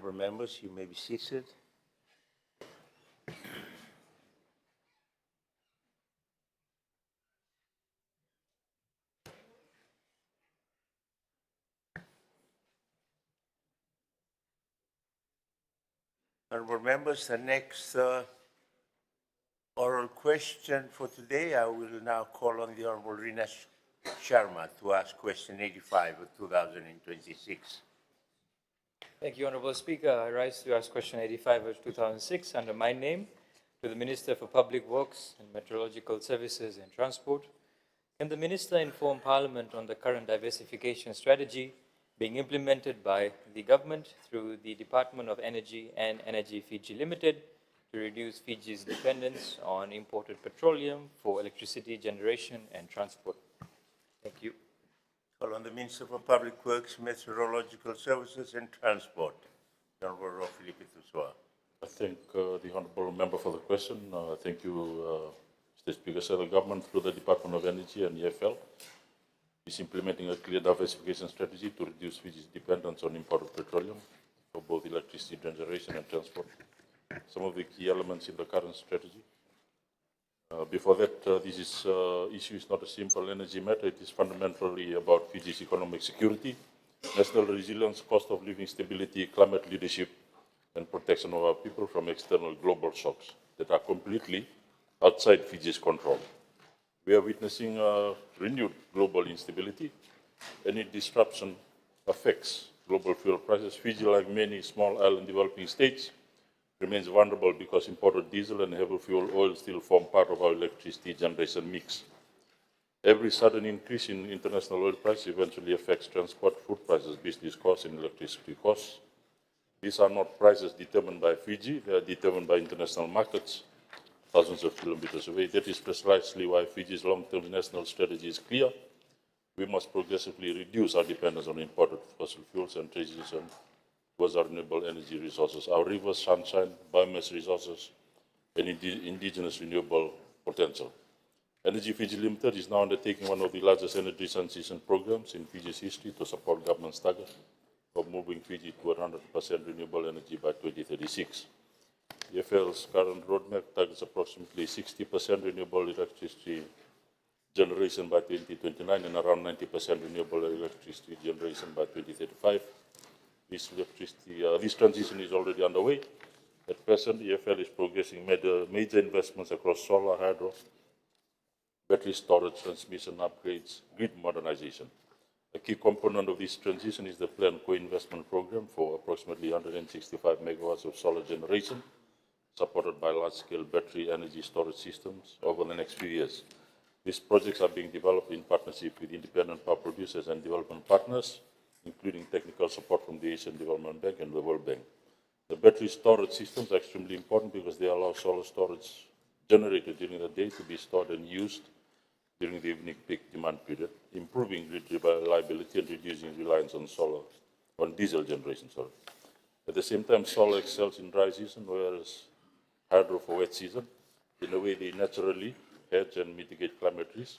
Honourable members, you may be seated. Honourable members, the next oral question for today, I will now call on the Honourable Rina Sharma to ask question 85 of 2026. Thank you, Honourable Speaker. I rise to ask question 85 of 2006 under my name to the Minister for Public Works and Meteorological Services and Transport. Can the Minister inform Parliament on the current diversification strategy being implemented by the government through the Department of Energy and Energy Fiji Limited to reduce Fiji's dependence on imported petroleum for electricity generation and transport? Thank you. Call on the Minister for Public Works, Meteorological Services and Transport, Honourable Rofilipi Tusua. I thank the Honourable Member for the question. Thank you, Mr. Speaker. So the government, through the Department of Energy and EFL, is implementing a clear diversification strategy to reduce Fiji's dependence on imported petroleum for both electricity generation and transport. Some of the key elements in the current strategy. Before that, this issue is not a simple energy matter. It is fundamentally about Fiji's economic security, national resilience, cost of living stability, climate leadership, and protection of our people from external global shocks that are completely outside Fiji's control. We are witnessing renewed global instability. Any disruption affects global fuel prices. Fiji, like many small island developing states, remains vulnerable because imported diesel and heavy fuel oil still form part of our electricity generation mix. Every sudden increase in international oil price eventually affects transport, food prices, business costs, and electricity costs. These are not prices determined by Fiji, they are determined by international markets, thousands of kilometers away. That is precisely why Fiji's long-term national strategy is clear. We must progressively reduce our dependence on imported fossil fuels and transition towards our renewable energy resources, our rivers, sunshine, biomass resources, and indigenous renewable potential. Energy Fiji Limited is now undertaking one of the largest energy transition programs in Fiji's history to support government's target of moving Fiji to 100% renewable energy by 2036. EFL's current roadmap targets approximately 60% renewable electricity generation by 2029 and around 90% renewable electricity generation by 2035. This transition is already underway. At present, EFL is progressing major investments across solar, hydro, battery storage, transmission upgrades, grid modernization. A key component of this transition is the planned co-investment program for approximately 165 megawatts of solar generation, supported by large-scale battery energy storage systems over the next few years. These projects are being developed in partnership with independent power producers and development partners, including technical support from the Asian Development Bank and the World Bank. The battery storage systems are extremely important because they allow solar storage generated during the day to be stored and used during the evening peak demand period, improving grid reliability and reducing reliance on diesel generation. At the same time, solar excels in dry season, whereas hydro for wet season. In a way, they naturally hedge and mitigate climate risk.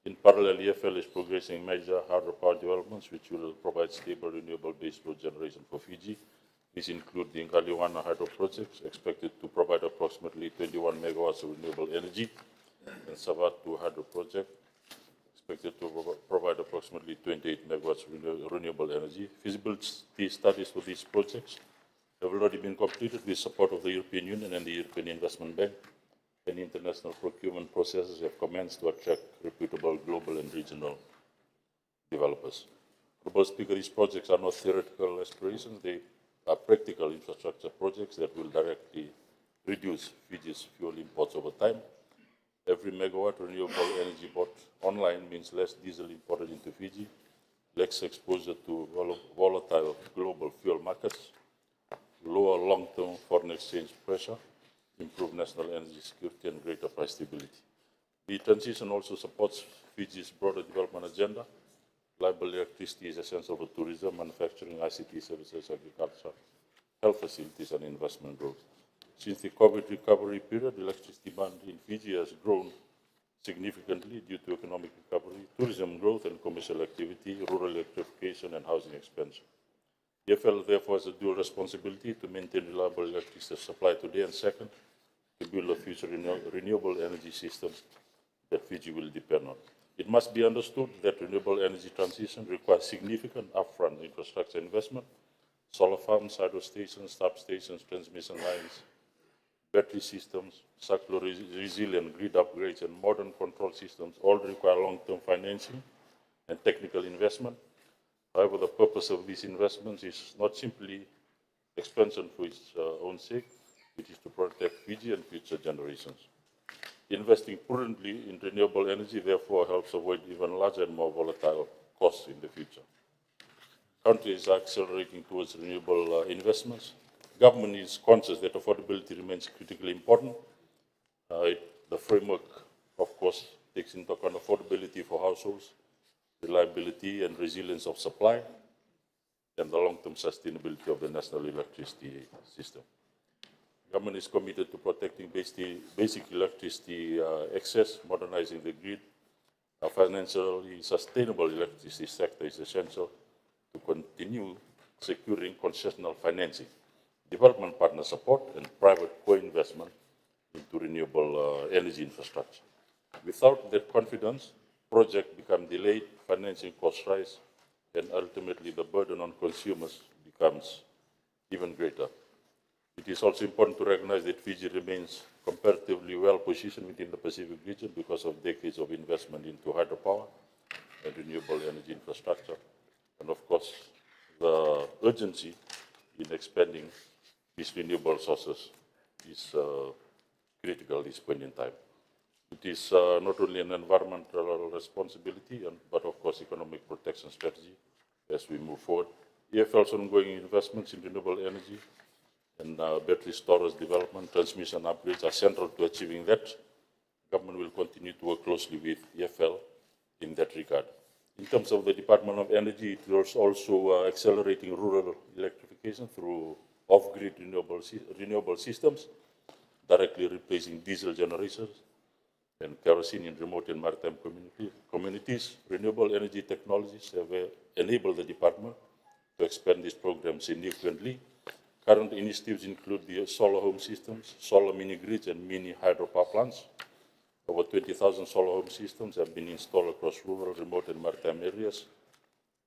In parallel, EFL is progressing major hydropower developments which will provide stable renewable baseload generation for Fiji. These include the Ngaliwana hydro projects, expected to provide approximately 21 megawatts of renewable energy, and Savatu hydro project, expected to provide approximately 28 megawatts of renewable energy. Feasibility studies for these projects have already been completed with support of the European Union and the European Investment Bank, and international procurement processes have commenced to attract reputable global and regional developers. Honourable Speaker, these projects are not theoretical aspirations, they are practical infrastructure projects that will directly reduce Fiji's fuel imports over time. Every megawatt renewable energy bought online means less diesel imported into Fiji, less exposure to volatile global fuel markets, lower long-term foreign exchange pressure, improve national energy security, and greater price stability. The transition also supports Fiji's broader development agenda. Reliable electricity is essential for tourism, manufacturing, ICT services, agriculture, health facilities, and investment growth. Since the COVID recovery period, electricity demand in Fiji has grown significantly due to economic recovery, tourism growth and commercial activity, rural electrification, and housing expansion. EFL therefore has a dual responsibility to maintain reliable electricity supply today, and second, to build a future renewable energy system that Fiji will depend on. It must be understood that renewable energy transition requires significant upfront infrastructure investment. Solar farms, hydro stations, substations, transmission lines, battery systems, cyclo resilient grid upgrades, and modern control systems all require long-term financing and technical investment. However, the purpose of these investments is not simply expansion for its own sake, it is to protect Fiji and future generations. Investing prudently in renewable energy therefore helps avoid even larger and more volatile costs in the future. Countries are accelerating towards renewable investments. Government is conscious that affordability remains critically important. The framework, of course, takes into account affordability for households, reliability and resilience of supply, and the long-term sustainability of the national electricity system. Government is committed to protecting basic electricity access, modernizing the grid. A financially sustainable electricity sector is essential to continue securing concessional financing, development partner support, and private co-investment into renewable energy infrastructure. Without that confidence, projects become delayed, financing costs rise, and ultimately the burden on consumers becomes even greater. It is also important to recognize that Fiji remains comparatively well positioned within the Pacific region because of decades of investment into hydropower and renewable energy infrastructure. And of course, the urgency in expanding these renewable sources is critical at this point in time. It is not only an environmental responsibility, but of course economic protection strategy as we move forward. EFL's ongoing investments in renewable energy and battery storage development, transmission upgrades are central to achieving that. Government will continue to work closely with EFL in that regard. In terms of the Department of Energy, it is also accelerating rural electrification through off-grid renewable systems, directly replacing diesel generators and kerosene in remote and maritime communities. Renewable energy technologies have enabled the department to expand these programs significantly. Current initiatives include the solar home systems, solar mini grids, and mini hydropower plants. Over 20,000 solar home systems have been installed across rural, remote, and maritime areas,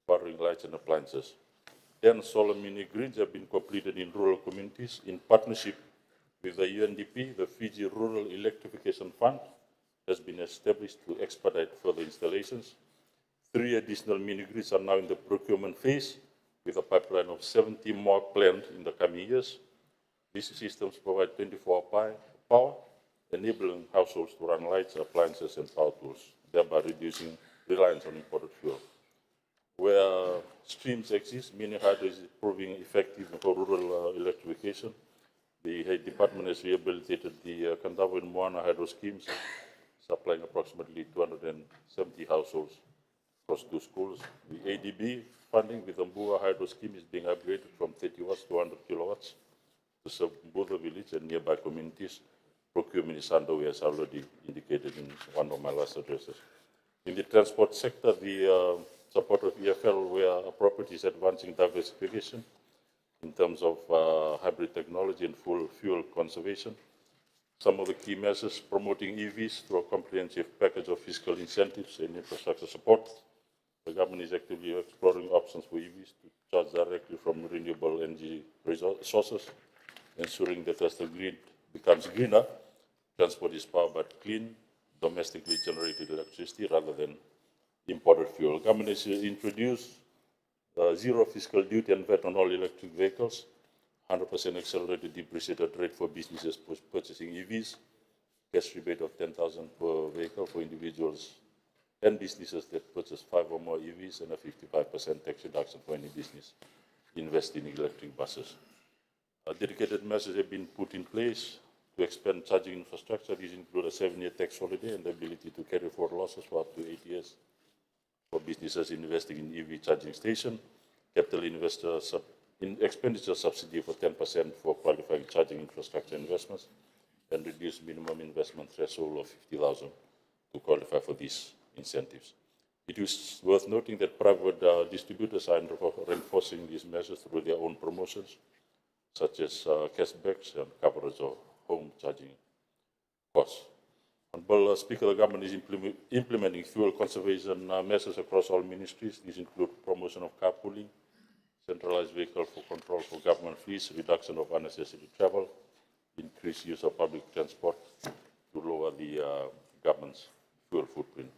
powering lights and appliances. 10 solar mini grids have been completed in rural communities in partnership with the UNDP. The Fiji Rural Electrification Fund has been established to expedite further installations. 3 additional mini grids are now in the procurement phase, with a pipeline of 70 more planned in the coming years. These systems provide 24-hour power, enabling households to run lights, appliances, and power tools, thereby reducing reliance on imported fuel. Where streams exist, mini hydro is proving effective for rural electrification. The department has rehabilitated the Kandavo and Moana hydro schemes, supplying approximately 270 households across 2 schools. The ADB funding with the Mbua hydro scheme is being upgraded from 30 watts to 100 kilowatts to serve Mbudha village and nearby communities. Procurement is underway, as already indicated in one of my last addresses. In the transport sector, the support of EFL, where appropriate, is advancing diversification in terms of hybrid technology and full fuel conservation. Some of the key measures: promoting EVs through a comprehensive package of fiscal incentives and infrastructure support. The government is actively exploring options for EVs to charge directly from renewable energy sources, ensuring that as the grid becomes greener, transport is powered by clean, domestically generated electricity rather than imported fuel. Government has introduced zero fiscal duty and VAT on all electric vehicles, 100% accelerated depreciated rate for businesses purchasing EVs, cash rebate of 10,000 per vehicle for individuals and businesses that purchase 5 or more EVs, and a 55% tax reduction for any business investing in electric buses. Dedicated measures have been put in place to expand charging infrastructure. These include a 7-year tax holiday and the ability to carry forward losses for up to 8 years for businesses investing in EV charging station, capital expenditure subsidy for 10% for qualifying charging infrastructure investments, and reduced minimum investment threshold of 50,000 to qualify for these incentives. It is worth noting that private distributors are reinforcing these measures through their own promotions, such as cashbacks and coverage of home charging costs. Honorable Speaker, the government is implementing fuel conservation measures across all ministries. These include promotion of carpooling, centralized vehicle for control for government fees, reduction of unnecessary travel, increased use of public transport to lower the government's fuel footprint.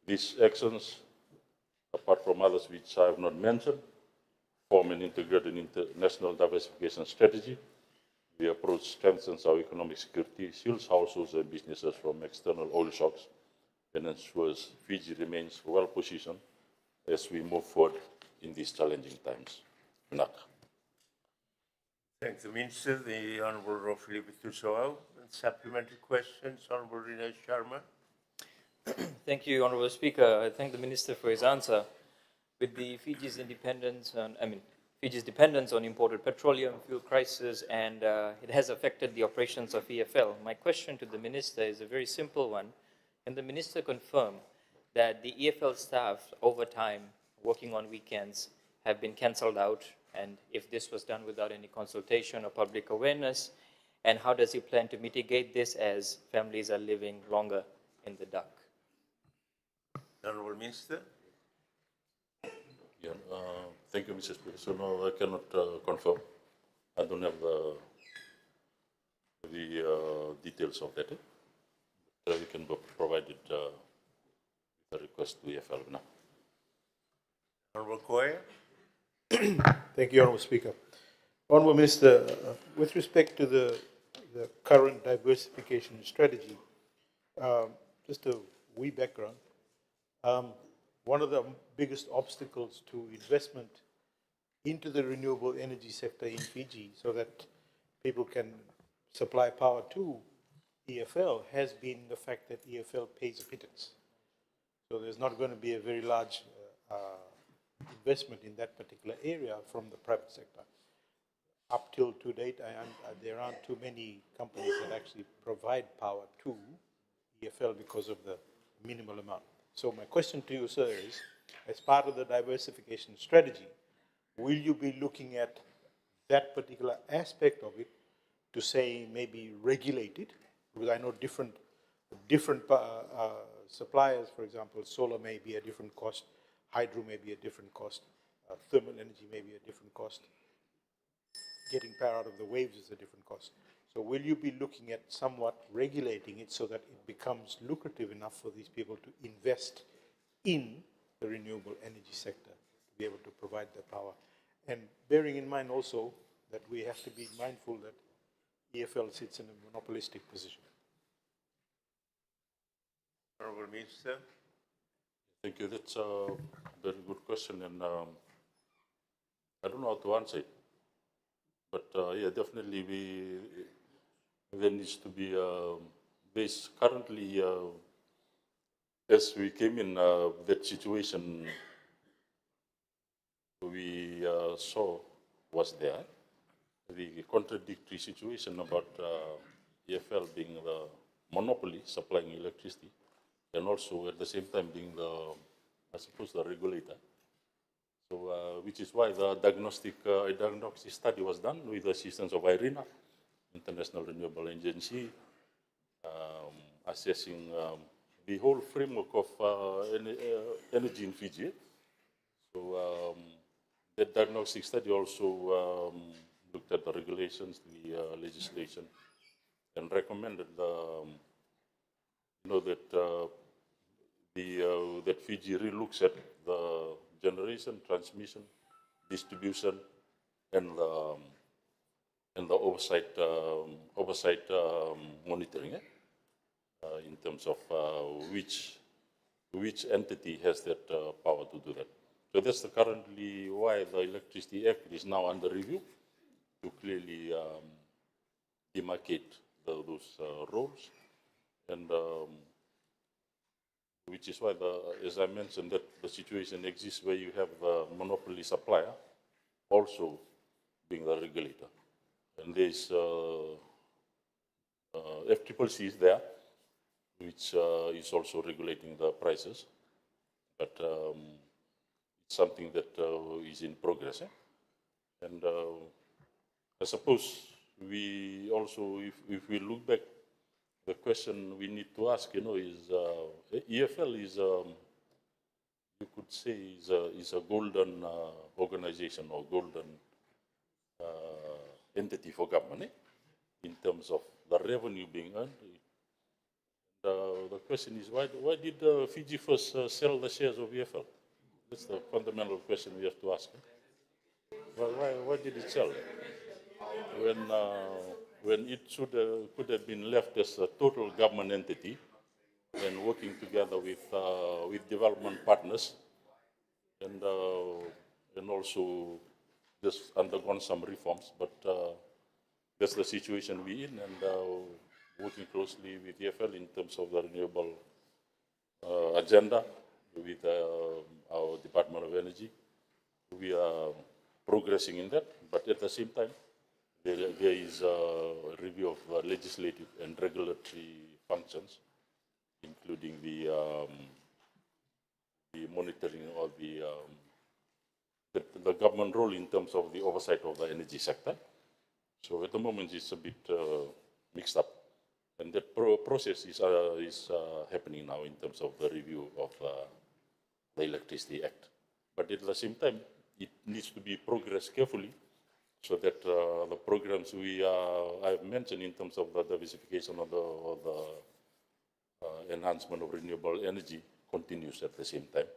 These actions, apart from others which I have not mentioned, form an integrated international diversification strategy. The approach strengthens our economic security, shields households and businesses from external oil shocks, and ensures Fiji remains well positioned as we move forward in these challenging times. Nak. Thank the Minister. The Honourable Rofli Bittusoau. Supplementary questions, Honourable Rina Sharma. Thank you, Honourable Speaker. I thank the Minister for his answer. With the Fiji's dependence on imported petroleum, fuel crisis, and it has affected the operations of EFL. My question to the Minister is a very simple one. Can the Minister confirm that the EFL staff, over time, working on weekends, have been cancelled out, and if this was done without any consultation or public awareness, and how does he plan to mitigate this as families are living longer in the dark? Honourable Minister. Yeah, thank you, Mr. Speaker. So no, I cannot confirm. I don't have the details of that. You can provide it with a request to EFL now. Honourable Koya. Thank you, Honourable Speaker. Honourable Minister, with respect to the current diversification strategy, just a wee background. One of the biggest obstacles to investment into the renewable energy sector in Fiji so that people can supply power to EFL has been the fact that EFL pays a pittance. So there's not going to be a very large investment in that particular area from the private sector. Up till to date, there aren't too many companies that actually provide power to EFL because of the minimal amount. So my question to you, sir, is, as part of the diversification strategy, will you be looking at that particular aspect of it to say maybe regulate it? Because I know different suppliers, for example, solar may be a different cost, hydro may be a different cost, thermal energy may be a different cost, getting power out of the waves is a different cost. So will you be looking at somewhat regulating it so that it becomes lucrative enough for these people to invest in the renewable energy sector to be able to provide the power? And bearing in mind also that we have to be mindful that EFL sits in a monopolistic position. Honourable Minister. Thank you. That's a very good question, and I don't know how to answer it. But yeah, definitely there needs to be based currently as we came in that situation we saw was there the contradictory situation about EFL being the monopoly supplying electricity and also at the same time being the, I suppose, the regulator. So, which is why the diagnostic study was done with the assistance of IRENA, International Renewable Agency, assessing the whole framework of energy in Fiji. So, the diagnostic study also looked at the regulations, the legislation, and recommended that that Fiji relooks at the generation, transmission, distribution, and the oversight monitoring in terms of which entity has that power to do that. So that's currently why the Electricity Act is now under review to clearly demarcate those roles, and which is why, as I mentioned, that the situation exists where you have the monopoly supplier also being the regulator. And there's FCCC is there, which is also regulating the prices. but it's something that is in progress. And I suppose we also, if we look back, the question we need to ask, is EFL is, you could say, is a golden organization or golden entity for government in terms of the revenue being earned. The question is, why did Fiji first sell the shares of EFL? That's the fundamental question we have to ask. Why did it sell? When it could have been left as a total government entity and working together with development partners and also just undergone some reforms, but that's the situation we're in, and working closely with EFL in terms of the renewable agenda with our Department of Energy. We are progressing in that, but at the same time, there is a review of legislative and regulatory functions, including the monitoring of the government role in terms of the oversight of the energy sector. So at the moment, it's a bit mixed up. And that process is happening now in terms of the review of the Electricity Act. But at the same time, it needs to be progressed carefully so that the programs I've mentioned in terms of the diversification of the enhancement of renewable energy continues at the same time.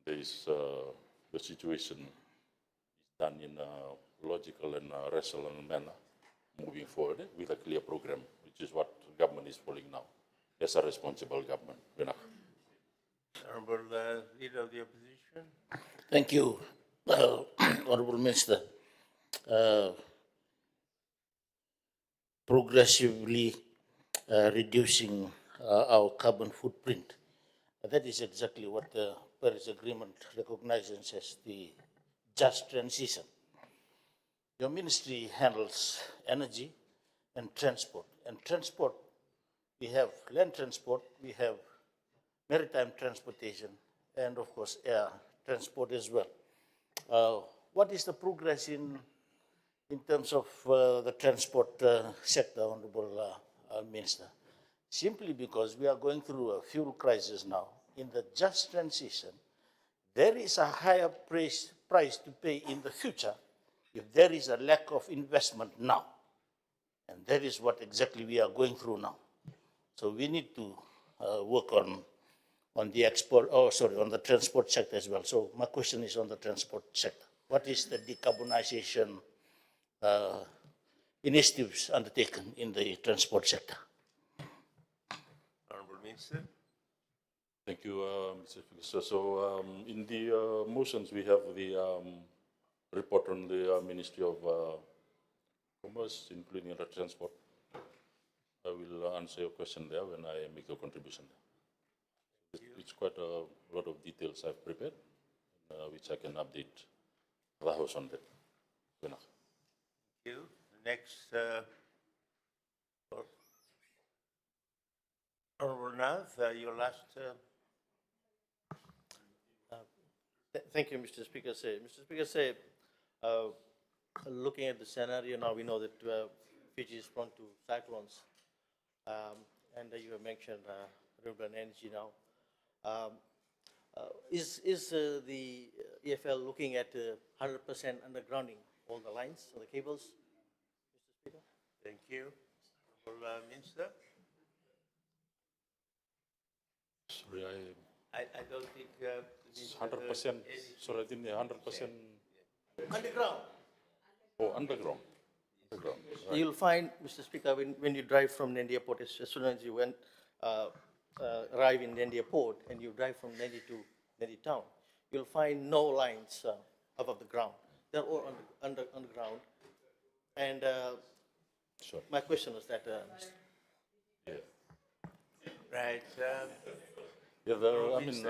There is the situation is done in a logical and rational manner moving forward with a clear program, which is what government is following now as a responsible government. Honorable Leader of the Opposition. Thank you, Honorable Minister. Progressively reducing our carbon footprint. That is exactly what the Paris Agreement recognizes as the just transition. Your ministry handles energy and transport. And transport, we have land transport, we have maritime transportation, and of course air transport as well. What is the progress in terms of the transport sector, Honorable Minister? Simply because we are going through a fuel crisis now. In the just transition, there is a higher price to pay in the future if there is a lack of investment now. And that is what exactly we are going through now. So we need to work on the on the transport sector as well. So my question is on the transport sector. What is the decarbonization initiatives undertaken in the transport sector? Honorable Minister. Thank you, Mr. Speaker. So in the motions, we have the report on the Ministry of Commerce, including the transport. I will answer your question there when I make a contribution there. It's quite a lot of details I've prepared, which I can update the House on that. Thank you. Next, Honorable Nath, your last. Thank you, Mr. Speaker. Mr. Speaker, looking at the scenario now, we know that Fiji is prone to cyclones, and you have mentioned renewable energy now. Is the EFL looking at 100% undergrounding all the lines, all the cables, Mr. Speaker? Thank you. Honorable Minister. Sorry, I don't think. it's 100%. Sorry, I didn't 100%. Underground. Oh, underground. Underground. Right. You'll find, Mr. Speaker, when you drive from Nandia Port, as soon as you arrive in Nandia Port and you drive from Nandi to Nandi Town, you'll find no lines above the ground. They're all underground. And Sure. my question is that, Yeah. Right. Yeah, I mean,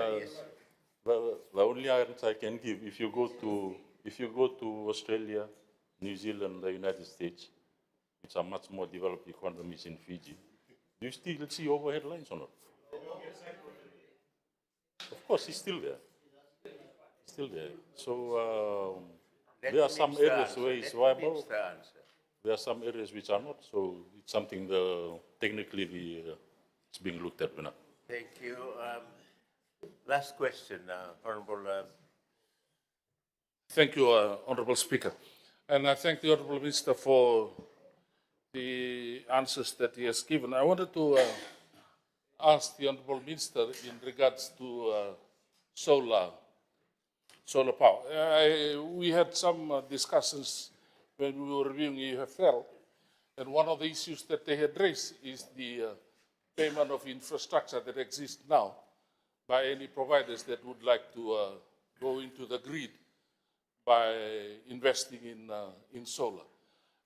the only answer I can give, if you go to Australia, New Zealand, the United States, which are much more developed economies in Fiji, do you still see overhead lines or not? Of Of course, it's still there. Still there. So Let there are the some minister areas answer. where it's Let the viable. minister answer. There are some areas which are not. So it's something technically it's being looked at now. Thank you. Last question, Honorable. Thank you, Honourable Speaker. And I thank the Honourable Minister for the answers that he has given. I wanted to ask the Honourable Minister in regards to solar power. We had some discussions when we were reviewing EFL, and one of the issues that they had raised is the payment of infrastructure that exists now by any providers that would like to go into the grid by investing in solar.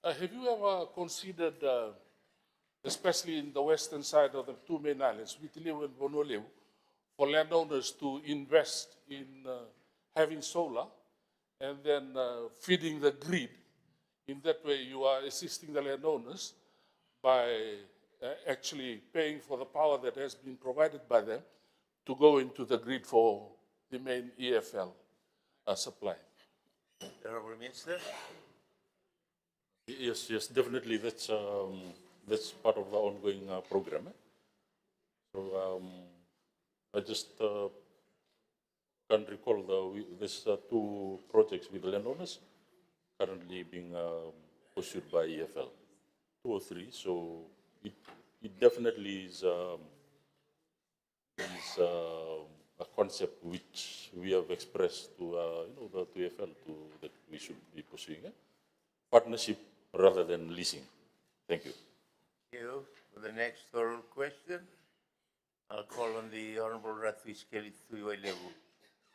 Have you ever considered, especially in the western side of the two main islands, Vitilevu and Vonoleu, for landowners to invest in having solar and then feeding the grid? In that way, you are assisting the landowners by actually paying for the power that has been provided by them to go into the grid for the main EFL supply. Honorable Minister. Yes, yes, definitely. That's part of the ongoing program. So I just can't recall there's two projects with landowners currently being pursued by EFL, 2 or 3. So it definitely is a concept which we have expressed to the EFL that we should be pursuing partnership rather than leasing. Thank you. Thank you. For the next oral question, I'll call on the Honorable Ratwis Kelly Tuilevu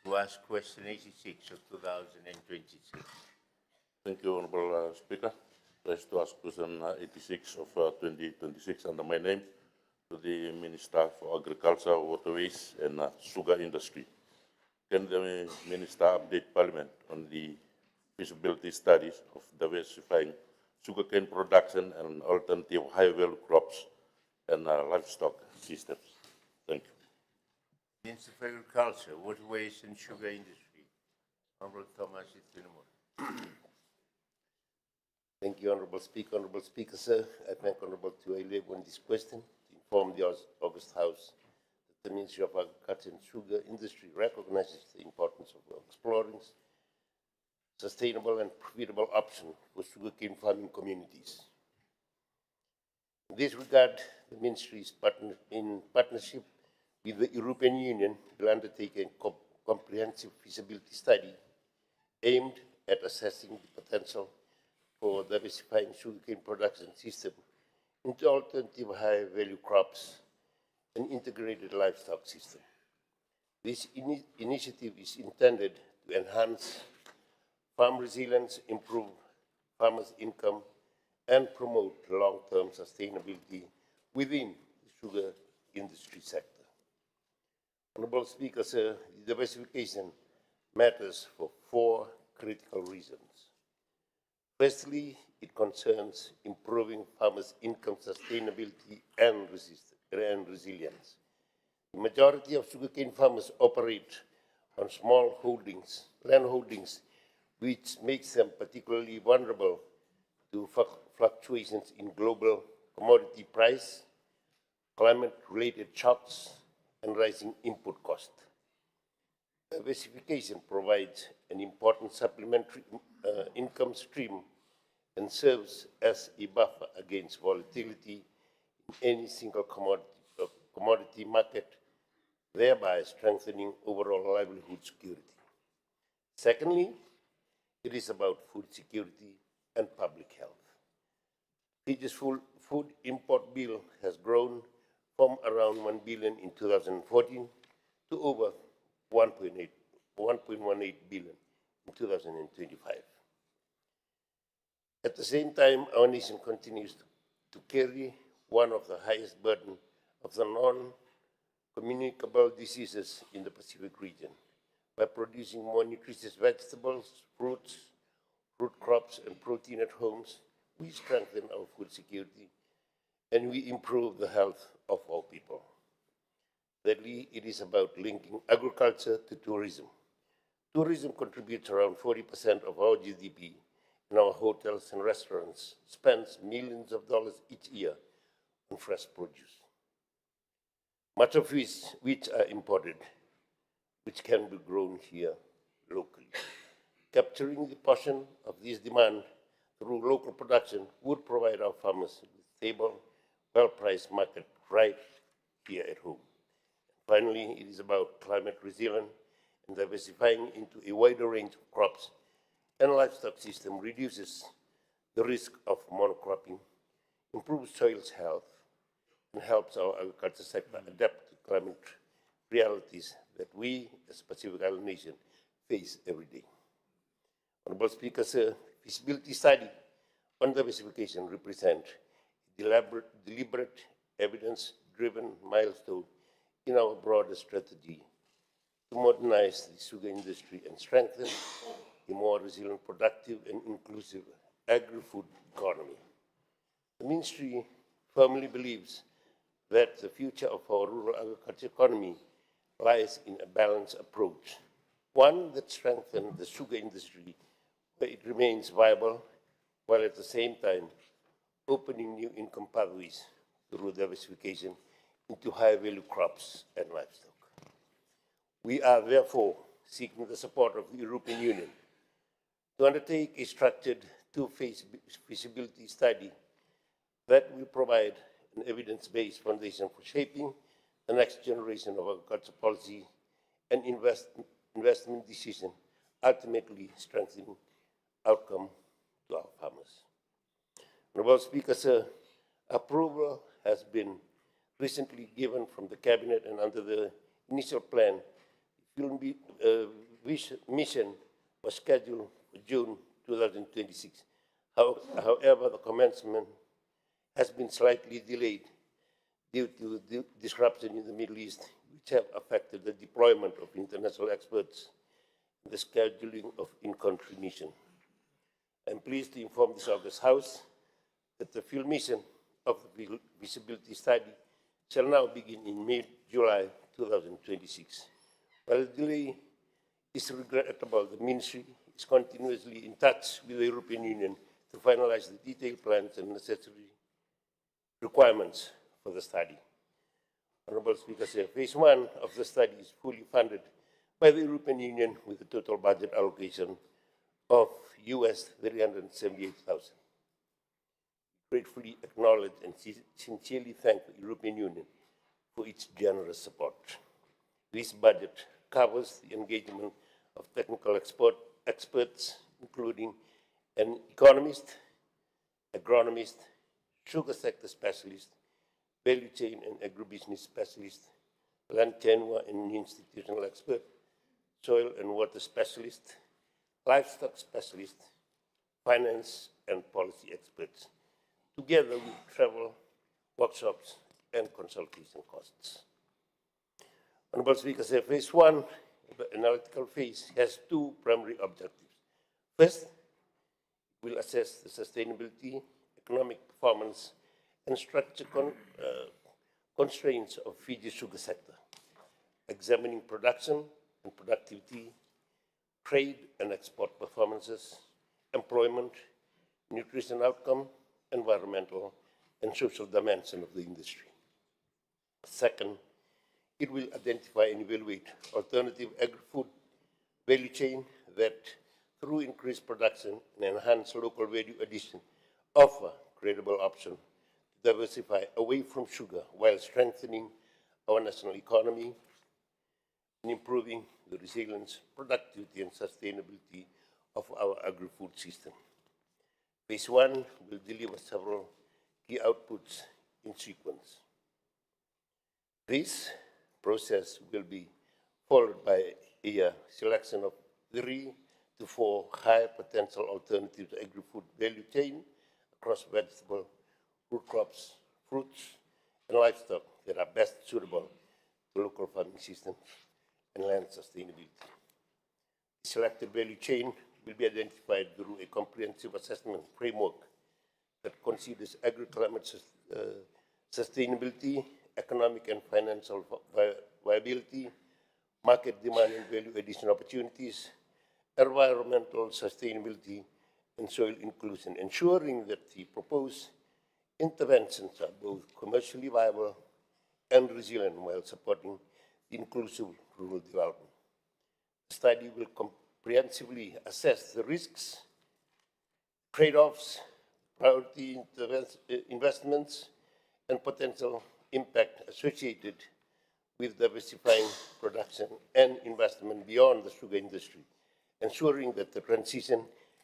to ask question 86 of 2026. Thank you, Honorable Speaker. Pleased to ask question 86 of 2026 under my name to the Minister for Agriculture, Waterways and Sugar Industry. Can the Minister update Parliament on the feasibility studies of diversifying sugarcane production and alternative high-value crops and livestock systems? Thank you. Minister for Agriculture, Waterways and Sugar Industry, Honorable Thomas Itinamo. Thank you, Honorable Speaker. Honorable Speaker, sir, I thank Honorable Tuilevu on this question to inform the August House that the Ministry of Agriculture and Sugar Industry recognizes the importance of exploring sustainable and profitable option for sugarcane farming communities. In this regard, the Ministry is in partnership with the European Union will undertake a comprehensive feasibility study aimed at assessing the potential for diversifying sugarcane production system into alternative high-value crops and integrated livestock system. This initiative is intended to enhance farm resilience, improve farmers' income, and promote long-term sustainability within the sugar industry sector. Honorable Speaker, sir, the diversification matters for 4 critical reasons. Firstly, it concerns improving farmers' income sustainability and resilience. The majority of sugarcane farmers operate on small land holdings, which makes them particularly vulnerable to fluctuations in global commodity price, climate-related shocks, and rising input costs. Diversification provides an important supplementary income stream and serves as a buffer against volatility in any single commodity market, thereby strengthening overall livelihood security. Secondly, it is about food security and public health. Fiji's food import bill has grown from around 1 billion in 2014 to over 1.18 billion in 2025. At the same time, our nation continues to carry one of the highest burden of the non-communicable diseases in the Pacific region by producing more nutritious vegetables, fruits, fruit crops, and protein at homes. We strengthen our food security and we improve the health of our people. Thirdly, it is about linking agriculture to tourism. Tourism contributes around 40% of our GDP, and our hotels and restaurants spends millions of dollars each year on fresh produce, much of which are imported, which can be grown here locally. Capturing the portion of this demand through local production would provide our farmers with stable, well-priced market right here at home. Finally, it is about climate resilience and diversifying into a wider range of crops and livestock system reduces the risk of monocropping, improves soil's health, and helps our agriculture sector adapt to climate realities that we, as Pacific Island nation, face every day. Honorable Speaker, sir, feasibility study on diversification represent deliberate, evidence-driven milestone in our broader strategy to modernize the sugar industry and strengthen a more resilient, productive, and inclusive agri-food economy. The Ministry firmly believes that the future of our rural agriculture economy lies in a balanced approach, one that strengthens the sugar industry where it remains viable, while at the same time opening new income pathways through diversification into high-value crops and livestock. We are therefore seeking the support of the European Union to undertake a structured two-phase feasibility study that will provide an evidence-based foundation for shaping the next generation of agriculture policy and investment decision, ultimately strengthening outcome to our farmers. Honorable Speaker, sir, approval has been recently given from the Cabinet, and under the initial plan, the mission was scheduled for June 2026. However, the commencement has been slightly delayed due to the disruption in the Middle East, which have affected the deployment of international experts and the scheduling of in-country mission. I'm pleased to inform this August House that the field mission of the feasibility study shall now begin in mid-July 2026. While the delay is regrettable, the Ministry is continuously in touch with the European Union to finalize the detailed plans and necessary requirements for the study. Honorable Speaker, sir, phase one of the study is fully funded by the European Union with a total budget allocation of US $378,000. Gratefully acknowledge and sincerely thank the European Union for its generous support. This budget covers the engagement of technical experts, including an economist, agronomist, sugar sector specialist, value chain and agribusiness specialist, land tenure and institutional expert, soil and water specialist, livestock specialist, finance and policy experts, together with travel, workshops, and consultation costs. Honorable Speaker, phase one, the analytical phase, has two primary objectives. First, we'll assess the sustainability, economic performance, and structure constraints of Fiji's sugar sector, examining production and productivity, trade and export performances, employment, nutrition outcome, environmental, and social dimension of the industry. Second, it will identify and evaluate alternative agri-food value chain that, through increased production and enhanced local value addition, offer credible option to diversify away from sugar while strengthening our national economy and improving the resilience, productivity, and sustainability of our agri-food system. Phase one will deliver several key outputs in sequence. This process will be followed by a selection of 3 to 4 high potential alternative to agri-food value chain across vegetable, root crops, fruits, and livestock that are best suitable to local farming systems and land sustainability. The selected value chain will be identified through a comprehensive assessment framework that considers agri-climate sustainability, economic and financial viability, market demand and value addition opportunities, environmental sustainability, and soil inclusion, ensuring that the proposed interventions are both commercially viable and resilient while supporting inclusive rural development. The study will comprehensively assess the risks, trade-offs, priority investments, and potential impact associated with diversifying production and investment beyond the sugar industry, ensuring that the transition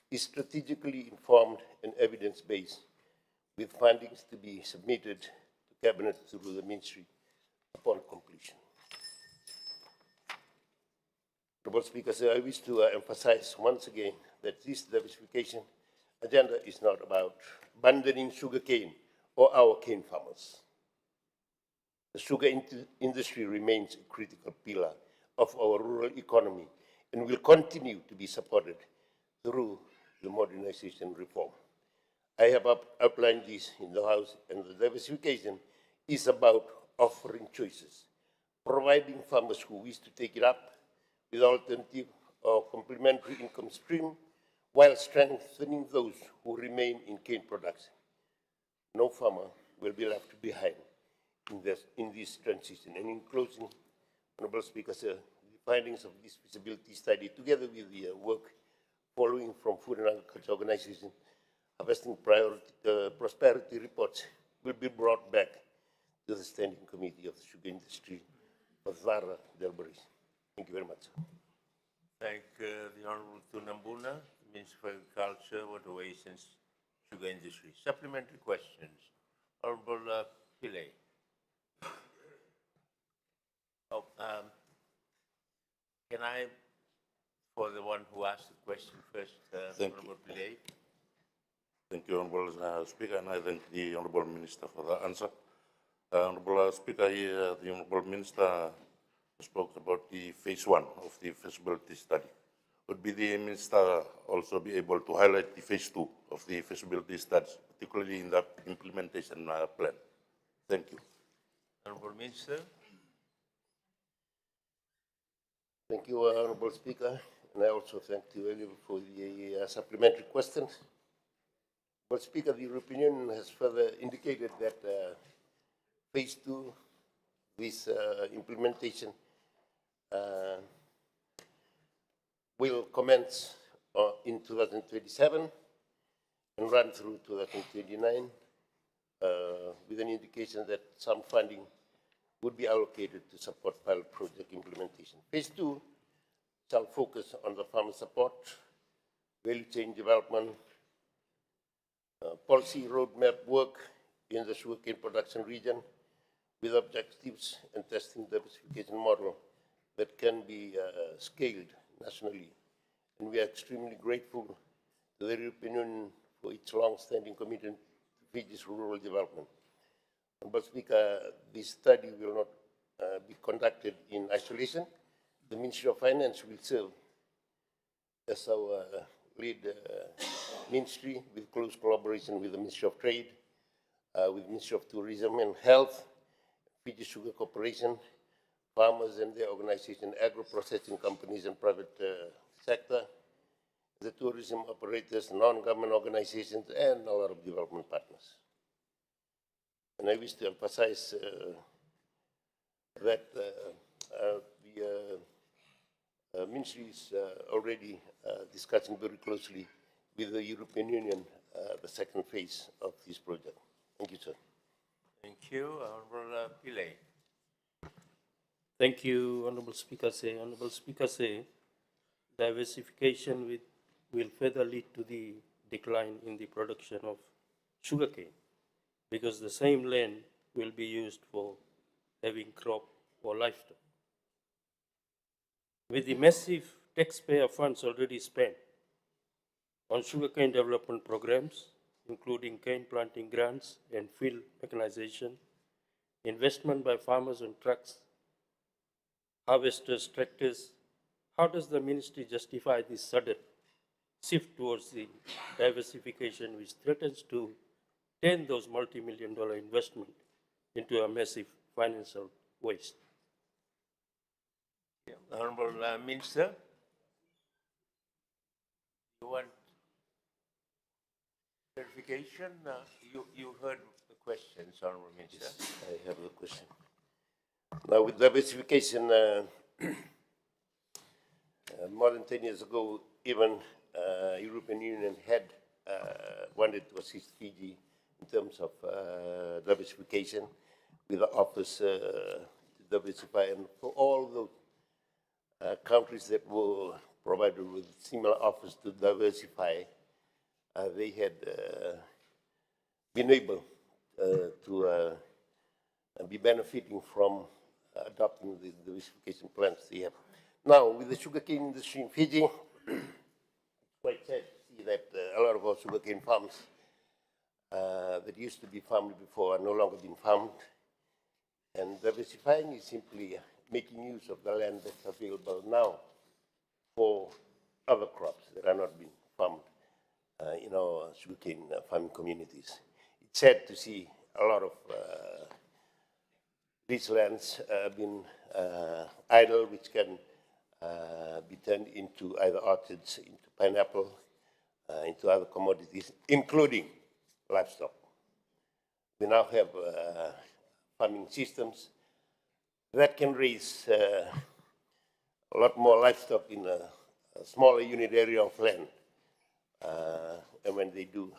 is strategically informed and evidence-based, with findings to be submitted to Cabinet through the Ministry upon completion. Honorable Speaker, sir, I wish to emphasize once again that this diversification agenda is not about abandoning sugarcane or our cane farmers. The sugar industry remains a critical pillar of our rural economy and will continue to be supported through the modernization reform. I have outlined this in the House, and the diversification is about offering choices, providing farmers who wish to take it up with alternative or complementary income stream, while strengthening those who remain in cane production. No farmer will be left behind in this transition. And in closing, Honorable Speaker, sir, the findings of this feasibility study, together with the work following from Food and Agriculture Organization, Harvesting Prosperity reports, will be brought back to the Standing Committee of the Sugar Industry of Zara Deliberations. Thank you very much. Thank the Honorable Tunambuna, Minister for Agriculture, Waterways and Sugar Industry. Supplementary questions. Honorable Pillay. Oh, can I, for the one who asked the question first, Honorable Pillay? Thank you, Honorable Speaker, and I thank the Honorable Minister for the answer. Honorable Speaker, here the Honorable Minister spoke about the phase 1 of the feasibility study. Would be the Minister also be able to highlight the phase 2 of the feasibility studies, particularly in the implementation plan? Thank you. Honorable Minister. Thank you, Honorable Speaker, and I also thank you earlier for the supplementary questions. Honorable Speaker, the European Union has further indicated that phase 2, this implementation, will commence in 2027 and run through 2029, with an indication that some funding would be allocated to support pilot project implementation. Phase 2 shall focus on the farmer support, value chain development, policy roadmap work in the sugarcane production region, with objectives and testing diversification model that can be scaled nationally. And we are extremely grateful to the European Union for its long-standing commitment to Fiji's rural development. But Speaker, this study will not be conducted in isolation. The Ministry of Finance will serve as our lead ministry, with close collaboration with the Ministry of Trade, with the Ministry of Tourism and Health, Fiji Sugar Corporation, farmers and their organization, agro-processing companies and private sector, the tourism operators, non-government organizations, and a lot of development partners. And I wish to emphasize that the Ministry is already discussing very closely with the European Union the second phase of this project. Thank you, sir. Thank you. Honorable Pillay. Thank you, Honorable Speaker. Honorable Speaker, diversification will further lead to the decline in the production of sugarcane, because the same land will be used for having crop or livestock. With the massive taxpayer funds already spent on sugarcane development programs, including cane planting grants and field mechanization, investment by farmers on trucks, harvesters, tractors, how does the ministry justify this sudden shift towards the diversification, which threatens to turn those multi-million-dollar investment into a massive financial waste? Honorable Minister, you want clarification? You heard the questions, Honorable Minister. I have a question. Now, with diversification, more than 10 years ago, even European Union had wanted to assist Fiji in terms of diversification with the offers to diversify. And for all those countries that were provided with similar offers to diversify, they had been able to be benefiting from adopting the diversification plans they have. Now, with the sugarcane industry in Fiji, it's quite sad to see that a lot of our sugarcane farms that used to be farmed before are no longer being farmed. And diversifying is simply making use of the land that's available now for other crops that are not being farmed in our sugarcane farming communities. It's sad to see a lot of these lands being idle, which can be turned into either orchards, into pineapple, into other commodities, including livestock. We now have farming systems that can raise a lot more livestock in a smaller unit area of land. And when they do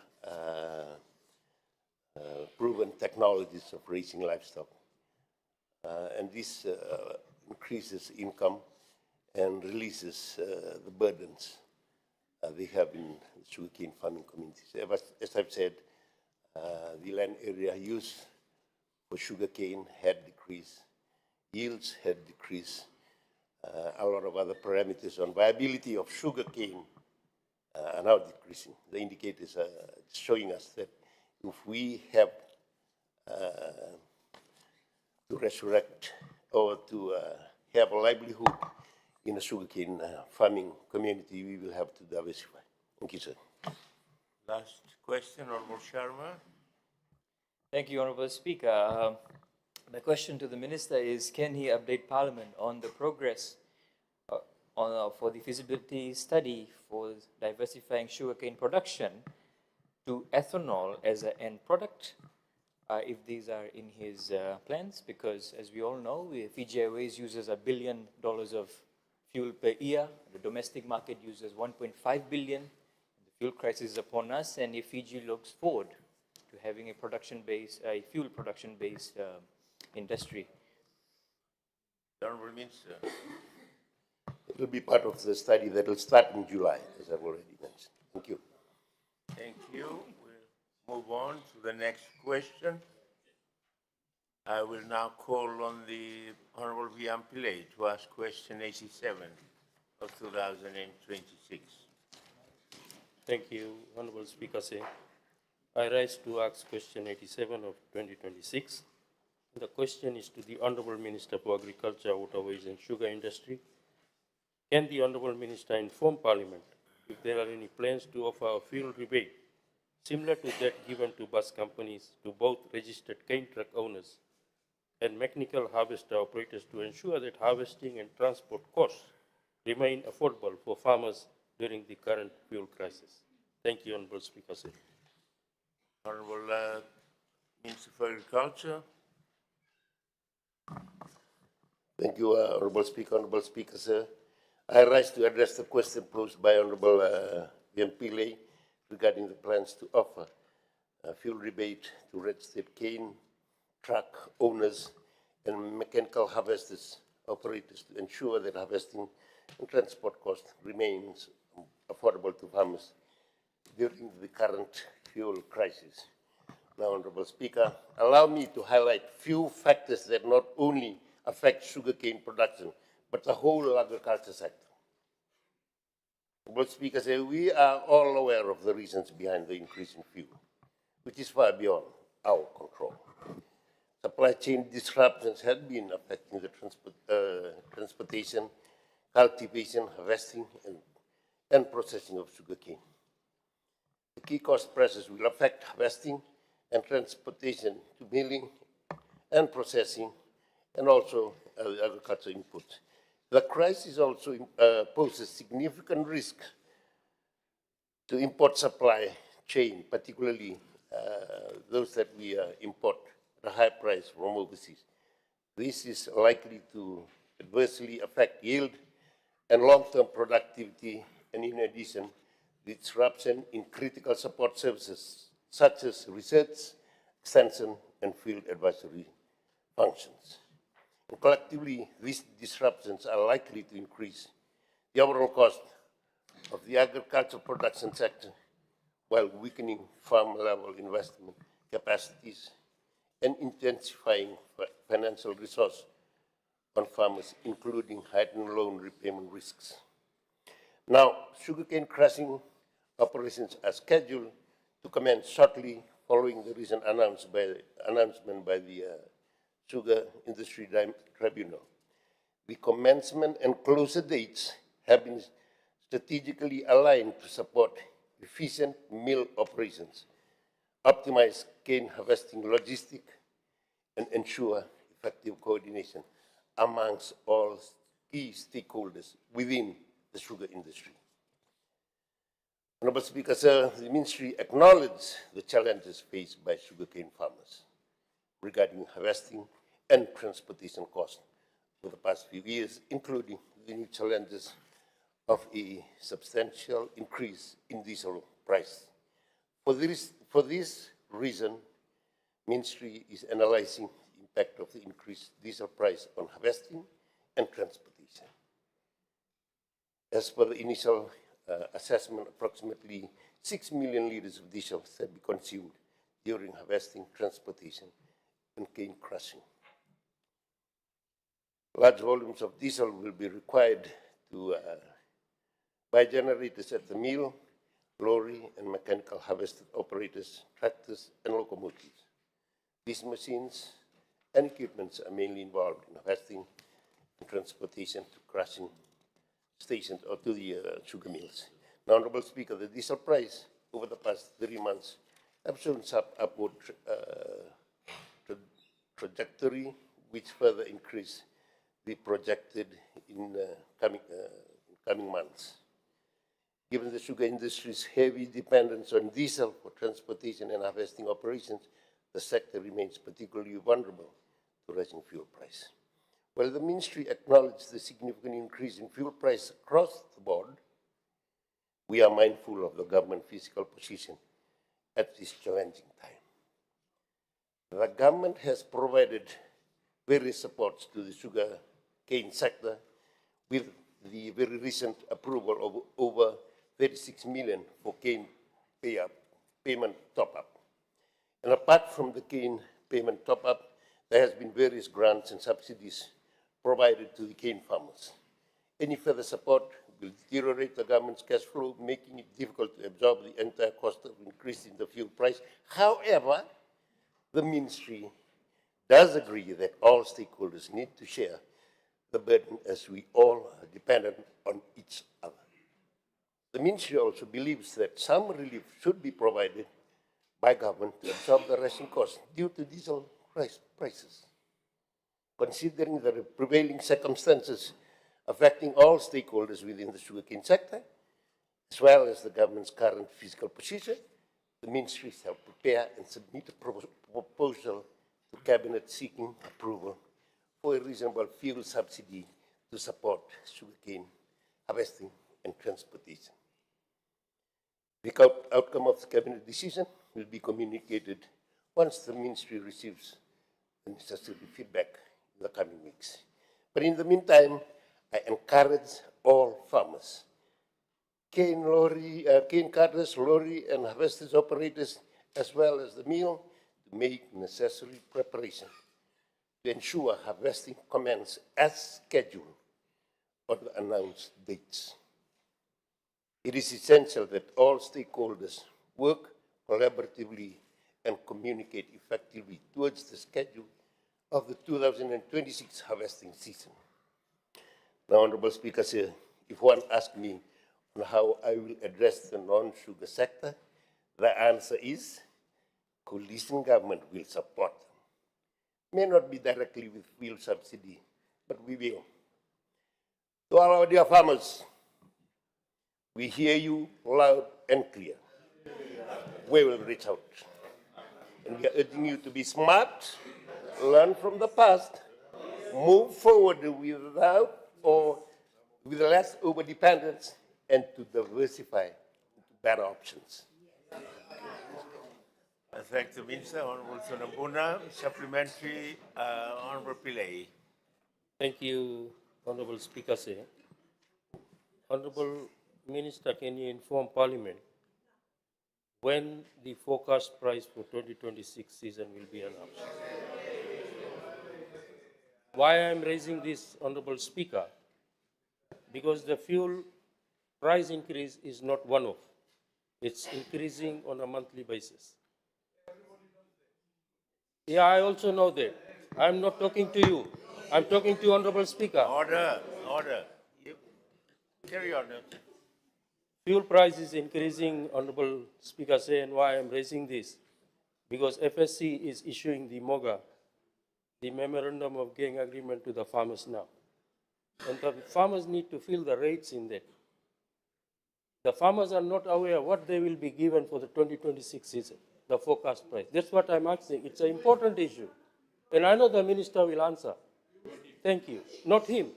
proven technologies of raising livestock. And this increases income and releases the burdens they have in sugarcane farming communities. As I've said, the land area used for sugarcane had decreased, yields had decreased, a lot of other parameters on viability of sugarcane are now decreasing. The indicators are showing us that if we have to resurrect or to have a livelihood in a sugarcane farming community, we will have to diversify. Thank you, sir. Last question, Honorable Sharma. Thank you, Honorable Speaker. My question to the Minister is, can he update Parliament on the progress for the feasibility study for diversifying sugarcane production to ethanol as an end product, if these are in his plans? Because as we all know, Fiji Airways uses $1 billion of fuel per year. The domestic market uses 1.5 billion. The fuel crisis is upon us, and if Fiji looks forward to having a fuel production-based industry. Honorable Minister. It will be part of the study that will start in July, as I've already mentioned. Thank you. Thank you. We'll move on to the next question. I will now call on the Honorable Vian Pillay to ask question 87 of 2026. Thank you, Honorable Speaker. I rise to ask question 87 of 2026. The question is to the Honorable Minister for Agriculture, Waterways and Sugar Industry. Can the Honorable Minister inform Parliament if there are any plans to offer a fuel rebate similar to that given to bus companies to both registered cane truck owners and mechanical harvester operators to ensure that harvesting and transport costs remain affordable for farmers during the current fuel crisis? Thank you, Honorable Speaker. Honorable Minister for Agriculture. Thank you, Honorable Speaker, sir. I rise to address the question posed by Honorable Vian Pillay regarding the plans to offer a fuel rebate to registered cane truck owners and mechanical harvesters operators to ensure that harvesting and transport cost remains affordable to farmers during the current fuel crisis. Now, Honorable Speaker, allow me to highlight few factors that not only affect sugarcane production, but the whole agriculture sector. Honorable Speaker, we are all aware of the reasons behind the increase in fuel, which is far beyond our control. Supply chain disruptions have been affecting the transportation, cultivation, harvesting, and processing of sugarcane. The key cost pressures will affect harvesting and transportation to milling and processing, and also agriculture inputs. The crisis also poses significant risk to import supply chain, particularly those that we import at a high price from overseas. This is likely to adversely affect yield and long-term productivity, and in addition, disruption in critical support services such as research, extension, and field advisory functions. And collectively, these disruptions are likely to increase the overall cost of the agricultural production sector while weakening farm-level investment capacities and intensifying financial resource on farmers, including heightened loan repayment risks. Now, sugarcane crushing operations are scheduled to commence shortly following the recent announcement by the Sugar Industry Tribunal. The commencement and closure dates have been strategically aligned to support efficient mill operations, optimize cane harvesting logistics, and ensure effective coordination amongst all key stakeholders within the sugar industry. Honorable Speaker, sir, the Ministry acknowledges the challenges faced by sugarcane farmers regarding harvesting and transportation costs over the past few years, including the new challenges of a substantial increase in diesel price. For this reason, Ministry is analyzing the impact of the increased diesel price on harvesting and transportation. As per the initial assessment, approximately 6 million liters of diesel have been consumed during harvesting, transportation, and cane crushing. Large volumes of diesel will be required by generators at the mill, lorry, and mechanical harvester operators, tractors, and locomotives. These machines and equipments are mainly involved in harvesting and transportation to crushing stations or to the sugar mills. Now, Honorable Speaker, the diesel price over the past 3 months have shown some upward trajectory, which further increase the projected in coming months. Given the sugar industry's heavy dependence on diesel for transportation and harvesting operations, the sector remains particularly vulnerable to rising fuel price. While the Ministry acknowledges the significant increase in fuel price across the board, we are mindful of the government fiscal position at this challenging time. The government has provided various supports to the sugar cane sector with the very recent approval of over 36 million for cane payment top-up. And apart from the cane payment top-up, there has been various grants and subsidies provided to the cane farmers. Any further support will deteriorate the government's cash flow, making it difficult to absorb the entire cost of increase in the fuel price. However, the Ministry does agree that all stakeholders need to share the burden as we all are dependent on each other. The Ministry also believes that some relief should be provided by government to absorb the rising costs due to diesel prices. Considering the prevailing circumstances affecting all stakeholders within the sugarcane sector, as well as the government's current fiscal position, the Ministry shall prepare and submit a proposal to Cabinet seeking approval for a reasonable fuel subsidy to support sugarcane harvesting and transportation. The outcome of the Cabinet decision will be communicated once the Ministry receives the necessary feedback in the coming weeks. But in the meantime, I encourage all farmers, cane cutters, lorry and harvesters operators, as well as the mill, to make necessary preparation to ensure harvesting commences as scheduled on the announced dates. It is essential that all stakeholders work collaboratively and communicate effectively towards the schedule of the 2026 harvesting season. Now, Honorable Speaker, sir, if one asks me on how I will address the non-sugar sector, the answer is coalition government will support them. May not be directly with fuel subsidy, but we will. To all our dear farmers, we hear you loud and clear. We will reach out. And we are urging you to be smart, learn from the past, move forward without or with less overdependence, and to diversify into better options. I thank the Minister, Honorable Sonambuna. Supplementary, Honorable Pillay. Thank you, Honorable Speaker. Sir. Honorable Minister, can you inform Parliament when the forecast price for 2026 season will be announced? Why I am raising this, Honorable Speaker? Because the fuel price increase is not one-off. It's increasing on a monthly basis. Yeah, I also know that. I'm not talking to you. I'm talking to Honorable Speaker. Order, order. Carry on. Fuel price is increasing, Honorable Speaker, say, and why I'm raising this? Because FSC is issuing the MOGA, the Memorandum of Gang Agreement, to the farmers now. And the farmers need to feel the rates in that. The farmers are not aware what they will be given for the 2026 season, the forecast price. That's what I'm asking. It's an important issue. And I know the minister will answer. Thank you. Not him.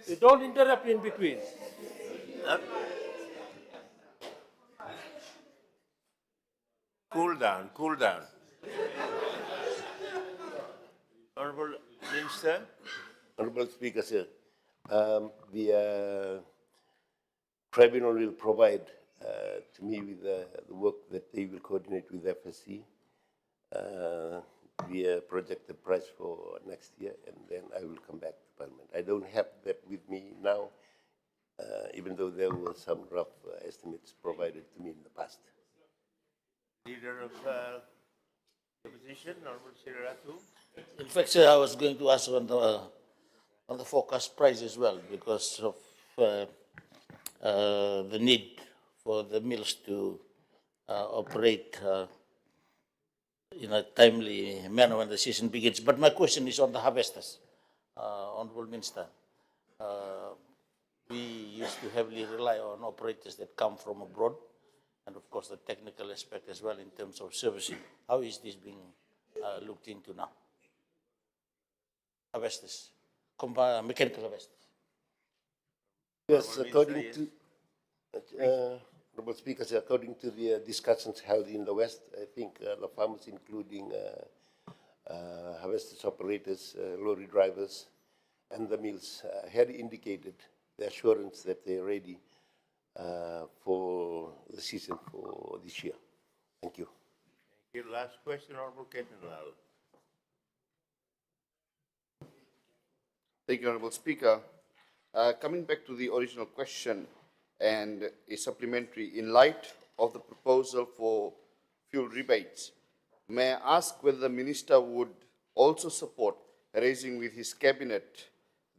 You don't interrupt in between. Cool down, cool down. Honorable Minister. Honorable Speaker, sir, the tribunal will provide to me with the work that they will coordinate with FSC, the projected price for next year, and then I will come back to Parliament. I don't have that with me now, even though there were some rough estimates provided to me in the past. Leader of the opposition, Honorable Siratu. In fact, sir, I was going to ask on the forecast price as well because of the need for the mills to operate in a timely manner when the season begins. But my question is on the harvesters, Honorable Minister. We used to heavily rely on operators that come from abroad, and of course the technical aspect as well in terms of servicing. How is this being looked into now? Harvesters, mechanical harvesters. Yes, according to, Honorable Speaker, according to the discussions held in the West, I think the farmers, including harvesters operators, lorry drivers, and the mills, had indicated the assurance that they're ready for the season for this year. Thank you. Thank you. Last question, Honorable Ketanlal. Thank you, Honorable Speaker. Coming back to the original question and a supplementary, in light of the proposal for fuel rebates, may I ask whether the Minister would also support raising with his cabinet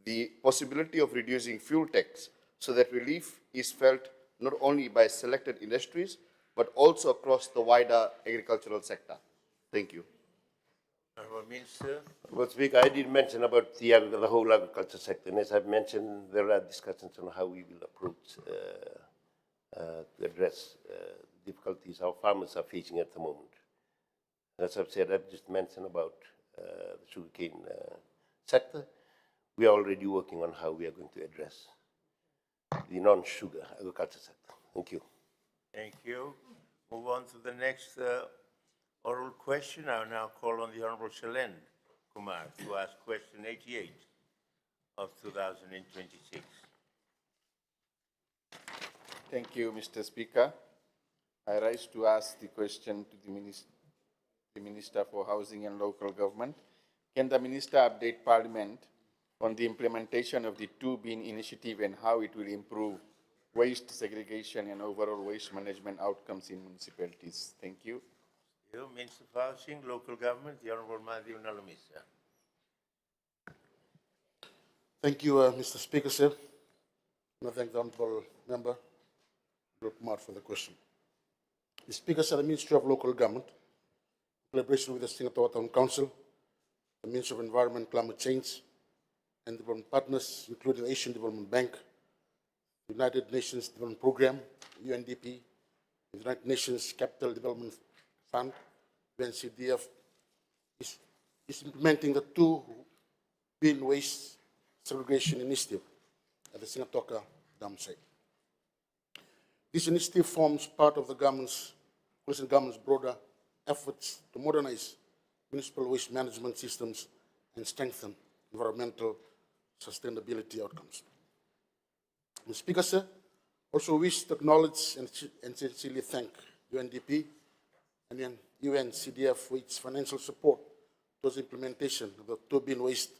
the possibility of reducing fuel tax so that relief is felt not only by selected industries, but also across the wider agricultural sector? Thank you. Honorable Minister. Well, Speaker, I did mention about the whole agriculture sector, and as I've mentioned, there are discussions on how we will approach to address difficulties our farmers are facing at the moment. As I've said, I've just mentioned about the sugarcane sector. We are already working on how we are going to address the non-sugar agriculture sector. Thank you. Thank you. Move on to the next oral question. I will now call on the Honorable Shailen Kumar to ask question 88 of 2026. Thank you, Mr. Speaker. I rise to ask the question to the Minister for Housing and Local Government. Can the Minister update Parliament on the implementation of the 2-bin initiative and how it will improve waste segregation and overall waste management outcomes in municipalities? Thank you. Minister of Housing, Local Government, the Honorable Matthew Nalumisa. Thank you, Mr. Speaker, sir. And I thank the Honourable Member, Honourable Kumar, for the question. The Speaker said the Ministry of Local Government, in collaboration with the Singapore Town Council, the Ministry of Environment, Climate Change, and development partners, including the Asian Development Bank, United Nations Development Programme, UNDP, the United Nations Capital Development Fund, UNCDF, is implementing the 2 bin waste segregation initiative at the Singatoka dam site. This initiative forms part of the government's broader efforts to modernize municipal waste management systems and strengthen environmental sustainability outcomes. Mr. Speaker, sir, also wish to acknowledge and sincerely thank UNDP and UNCDF for its financial support towards the implementation of the 2 bin waste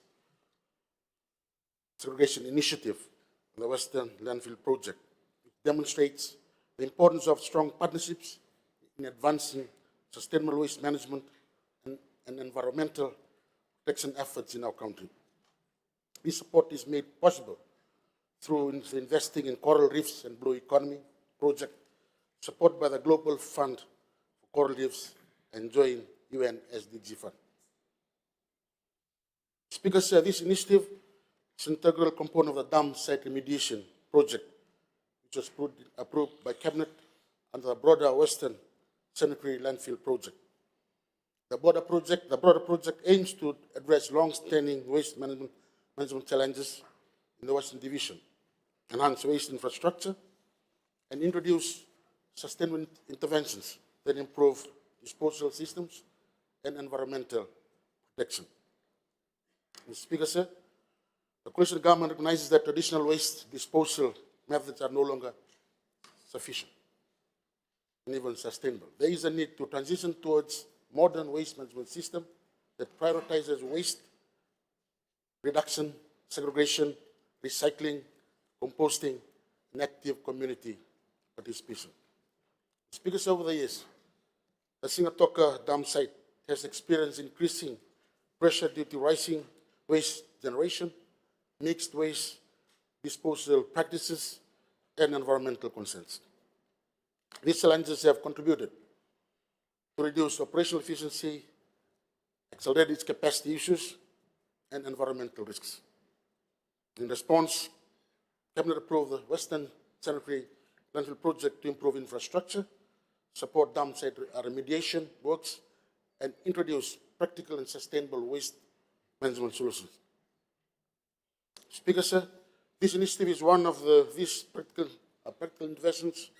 segregation initiative in the Western Landfill Project. It demonstrates the importance of strong partnerships in advancing sustainable waste management and environmental protection efforts in our country. This support is made possible through investing in coral reefs and blue economy project, supported by the Global Fund for Coral Reefs and joint UN SDG Fund. Speaker, sir, this initiative is an integral component of the dam site remediation project, which was approved by Cabinet under the broader Western Sanitary Landfill Project. The broader project aims to address long-standing waste management challenges in the Western Division, enhance waste infrastructure, and introduce sustainable interventions that improve disposal systems and environmental protection. Mr. Speaker, sir, the coalition government recognizes that traditional waste disposal methods are no longer sufficient and even sustainable. There is a need to transition towards modern waste management system that prioritizes waste reduction, segregation, recycling, composting, and active community participation. Speaker, over the years, the Singatoka dam site has experienced increasing pressure due to rising waste generation, mixed waste disposal practices, and environmental concerns. These challenges have contributed to reduce operational efficiency, accelerate its capacity issues, and environmental risks. In response, Cabinet approved the Western Sanitary Landfill Project to improve infrastructure, support dam site remediation works, and introduce practical and sustainable waste management solutions. Speaker, sir, this initiative is one of these practical interventions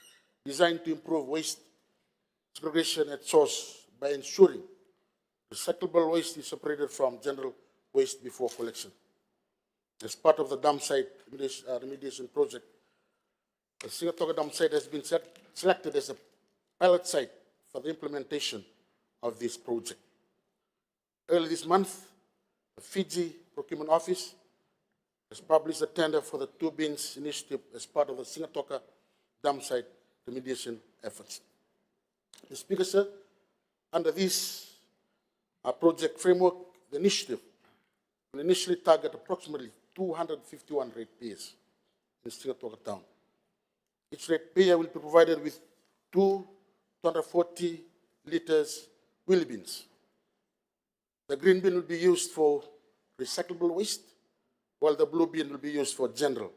designed to improve waste segregation at source by ensuring recyclable waste is separated from general waste before collection. As part of the dam site remediation project, the Singatoka dam site has been selected as a pilot site for the implementation of this project. Early this month, the Fiji Procurement Office has published a tender for the 2 bins initiative as part of the Singatoka dam site remediation efforts. Mr. Speaker, sir, under this project framework, the initiative will initially target approximately 251 ratepayers in Singatoka town. Each ratepayer will be provided with 240 liters wheelie bins. The green bin will be used for recyclable waste, while the blue bin will be used for general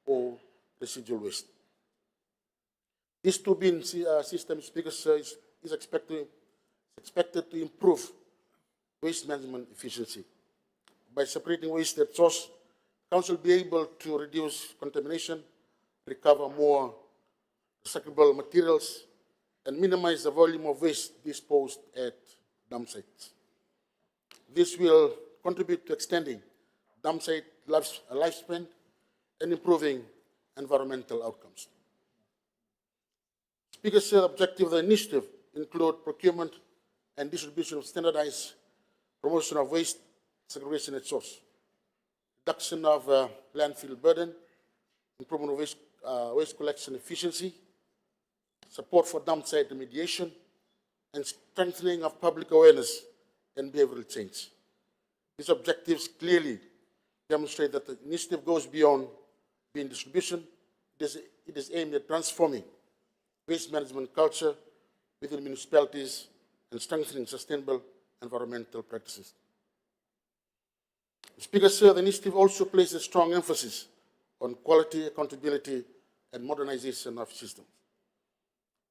or residual waste. This 2 bin system, Speaker, is expected to improve waste management efficiency. By separating waste at source, Council will be able to reduce contamination, recover more recyclable materials, and minimize the volume of waste disposed at dam sites. This will contribute to extending dam site lifespan and improving environmental outcomes. Speaker, the objective of the initiative include procurement and distribution of standardized promotion of waste segregation at source, reduction of landfill burden, improvement of waste collection efficiency, support for dam site remediation, and strengthening of public awareness and behavioral change. These objectives clearly demonstrate that the initiative goes beyond bin distribution. It is aimed at transforming waste management culture within municipalities and strengthening sustainable environmental practices. Speaker, sir, the initiative also places strong emphasis on quality, accountability, and modernization of systems.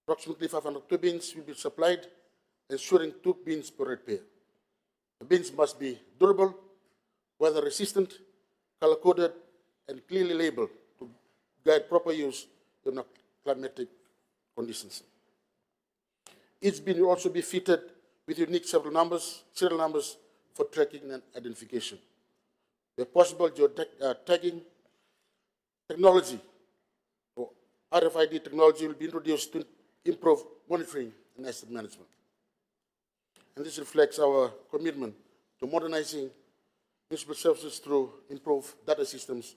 Approximately 500 two bins will be supplied, ensuring 2 bins per repair. The bins must be durable, weather resistant, color coded, and clearly labeled to guide proper use in climatic conditions. Each bin will also be fitted with unique serial numbers for tracking and identification. Where possible, tagging technology or RFID technology will be introduced to improve monitoring and asset management. And this reflects our commitment to modernizing municipal services through improved data systems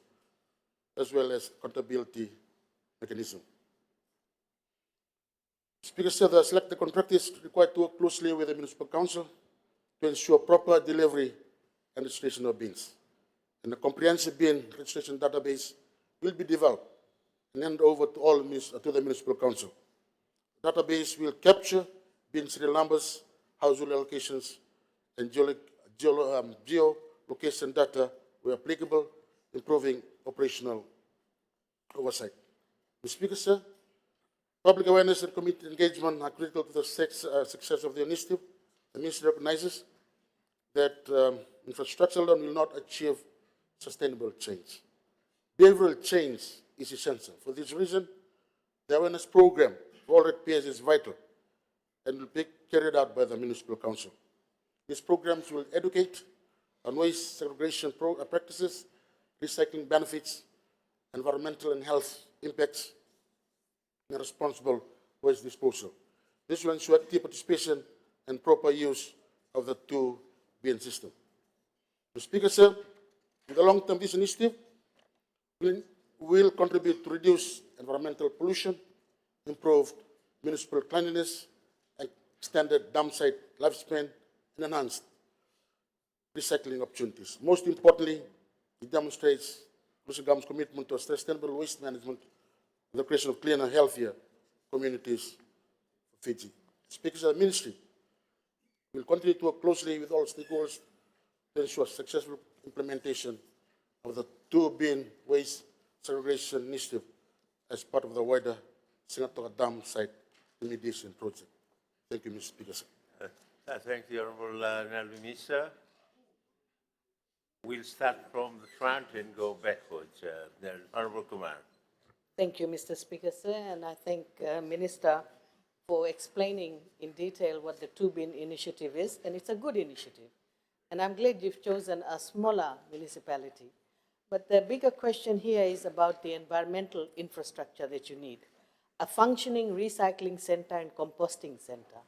as well as accountability mechanism. Speaker said the selected contractors required to work closely with the municipal council to ensure proper delivery and registration of bins. And a comprehensive bin registration database will be developed and handed over to the municipal council. The database will capture bin serial numbers, household allocations, and geolocation data where applicable, improving operational oversight. Mr. Speaker, sir, public awareness and community engagement are critical to the success of the initiative. The Ministry recognizes that infrastructure alone will not achieve sustainable change. Behavioral change is essential. For this reason, the awareness program for all ratepayers is vital and will be carried out by the Municipal Council. These programs will educate on waste segregation practices, recycling benefits, environmental and health impacts, and responsible waste disposal. This will ensure active participation and proper use of the 2 bin system. Mr. Speaker, sir, in the long term, this initiative will contribute to reduce environmental pollution, improved municipal cleanliness, extended dump site lifespan, and enhanced recycling opportunities. Most importantly, it demonstrates Lucia Gam's commitment to sustainable waste management and the creation of cleaner, healthier communities for Fiji. Speakers of the Ministry will continue to work closely with all stakeholders to ensure successful implementation of the 2 bin waste segregation initiative as part of the wider Singatoka Dam site remediation project. Thank you, Mr. Speaker. Thank you, Honorable Nelvi Misa. We'll start from the front and go backwards. The Honorable Kumar. Thank you, Mr. Speaker, sir, and I thank Minister for explaining in detail what the 2 bin initiative is, and it's a good initiative. And I'm glad you've chosen a smaller municipality. But the bigger question here is about the environmental infrastructure that you need. A functioning recycling center and composting center.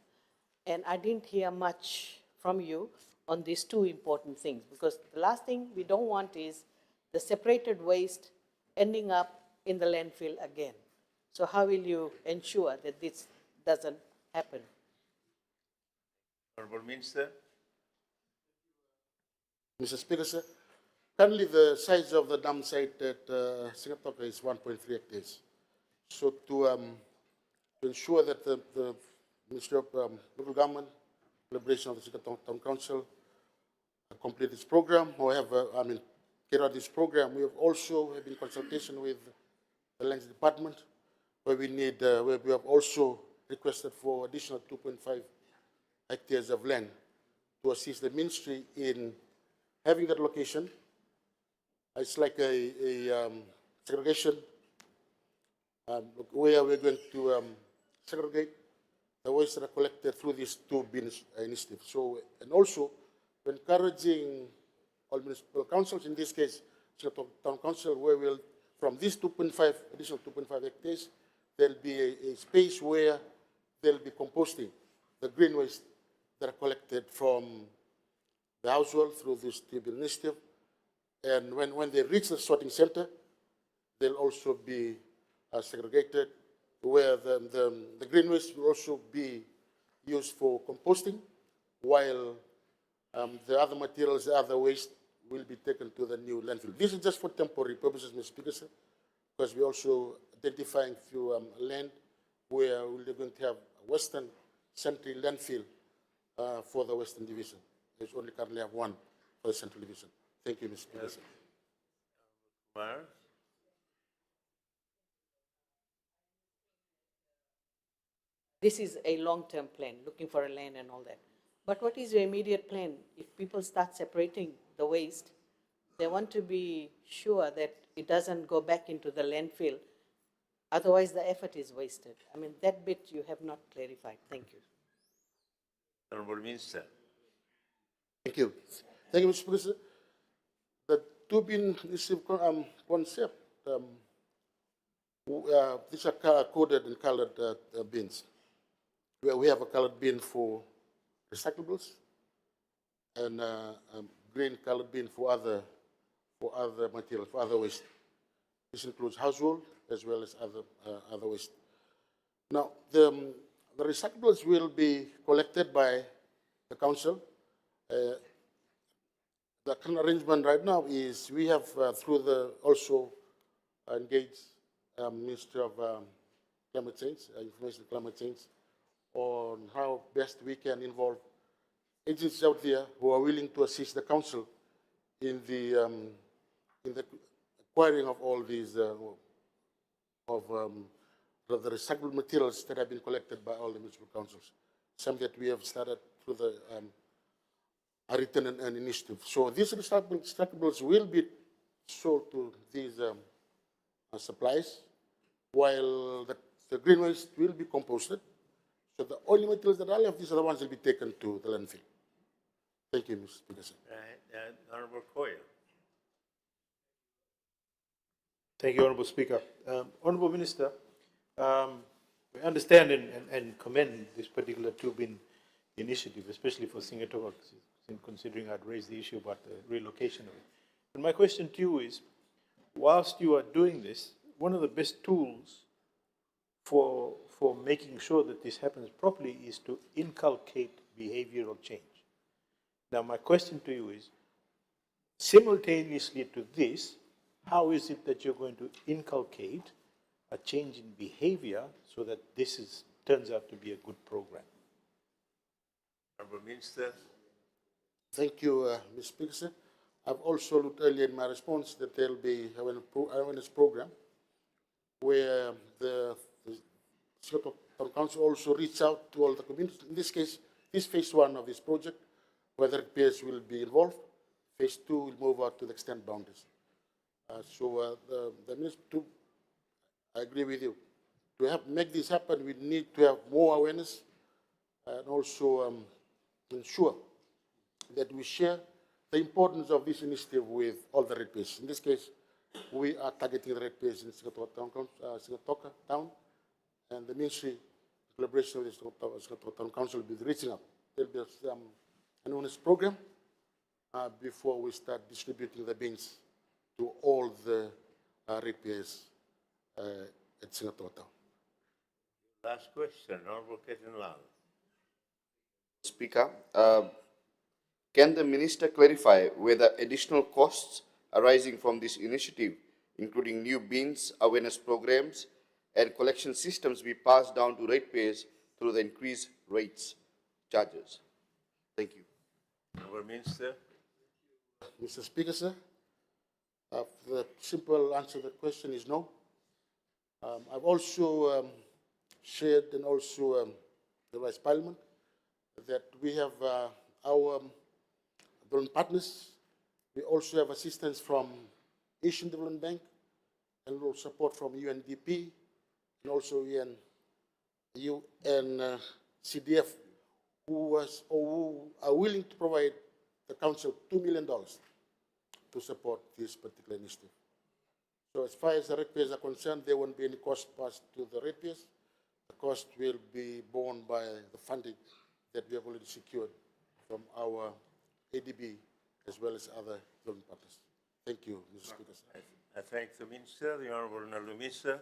And I didn't hear much from you on these 2 important things, because the last thing we don't want is the separated waste ending up in the landfill again. So how will you ensure that this doesn't happen? Honorable Minister. Mr. Speaker, sir, currently the size of the dam site at Singatoka is 1.3 hectares. So to ensure that the Ministry of Local Government, collaboration of the Singatoka Town Council, complete this program, or carry out this program, we have also been in consultation with the Lands Department, where we have also requested for additional 2.5 hectares of land to assist the ministry in having that location. It's like a segregation where we're going to segregate the waste that are collected through these 2 bin initiatives. So, and also encouraging all municipal councils, in this case, Singatoka Town Council, where we'll, from these additional 2.5 hectares, there'll be a space where they'll be composting the green waste that are collected from the household through this 2 bin initiative. And when they reach the sorting center, they'll also be segregated, where the green waste will also be used for composting, while the other materials, the other waste, will be taken to the new landfill. This is just for temporary purposes, Mr. Speaker, sir, because we're also identifying few land where we're going to have a Western Central landfill for the Western Division. There's only currently have 1 for the Central Division. Thank you, Mr. Speaker, sir. Kumar? This is a long-term plan, looking for a land and all that. But what is your immediate plan? If people start separating the waste, they want to be sure that it doesn't go back into the landfill. Otherwise, the effort is wasted. I mean, that bit you have not clarified. Thank you. Honorable Minister. Thank you. Thank you, Mr. Speaker, sir. The two-bin concept, these are coded and colored bins. Where we have a colored bin for recyclables and green colored bin for other materials, for other waste. This includes household as well as other waste. Now, the recyclables will be collected by the council. The current arrangement right now is we have through the also engaged Ministry of Climate Change, Information Climate Change, on how best we can involve agencies out there who are willing to assist the council in the acquiring of all these the recyclable materials that have been collected by all the municipal councils. Some that we have started through the written an initiative. So these recyclables will be sold to these supplies, while the green waste will be composted. So the only materials that are left, these are the ones that will be taken to the landfill. Thank you, Mr. Speaker. Honorable Koya. Thank you, Honorable Speaker. Honorable Minister, we understand and commend this particular two-bin initiative, especially for Singatoa, considering I'd raised the issue about the relocation of it. And my question to you is, whilst you are doing this, one of the best tools for making sure that this happens properly is to inculcate behavioral change. Now, my question to you is, simultaneously to this, how is it that you're going to inculcate a change in behavior so that this turns out to be a good program? Honorable Minister. Thank you, Mr. Speaker, sir. I've also looked earlier in my response that there will be an awareness program where the Singapore Town Council also reach out to all the communities. In this case, this phase one of this project, where the repairs will be involved. Phase two will move out to the extent boundaries. The minister, I agree with you. To make this happen, we need to have more awareness and also ensure that we share the importance of this initiative with all the ratepayers. In this case, we are targeting the ratepayers in Singapore Town, and the ministry, in collaboration with the Singapore Town Council, will be reaching out. There will be an awareness program before we start distributing the bins to all the ratepayers at Singapore Town. Last question, Honorable Ketan Lal. Speaker, can the minister clarify whether additional costs arising from this initiative, including new bins, awareness programs, and collection systems, be passed down to ratepayers through the increased rates charges? Thank you. Honorable Minister. Mr. Speaker, sir, the simple answer to that question is no. I've also shared and also the Vice Parliament that we have our partners. We also have assistance from Asian Development Bank and also support from UNDP and also CDF, who are willing to provide the council $2 million to support this particular initiative. So as far as the ratepayers are concerned, there won't be any cost passed to the ratepayers. The cost will be borne by the funding that we have already secured from our ADB as well as other development partners. Thank you, Mr. Speaker. I thank the Minister, the Honorable Minister.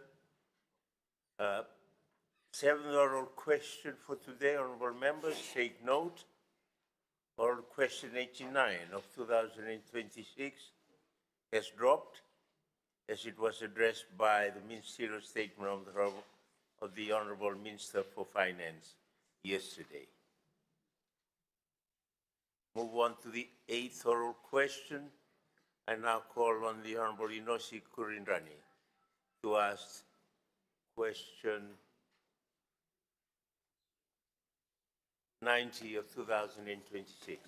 Seventh oral question for today, Honorable Members, take note. Oral question 89 of 2026 has dropped as it was addressed by the ministerial statement of the Honorable Minister for Finance yesterday. Move on to the eighth oral question I now call on the Honorable Inosi Kurindrani to ask question 90 of 2026.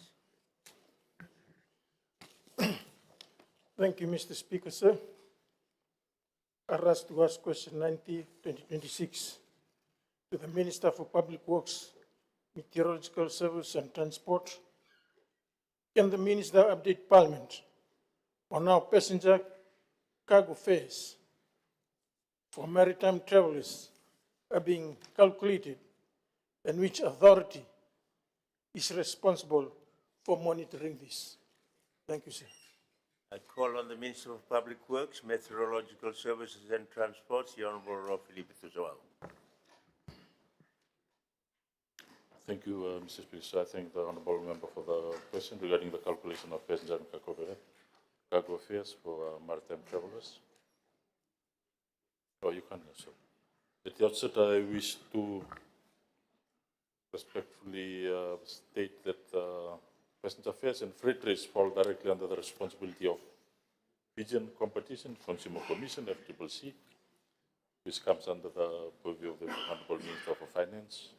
Thank you, Mr. Speaker, sir. I rise to ask question 90, 2026 to the Minister for Public Works, Meteorological Service and Transport. Can the Minister update Parliament on how passenger cargo fares for maritime travelers are being calculated and which authority is responsible for monitoring this? Thank you, sir. I call on the Minister of Public Works, Meteorological Services and Transport, the Honorable Rofili Bithuzoau. Thank you, Mr. Speaker. I thank the honourable member for the question regarding the calculation of passenger and cargo fares for maritime travellers. Oh, you can answer. At the outset, I wish to respectfully state that passenger fares and freight rates fall directly under the responsibility of Fijian Competition Consumer Commission, FCCC, which comes under the purview of the Honourable Minister for Finance,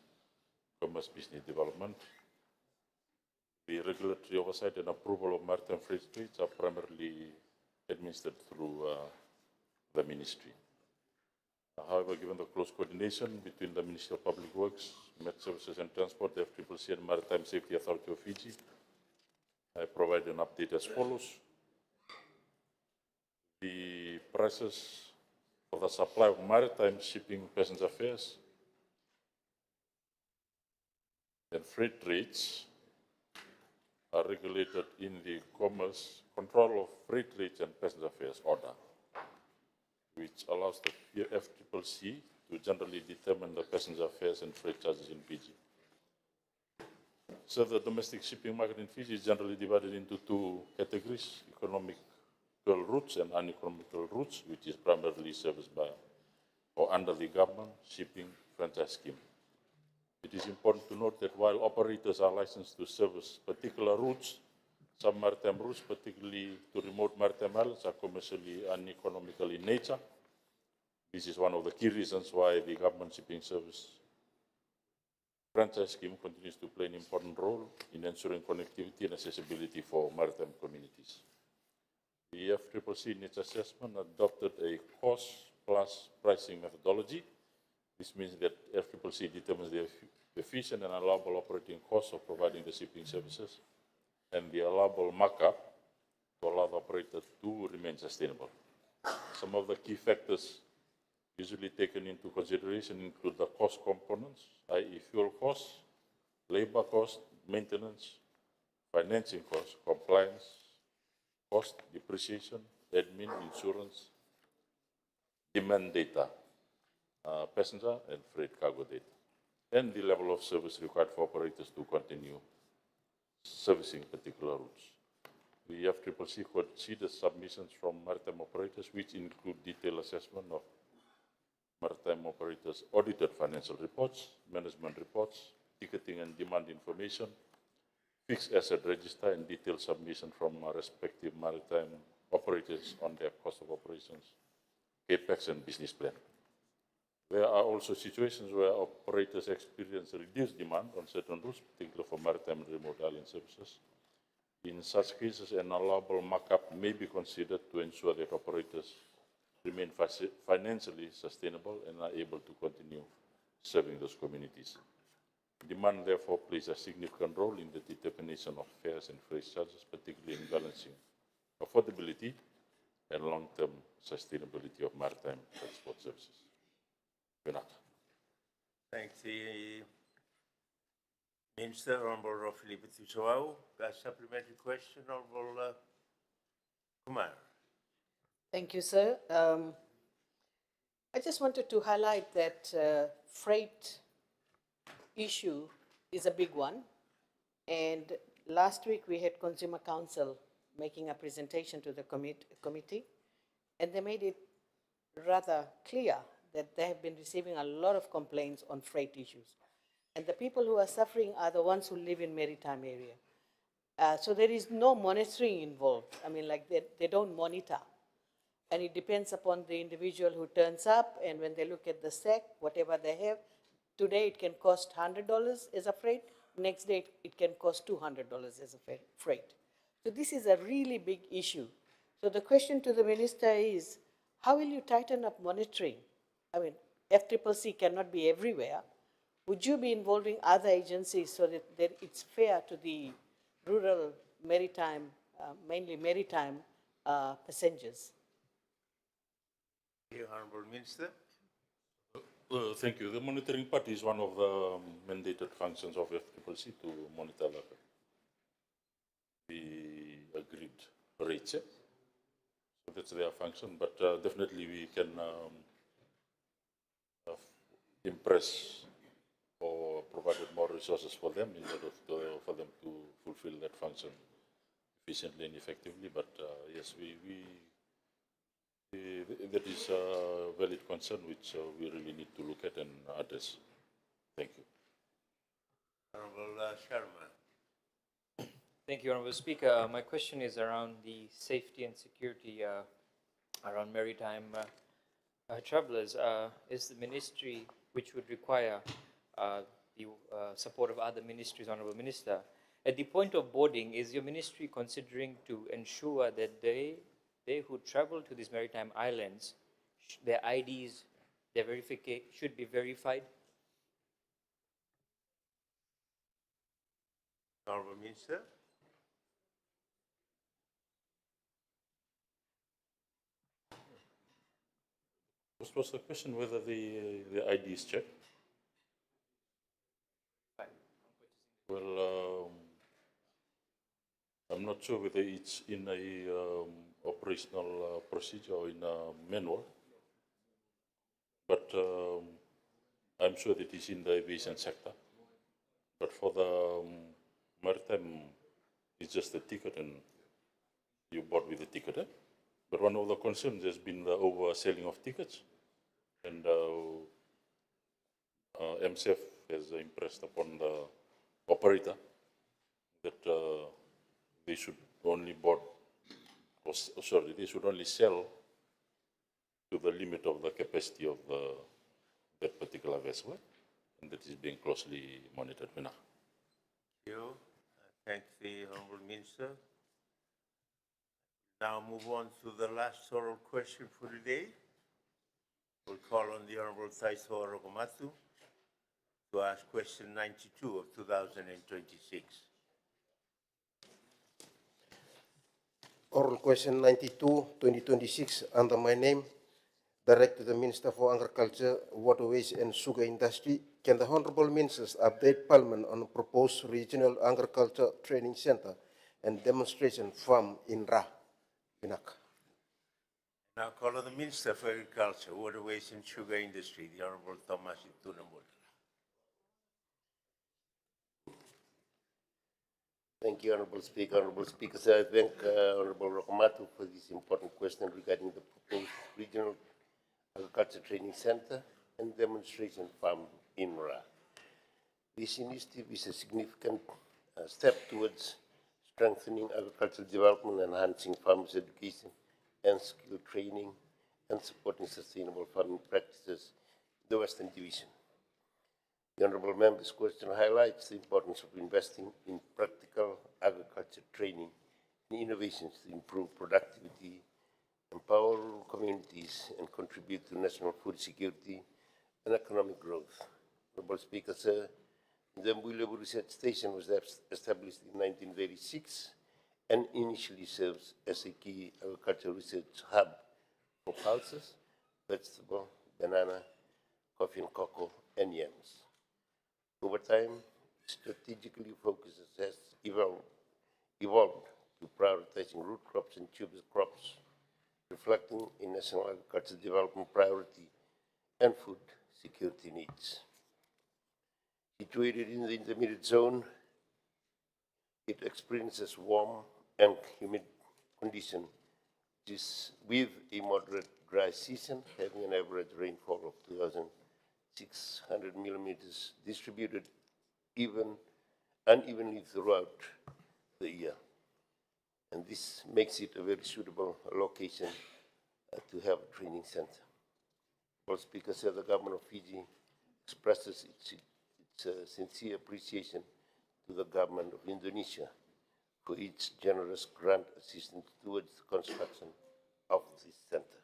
Commerce, Business Development. The regulatory oversight and approval of maritime freight rates are primarily administered through the ministry. However, given the close coordination between the Ministry of Public Works, Met Services and Transport, the FCCC and Maritime Safety Authority of Fiji, I provide an update as follows. The prices for the supply of maritime shipping passenger fares and freight rates are regulated in the Commerce Control of Freight Rates and Passenger Fares Order, which allows the FCCC to generally determine the passenger fares and freight charges in Fiji. So the domestic shipping market in Fiji is generally divided into two categories: economical routes and uneconomical routes, which is primarily serviced by or under the government shipping franchise scheme. It is important to note that while operators are licensed to service particular routes, some maritime routes, particularly to remote maritime islands, are commercially uneconomical in nature. This is one of the key reasons why the government shipping service franchise scheme continues to play an important role in ensuring connectivity and accessibility for maritime communities. The FCCC in its assessment adopted a cost-plus pricing methodology. This means that FCCC determines the efficient and allowable operating costs of providing the shipping services and the allowable markup to allow the operator to remain sustainable. Some of the key factors usually taken into consideration include the cost components, i.e. fuel costs, labor costs, maintenance, financing costs, compliance cost, depreciation, admin, insurance, demand data, passenger and freight cargo data, and the level of service required for operators to continue servicing particular routes. The FCCC considers submissions from maritime operators, which include detailed assessment of maritime operators' audited financial reports, management reports, ticketing and demand information, fixed asset register, and detailed submission from respective maritime operators on their cost of operations, CAPEX and business plan. There are also situations where operators experience reduced demand on certain routes, particularly for maritime and remote island services. In such cases, an allowable markup may be considered to ensure that operators remain financially sustainable and are able to continue serving those communities. Demand, therefore, plays a significant role in the determination of fares and freight charges, particularly in balancing affordability and long-term sustainability of maritime transport services. Thanks, the Minister, Honorable Rofili Bithuzoau. A supplementary question, Honorable Kumar. Thank you, sir. I just wanted to highlight that freight issue is a big one. And last week we had Consumer Council making a presentation to the committee, and they made it rather clear that they have been receiving a lot of complaints on freight issues. And the people who are suffering are the ones who live in maritime area. So there is no monitoring involved. I mean, like they don't monitor. And it depends upon the individual who turns up, and when they look at the sack, whatever they have, today it can cost $100 as a freight, next day it can cost $200 as a freight. So this is a really big issue. So the question to the minister is, how will you tighten up monitoring? I mean, FCCC cannot be everywhere. Would you be involving other agencies so that it's fair to the rural maritime, mainly maritime passengers? Thank you, Honorable Minister. Thank you. The monitoring part is one of the mandated functions of FCCC to monitor the agreed rates. So that's their function, but definitely we can impress or provided more resources for them in order for them to fulfill that function efficiently and effectively. But yes, that is a valid concern which we really need to look at and address. Thank you. Honorable Sharma. Thank you, Honorable Speaker. My question is around the safety and security around maritime travelers. Is the ministry, which would require the support of other ministries, Honorable Minister, at the point of boarding, is your ministry considering to ensure that they who travel to these maritime islands, their IDs, their verification should be verified? Honorable Minister. What was the question, whether the ID is checked? Well, I'm not sure whether it's in a operational procedure or in a manual, but I'm sure that it is in the aviation sector. But for the maritime, it's just a ticket and you board with the ticket. Eh? But one of the concerns has been the overselling of tickets, and MSF has impressed upon the operator that they should only board, they should only sell to the limit of the capacity of that particular vessel, and that is being closely monitored now. Thank you. Thank the Honorable Minister. Now move on to the last oral question for today. We'll call on the Honorable Taiso Rokomatu to ask question 92 of 2026. Oral question 92, 2026, under my name, direct to the Minister for Agriculture, Waterways and Sugar Industry. Can the Honorable Ministers update Parliament on the proposed Regional Agriculture Training Center and Demonstration Farm in Ra, Vinaka? Now call on the Minister for Agriculture, Waterways and Sugar Industry, the Honorable Thomas Itunamut. Thank you, Honorable Speaker. Honorable Speaker, sir, I thank Honorable Rokomatu for this important question regarding the proposed Regional Agriculture Training Center and Demonstration Farm in Ra. This initiative is a significant step towards strengthening agricultural development, enhancing farmers' education and skill training, and supporting sustainable farming practices in the Western Division. The Honourable Member's question highlights the importance of investing in practical agriculture training and innovations to improve productivity, empower rural communities, and contribute to national food security and economic growth. Honourable Speaker, sir, the Mbulebu Research Station was established in 1936 and initially serves as a key agricultural research hub for pulses, vegetable, banana, coffee and cocoa, and yams. Over time, strategically focuses has evolved to prioritizing root crops and tuber crops, reflecting a national agricultural development priority and food security needs. Situated in the intermediate zone, it experiences warm and humid conditions, with a moderate dry season, having an average rainfall of 2,600 millimeters distributed unevenly throughout the year. And this makes it a very suitable location to have a training center. Well, Speaker said the government of Fiji expresses its sincere appreciation to the government of Indonesia for its generous grant assistance towards the construction of this center.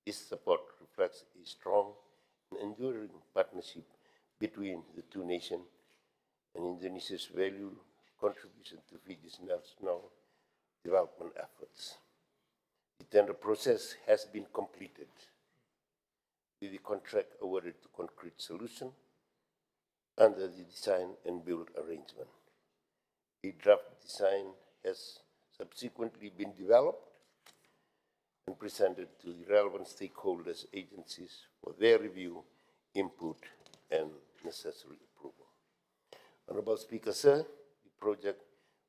This support reflects a strong and enduring partnership between the two nations and Indonesia's valued contribution to Fiji's national development efforts. The tender process has been completed with the contract awarded to Concrete Solution under the design and build arrangement. A draft design has subsequently been developed and presented to the relevant stakeholders agencies for their review, input, and necessary approval. Honorable Speaker, sir, the project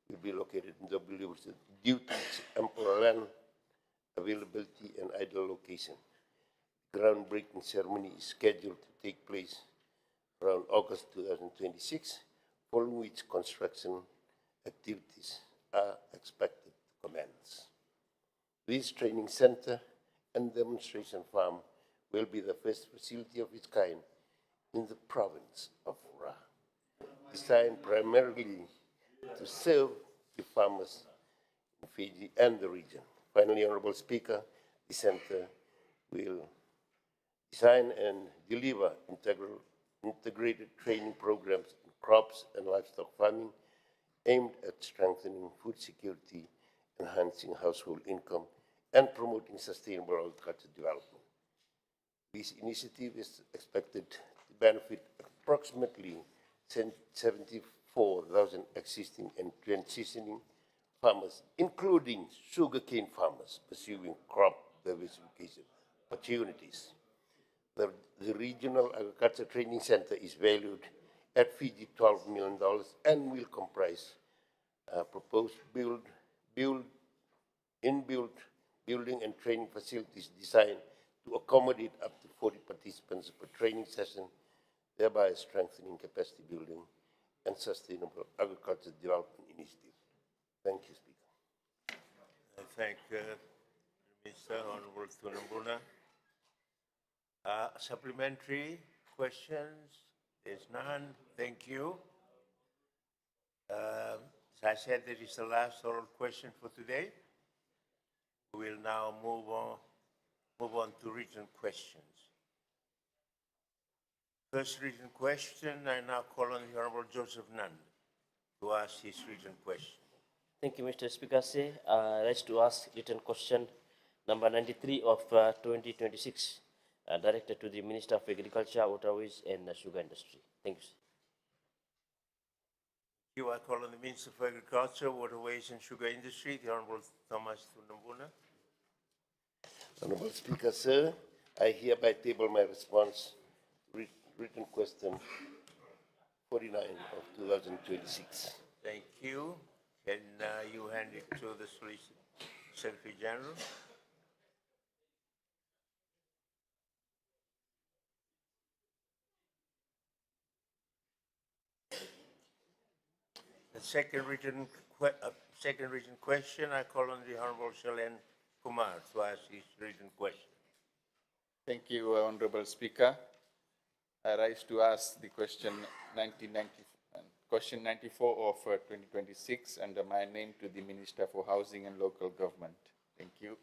will be located in WA due to its ample land availability and ideal location. The groundbreaking ceremony is scheduled to take place around August 2026, following which construction activities are expected to commence. This training center and demonstration farm will be the first facility of its kind in the province of Ra, designed primarily to serve the farmers in Fiji and the region. Finally, Honorable Speaker, the center will design and deliver integrated training programs in crops and livestock farming aimed at strengthening food security, enhancing household income, and promoting sustainable agriculture development. This initiative is expected to benefit approximately 74,000 existing and transitioning farmers, including sugarcane farmers pursuing crop diversification opportunities. The Regional Agriculture Training Center is valued at Fiji $12 million and will comprise proposed inbuilt building and training facilities designed to accommodate up to 40 participants per training session, thereby strengthening capacity building and sustainable agriculture development initiative. Thank you, Speaker. I thank Mr. Honorable Tunambuna. Supplementary questions? There's none. Thank you. As I said, that is the last oral question for today. We will now move on to written questions. First written question, I now call on the Honorable Joseph Nand to ask his written question. Thank you, Mr. Speaker. I rise to ask written question number 93 of 2026, directed to the Minister of Agriculture, Waterways and the Sugar Industry. Thank you, sir. I call on the Minister for Agriculture, Waterways and Sugar Industry, the Honorable Thomas Tunambuna. Honorable Speaker, sir, I hereby table my response to written question 49 of 2026. Thank you. Can you hand it to the Secretary General? The second written question, I call on the Honorable Shailen Kumar to ask his written question. Thank you, Honorable Speaker. I rise to ask the question 94 of 2026 under my name to the Minister for Housing and Local Government. Thank you.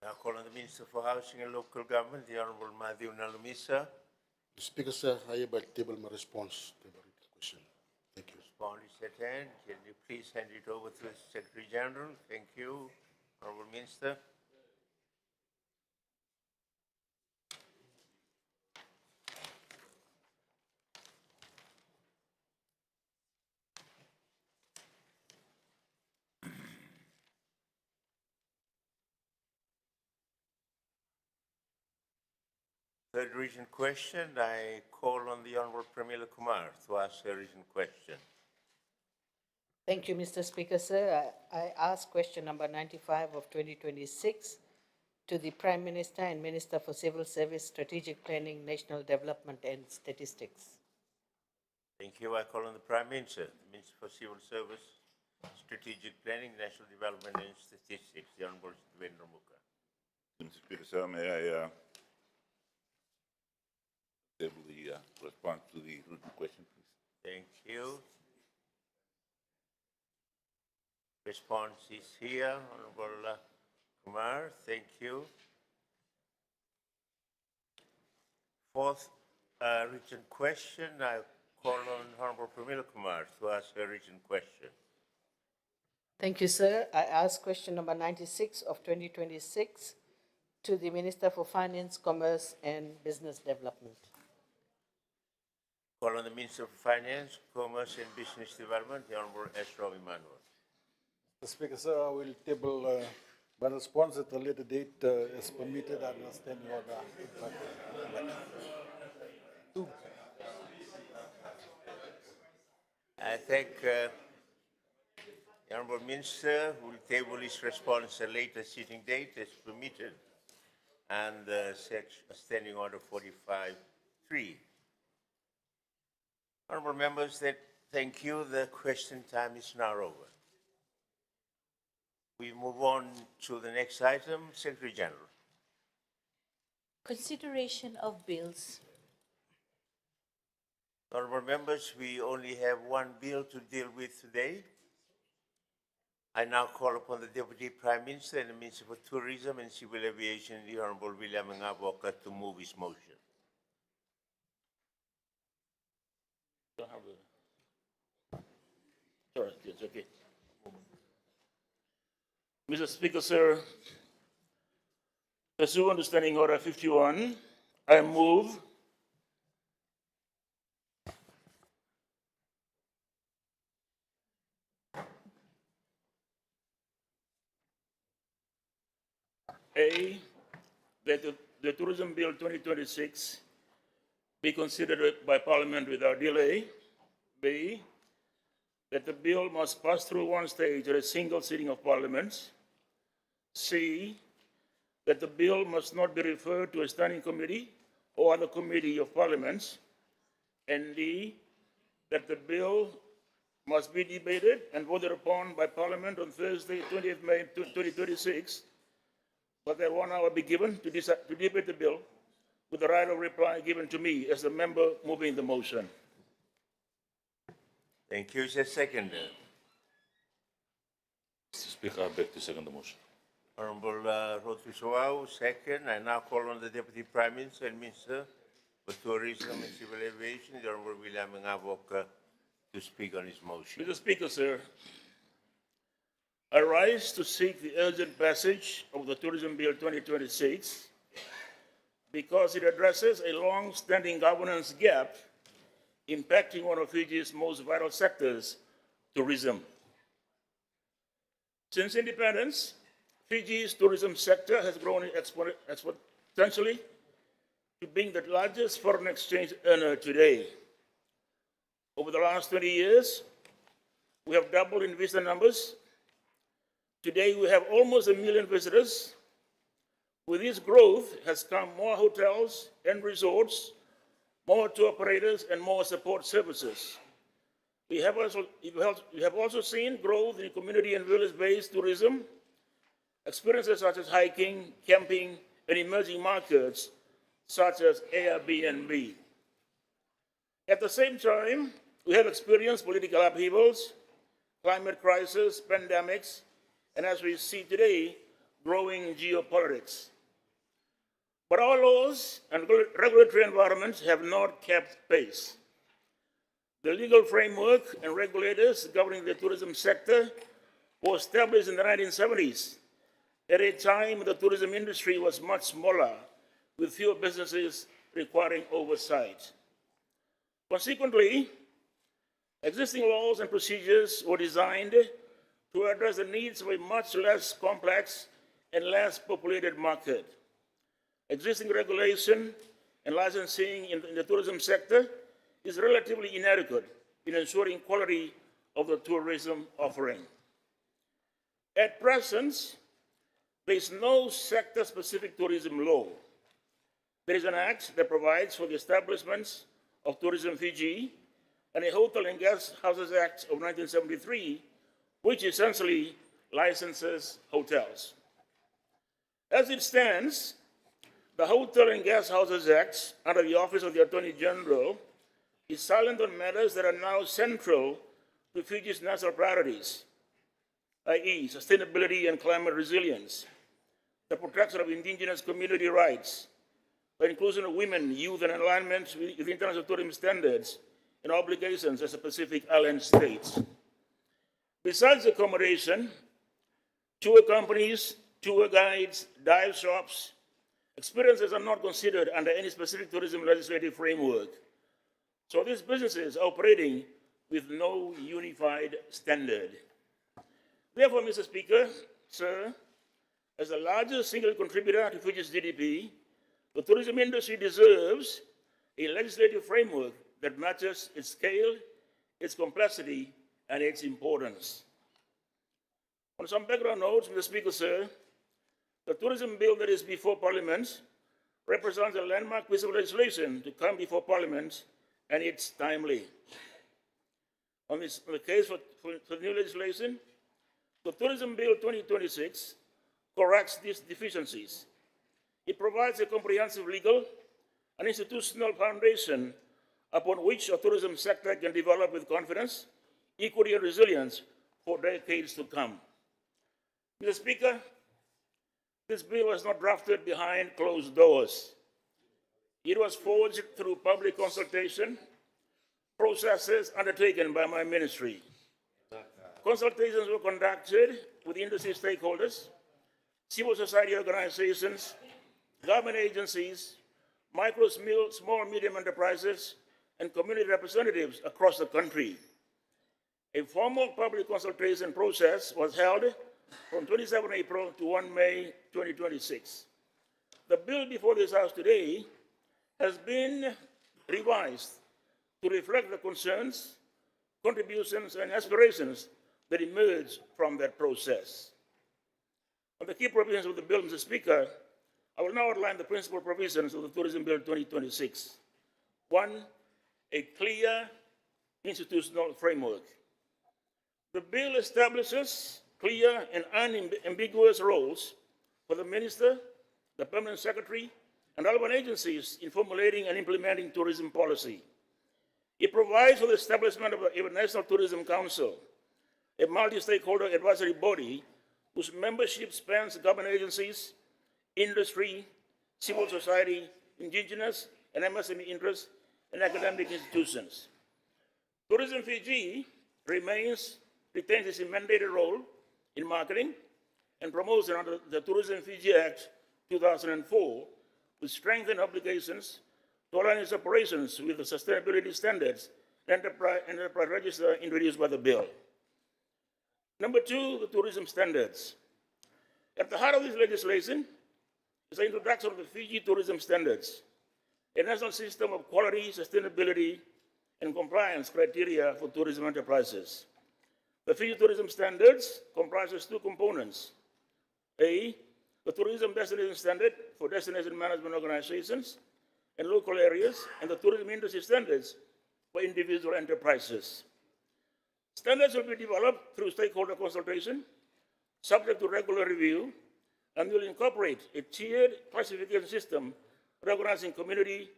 I call on the Minister for Housing and Local Government, the Honorable Madhu Nalumisa. Speaker, sir, I hereby table my response to the written question. Thank you. Response is at hand. Can you please hand it over to the Secretary General? Thank you, Honorable Minister. Third written question, I call on the Honorable Pramila Kumar to ask a written question. Thank you, Mr. Speaker, sir. I ask question number 95 of 2026 to the Prime Minister and Minister for Civil Service, Strategic Planning, National Development and Statistics. Thank you. I call on the Prime Minister, the Minister for Civil Service, Strategic Planning, National Development and Statistics, the Honorable Devendra Mukha. Mr. Speaker, sir, may I table the response to the written question, please? Thank you. Response is here, Honorable Kumar. Thank you. Fourth written question, I call on Honorable Pramila Kumar to ask a written question. Thank you, sir. I ask question number 96 of 2026 to the Minister for Finance, Commerce and Business Development. Call on the Minister for Finance, Commerce and Business Development, the Honorable S. Ravi Manuel. Mr. Speaker, sir, I will table my response at a later date as permitted under standing order. I thank the Honorable Minister who will table his response at a later sitting date as permitted and Standing Order 45.3. Honorable members, thank you. The question time is now over. We move on to the next item, Secretary General. Consideration of bills. Honorable members, we only have one bill to deal with today. I now call upon the Deputy Prime Minister and the Minister for Tourism and Civil Aviation, the Honorable William Ngavoka, to move his motion. Sorry, it's okay. Mr. Speaker, sir, pursuant to Standing Order 51, I move A, that the Tourism Bill 2026 be considered by Parliament without delay. B, that the bill must pass through one stage at a single sitting of Parliament. C, that the bill must not be referred to a standing committee or other committee of Parliament. And D, that the bill must be debated and voted upon by Parliament on Thursday, 20th May 2026, but that 1 hour be given to debate the bill with the right of reply given to me as the member moving the motion. Thank you. Is there a second? Mr. Speaker, I beg to second the motion. Honorable Rotary Soau, second. I now call on the Deputy Prime Minister and Minister for Tourism and Civil Aviation, the Honorable William Ngavoka, to speak on his motion. Mr. Speaker, sir, I rise to seek the urgent passage of the Tourism Bill 2026 because it addresses a long-standing governance gap impacting one of Fiji's most vital sectors, tourism. Since independence, Fiji's tourism sector has grown exponentially to being the largest foreign exchange earner today. Over the last 20 years, we have doubled in visitor numbers. Today, we have almost 1 million visitors. With this growth has come more hotels and resorts, more tour operators, and more support services. We have also seen growth in community and village-based tourism, experiences such as hiking, camping, and emerging markets such as Airbnb. At the same time, we have experienced political upheavals, climate crisis, pandemics, and as we see today, growing geopolitics. But our laws and regulatory environments have not kept pace. The legal framework and regulators governing the tourism sector were established in the 1970s, at a time the tourism industry was much smaller, with fewer businesses requiring oversight. Consequently, existing laws and procedures were designed to address the needs of a much less complex and less populated market. Existing regulation and licensing in the tourism sector is relatively inadequate in ensuring quality of the tourism offering. At present, there is no sector-specific tourism law. There is an act that provides for the establishment of Tourism Fiji, and the Hotel and Gas Houses Act of 1973, which essentially licenses hotels. As it stands, the Hotel and Gas Houses Act, under the Office of the Attorney General, is silent on matters that are now central to Fiji's national priorities, i.e. sustainability and climate resilience, the protection of indigenous community rights, the inclusion of women, youth, and alignment with international tourism standards and obligations as a Pacific Island state. Besides accommodation, tour companies, tour guides, dive shops, experiences are not considered under any specific tourism legislative framework. So these businesses are operating with no unified standard. Therefore, Mr. Speaker, sir, as the largest single contributor to Fiji's GDP, the tourism industry deserves a legislative framework that matches its scale, its complexity, and its importance. On some background notes, Mr. Speaker, sir, the tourism bill that is before Parliament represents a landmark piece of legislation to come before Parliament, and it's timely. On the case for new legislation, the Tourism Bill 2026 corrects these deficiencies. It provides a comprehensive legal and institutional foundation upon which a tourism sector can develop with confidence, equity, and resilience for decades to come. Mr. Speaker, this bill was not drafted behind closed doors. It was forged through public consultation, processes undertaken by my ministry. Consultations were conducted with industry stakeholders, civil society organizations, government agencies, micro, small, medium enterprises, and community representatives across the country. A formal public consultation process was held from 27 April to 1 May 2026. The bill before this House today has been revised to reflect the concerns, contributions, and aspirations that emerge from that process. On the key provisions of the bill, Mr. Speaker, I will now outline the principal provisions of the Tourism Bill 2026. One, a clear institutional framework. The bill establishes clear and unambiguous roles for the Minister, the Permanent Secretary, and relevant agencies in formulating and implementing tourism policy. It provides for the establishment of a National Tourism Council, a multi-stakeholder advisory body whose membership spans government agencies, industry, civil society, indigenous and MSME interests, and academic institutions. Tourism Fiji retains its mandated role in marketing and promotion under the Tourism Fiji Act 2004, with strengthened obligations to align its operations with the sustainability standards and enterprise register introduced by the bill. Number two, the tourism standards. At the heart of this legislation is the introduction of the Fiji Tourism Standards, a national system of quality, sustainability, and compliance criteria for tourism enterprises. The Fiji Tourism Standards comprises two components. A, the Tourism Destination Standard for destination management organizations and local areas, and the Tourism Industry Standards for individual enterprises. Standards will be developed through stakeholder consultation, subject to regular review, and will incorporate a tiered classification system recognizing community,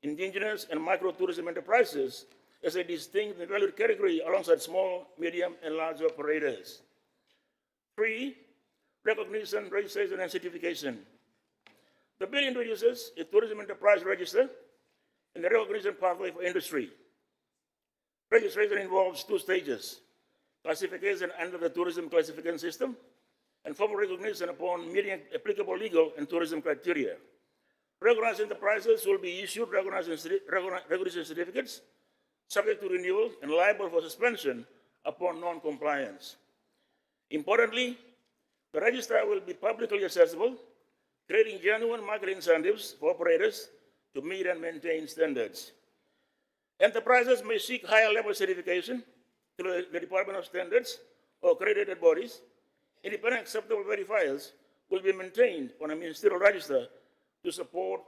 indigenous, and micro-tourism enterprises as a distinct and valued category alongside small, medium, and large operators. 3, recognition, registration, and certification. The bill introduces a tourism enterprise register and a recognition pathway for industry. Registration involves 2 stages: classification under the tourism classification system and formal recognition upon meeting applicable legal and tourism criteria. Recognized enterprises will be issued recognition certificates subject to renewal and liable for suspension upon non-compliance. Importantly, the register will be publicly accessible, creating genuine market incentives for operators to meet and maintain standards. Enterprises may seek higher level certification through the Department of Standards or accredited bodies. Independent acceptable verifiers will be maintained on a ministerial register to support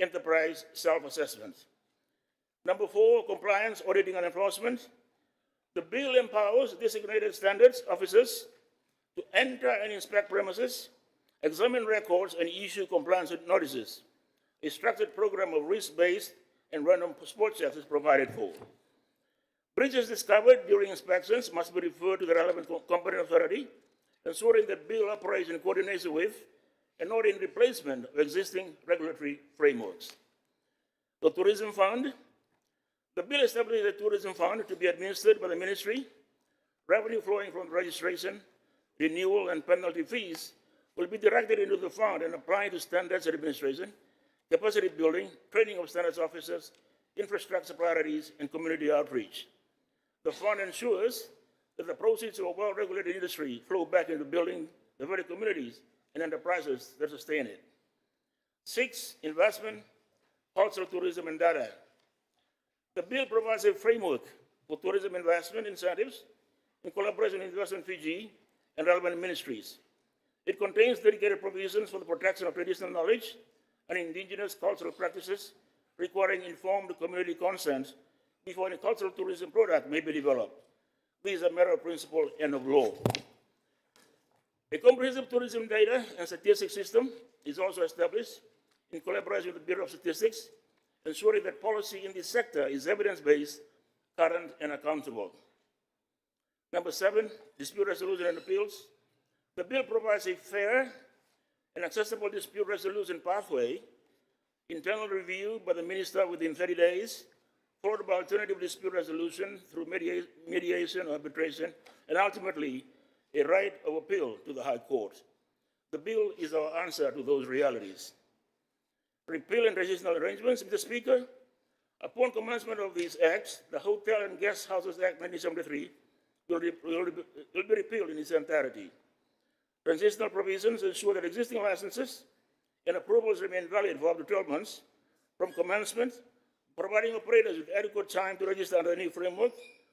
enterprise self-assessment. Number 4, compliance, auditing, and enforcement. The bill empowers designated standards officers to enter and inspect premises, examine records, and issue compliance notices. A structured program of risk-based and random spot checks is provided for. Breaches discovered during inspections must be referred to the relevant competent authority, ensuring that bill operates in coordination with and not in replacement of existing regulatory frameworks. The Tourism Fund. The bill establishes a tourism fund to be administered by the ministry. Revenue flowing from registration, renewal, and penalty fees will be directed into the fund and applied to standards administration, capacity building, training of standards officers, infrastructure priorities, and community outreach. The fund ensures that the proceeds of a well-regulated industry flow back into building the very communities and enterprises that sustain it. 6, investment, cultural tourism, and data. The bill provides a framework for tourism investment incentives in collaboration with Investment Fiji and relevant ministries. It contains dedicated provisions for the protection of traditional knowledge and indigenous cultural practices, requiring informed community consent before any cultural tourism product may be developed. This is a matter of principle and of law. A comprehensive tourism data and statistics system is also established in collaboration with the Bureau of Statistics, ensuring that policy in this sector is evidence-based, current, and accountable. Number 7, dispute resolution and appeals. The bill provides a fair and accessible dispute resolution pathway, internal review by the minister within 30 days, followed by alternative dispute resolution through mediation or arbitration, and ultimately a right of appeal to the High Court. The bill is our answer to those realities. Repeal and transitional arrangements, Mr. Speaker. Upon commencement of these acts, the Hotel and Guest Houses Act 1973 will be repealed in its entirety. Transitional provisions ensure that existing licenses and approvals remain valid for up to 12 months from commencement, providing operators with adequate time to register under the new framework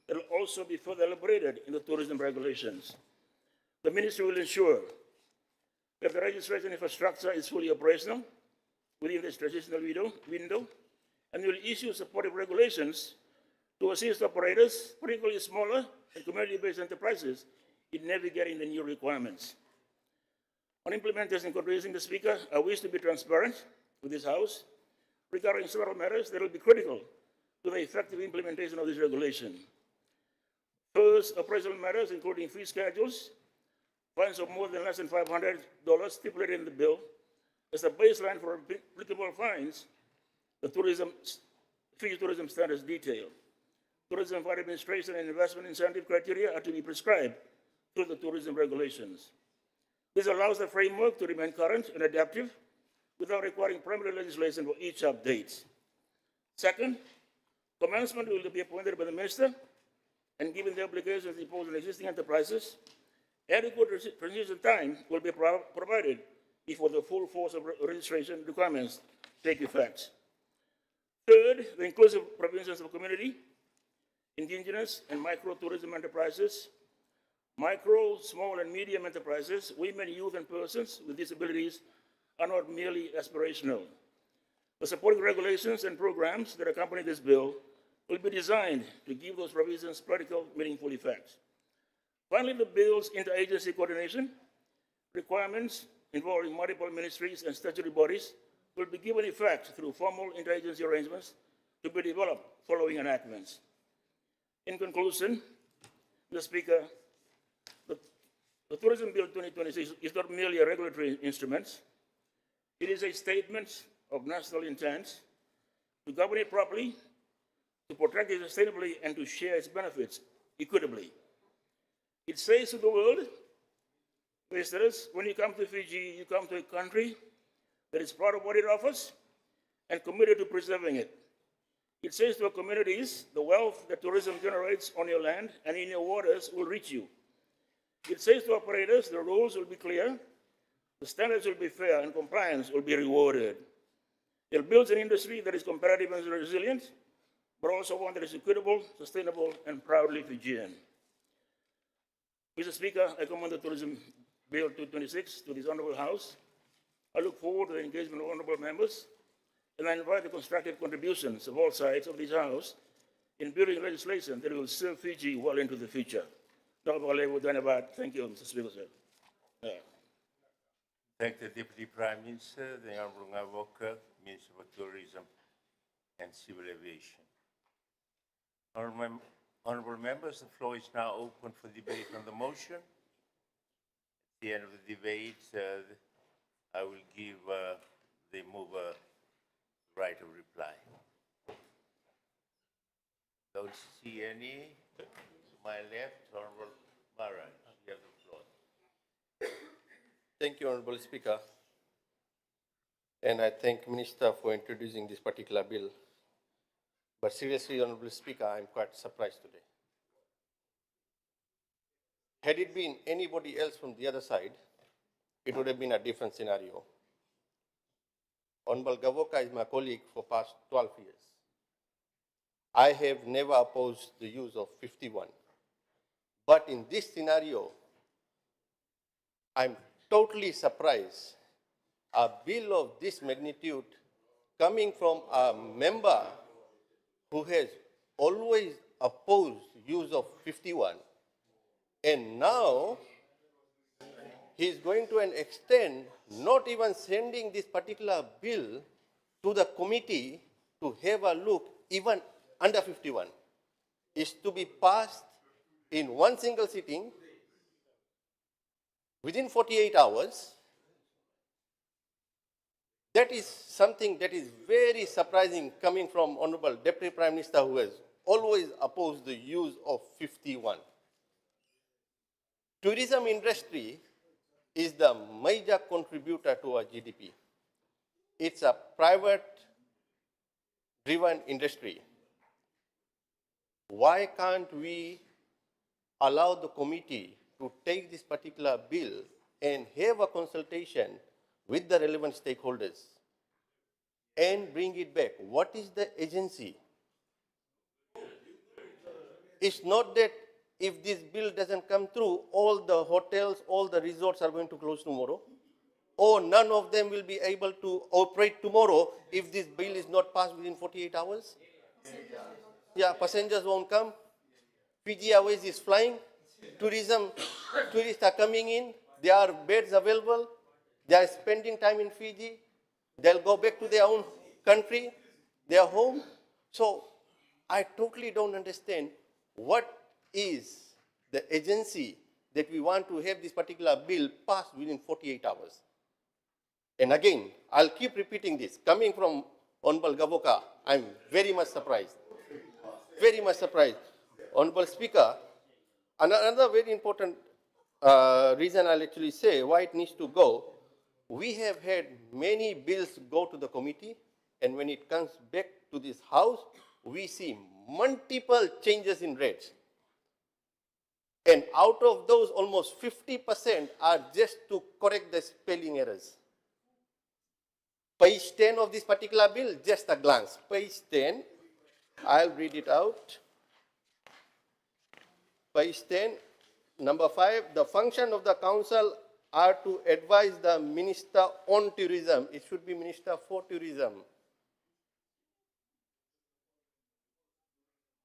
that will also be further elaborated in the tourism regulations. The ministry will ensure that the registration infrastructure is fully operational within this transitional window, and will issue supportive regulations to assist operators, particularly smaller and community-based enterprises, in navigating the new requirements. On implementation and contributing, the Speaker, I wish to be transparent with this House regarding several matters that will be critical to the effective implementation of this regulation. First, operational matters, including fee schedules, fines of more than less than $500 stipulated in the bill. As a baseline for applicable fines, the Fiji tourism standards detail. Tourism Fund administration and investment incentive criteria are to be prescribed through the tourism regulations. This allows the framework to remain current and adaptive without requiring primary legislation for each update. Second, commencement will be appointed by the minister, and given the obligations imposed on existing enterprises, adequate transition time will be provided before the full force of registration requirements take effect. Third, the inclusive provisions of community, indigenous, and micro-tourism enterprises, micro, small, and medium enterprises, women, youth, and persons with disabilities are not merely aspirational. The supporting regulations and programs that accompany this bill will be designed to give those provisions practical, meaningful effect. Finally, the bill's interagency coordination requirements involving multiple ministries and statutory bodies will be given effect through formal interagency arrangements to be developed following enactments. In conclusion, Mr. Speaker, the Tourism Bill 2026 is not merely a regulatory instrument. It is a statement of national intent to govern it properly, to protect it sustainably, and to share its benefits equitably. It says to the world, visitors, when you come to Fiji, you come to a country that is proud of what it offers and committed to preserving it. It says to our communities, the wealth that tourism generates on your land and in your waters will reach you. It says to operators, the rules will be clear, the standards will be fair, and compliance will be rewarded. It builds an industry that is competitive and resilient, but also one that is equitable, sustainable, and proudly Fijian. Mr. Speaker, I commend the Tourism Bill 226 to this Honorable House. I look forward to the engagement of honorable members and I invite the constructive contributions of all sides of this House in building legislation that will serve Fiji well into the future. Thank you, Mr. Speaker, sir. Thank the Deputy Prime Minister, the Honorable Ngavoka, Minister for Tourism and Civil Aviation. Honorable members, the floor is now open for debate on the motion. At the end of the debate, I will give the mover the right of reply. Don't see any. To my left, Honorable Maran, you have the floor. Thank you, Honorable Speaker. And I thank Minister for introducing this particular bill. But seriously, Honorable Speaker, I'm quite surprised today. Had it been anybody else from the other side, it would have been a different scenario. Honorable Ngavoka is my colleague for past 12 years. I have never opposed the use of 51. But in this scenario, I'm totally surprised. A bill of this magnitude coming from a member who has always opposed use of 51, and now he's going to an extent not even sending this particular bill to the committee to have a look even under 51, is to be passed in one single sitting within 48 hours. That is something that is very surprising coming from Honorable Deputy Prime Minister, who has always opposed the use of 51. Tourism industry is the major contributor to our GDP. It's a private-driven industry. Why can't we allow the committee to take this particular bill and have a consultation with the relevant stakeholders and bring it back? What is the agency? It's not that if this bill doesn't come through, all the hotels, all the resorts are going to close tomorrow, or none of them will be able to operate tomorrow if this bill is not passed within 48 hours. Yeah, passengers won't come. Fiji Airways is flying. Tourists are coming in. There are beds available. They are spending time in Fiji. They'll go back to their own country, their home. So I totally don't understand what is the agency that we want to have this particular bill passed within 48 hours. And again, I'll keep repeating this. Coming from Honorable Ngavoka, I'm very much surprised. Very much surprised. Honorable Speaker, another very important reason I'll actually say why it needs to go. We have had many bills go to the committee, and when it comes back to this House, we see multiple changes in rates. And out of those, almost 50% are just to correct the spelling errors. Page 10 of this particular bill, just a glance. Page 10, I'll read it out. Page 10, number 5, the function of the council are to advise the Minister on Tourism. It should be Minister for Tourism.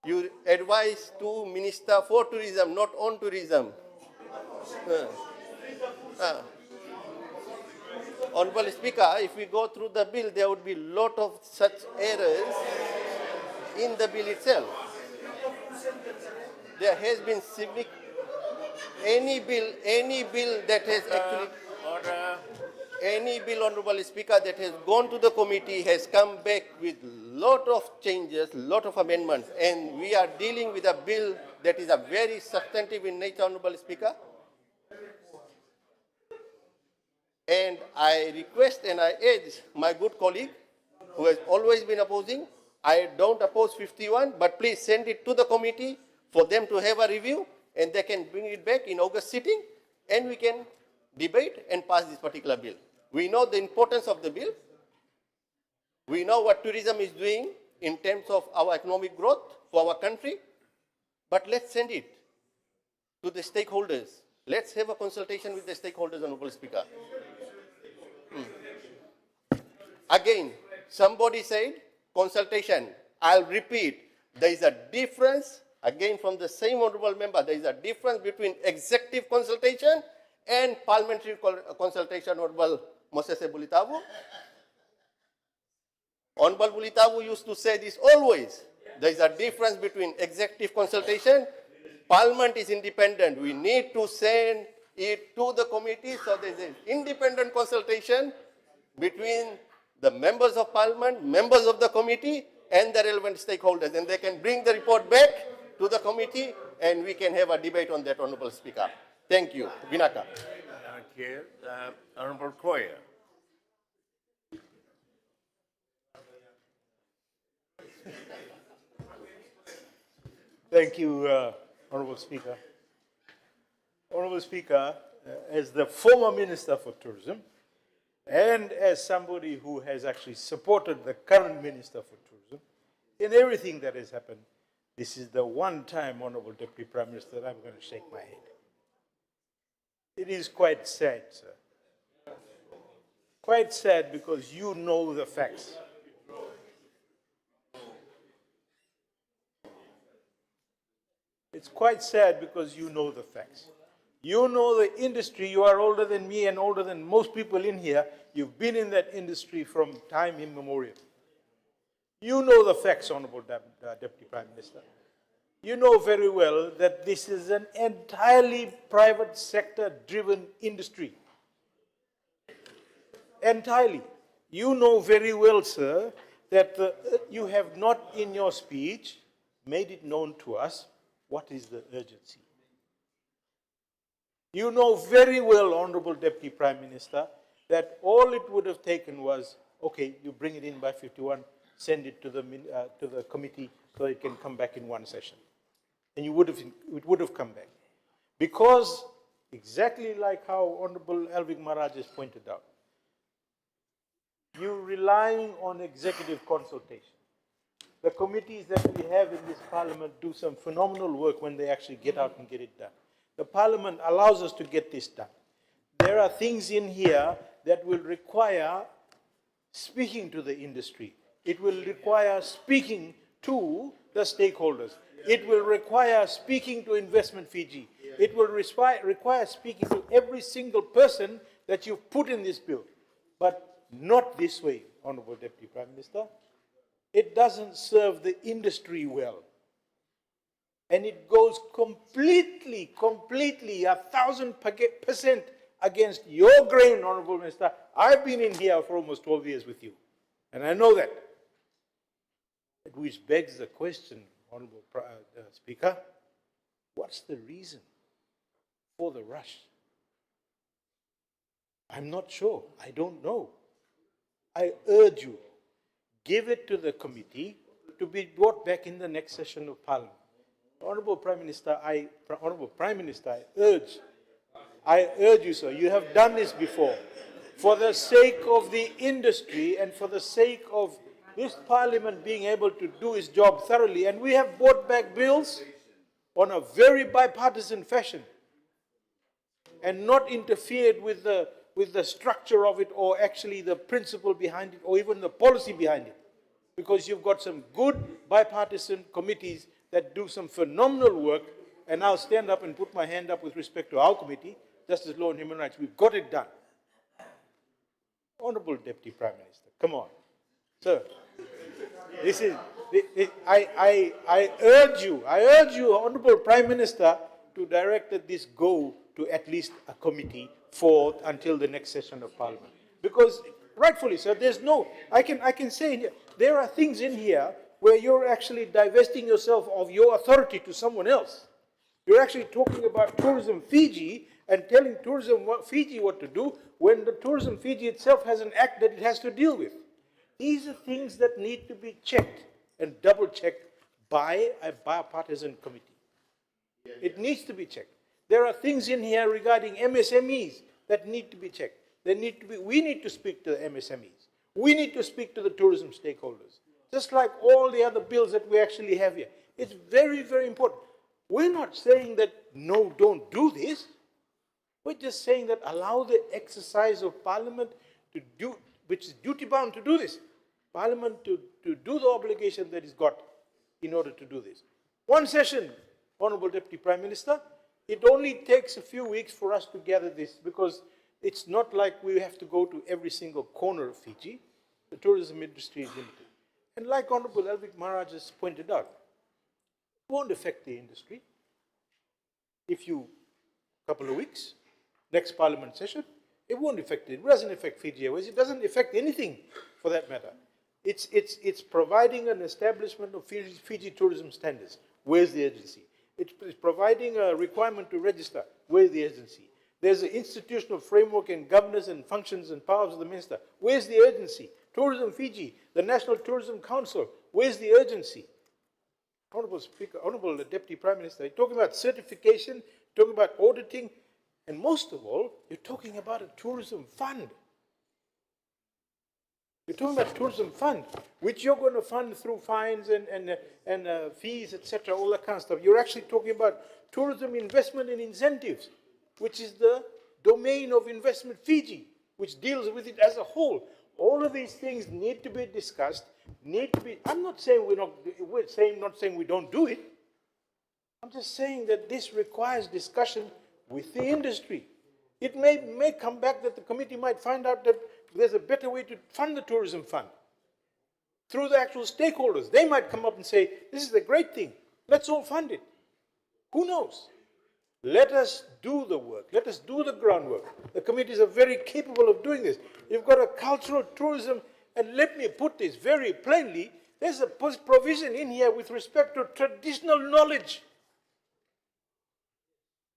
You advise to Minister for Tourism, not on tourism. Honorable Speaker, if we go through the bill, there would be a lot of such errors in the bill itself. There has been civic, any bill that has actually, any bill, Honorable Speaker, that has gone to the committee has come back with lot of changes, lot of amendments, and we are dealing with a bill that is a very substantive in nature, Honorable Speaker. And I request and I urge my good colleague, who has always been opposing, I don't oppose 51, but please send it to the committee for them to have a review, and they can bring it back in August sitting, and we can debate and pass this particular bill. We know the importance of the bill. We know what tourism is doing in terms of our economic growth for our country, but let's send it to the stakeholders. Let's have a consultation with the stakeholders, Honorable Speaker. Again, somebody said consultation, I'll repeat, there is a difference, again from the same honorable member, there is a difference between executive consultation and parliamentary consultation, Honorable Moses Bulitavu. Honorable Bulitavu used to say this always. There is a difference between executive consultation. Parliament is independent. We need to send it to the committee, so there is an independent consultation between the members of Parliament, members of the committee, and the relevant stakeholders. And they can bring the report back to the committee, and we can have a debate on that, Honorable Speaker. Thank you. Vinaka. Thank you. Honorable Coyer. Thank you, Honorable Speaker. Honorable Speaker, as the former Minister for Tourism, and as somebody who has actually supported the current Minister for Tourism in everything that has happened, this is the one time, Honorable Deputy Prime Minister, that I'm going to shake my head. It is quite sad, sir. Quite sad because you know the facts. It's quite sad because you know the facts. You know the industry. You are older than me and older than most people in here. You've been in that industry from time immemorial. You know the facts, Honorable Deputy Prime Minister. You know very well that this is an entirely private sector driven industry. Entirely. You know very well, sir, that you have not in your speech made it known to us what is the urgency. You know very well, Honorable Deputy Prime Minister, that all it would have taken was, okay, you bring it in by 51, send it to the committee so it can come back in one session. And it would have come back. Because, exactly like how Honorable Alvin Maharaj has pointed out, you're relying on executive consultation. The committees that we have in this Parliament do some phenomenal work when they actually get out and get it done. The Parliament allows us to get this done. There are things in here that will require speaking to the industry. It will require speaking to the stakeholders. It will require speaking to Investment Fiji. It will require speaking to every single person that you've put in this bill. But not this way, Honorable Deputy Prime Minister. It doesn't serve the industry well. And it goes completely, 1,000% against your grain, Honorable Minister. I've been in here for almost 12 years with you, and I know that. Which begs the question, Honorable Speaker, what's the reason for the rush? I'm not sure. I don't know. I urge you, give it to the committee to be brought back in the next session of Parliament. Honorable Prime Minister, I urge you, sir, you have done this before. For the sake of the industry and for the sake of this Parliament being able to do its job thoroughly, and we have brought back bills on a very bipartisan fashion and not interfered with the structure of it or actually the principle behind it or even the policy behind it. Because you've got some good bipartisan committees that do some phenomenal work, and I'll stand up and put my hand up with respect to our committee, Justice, Law and Human Rights. We've got it done. Honorable Deputy Prime Minister, come on. Sir, this is, I urge you, Honorable Prime Minister, to direct that this go to at least a committee until the next session of Parliament. Because, rightfully, sir, there's no, I can say here, there are things in here where you're actually divesting yourself of your authority to someone else. You're actually talking about Tourism Fiji and telling Tourism Fiji what to do when the Tourism Fiji itself has an act that it has to deal with. These are things that need to be checked and double-checked by a bipartisan committee. It needs to be checked. There are things in here regarding MSMEs that need to be checked. We need to speak to the MSMEs. We need to speak to the tourism stakeholders. Just like all the other bills that we actually have here. It's very, very important. We're not saying that, no, don't do this. We're just saying that allow the exercise of Parliament to do, which is duty-bound to do this. Parliament to do the obligation that it's got in order to do this. One session, Honorable Deputy Prime Minister, it only takes a few weeks for us to gather this because it's not like we have to go to every single corner of Fiji. The tourism industry is limited. And like Honorable Elvik Maharaj has pointed out, it won't affect the industry. If you, a couple of weeks, next Parliament session, it won't affect it. It doesn't affect Fiji Airways. It doesn't affect anything for that matter. It's providing an establishment of Fiji tourism standards. Where's the agency? It's providing a requirement to register. Where's the agency? There's an institutional framework and governance and functions and powers of the minister. Where's the urgency? Tourism Fiji, the National Tourism Council. Where's the urgency? Honorable Speaker, Honorable Deputy Prime Minister, you're talking about certification, you're talking about auditing, and most of all, you're talking about a tourism fund. You're talking about a tourism fund, which you're going to fund through fines and fees, etc., all that kind of stuff. You're actually talking about tourism investment and incentives, which is the domain of Investment Fiji, which deals with it as a whole. All of these things need to be discussed, need to be, I'm not saying not saying we don't do it. I'm just saying that this requires discussion with the industry. It may come back that the committee might find out that there's a better way to fund the tourism fund through the actual stakeholders. They might come up and say, this is a great thing. Let's all fund it. Who knows? Let us do the work. Let us do the groundwork. The committees are very capable of doing this. You've got a cultural tourism, and let me put this very plainly, there's a provision in here with respect to traditional knowledge.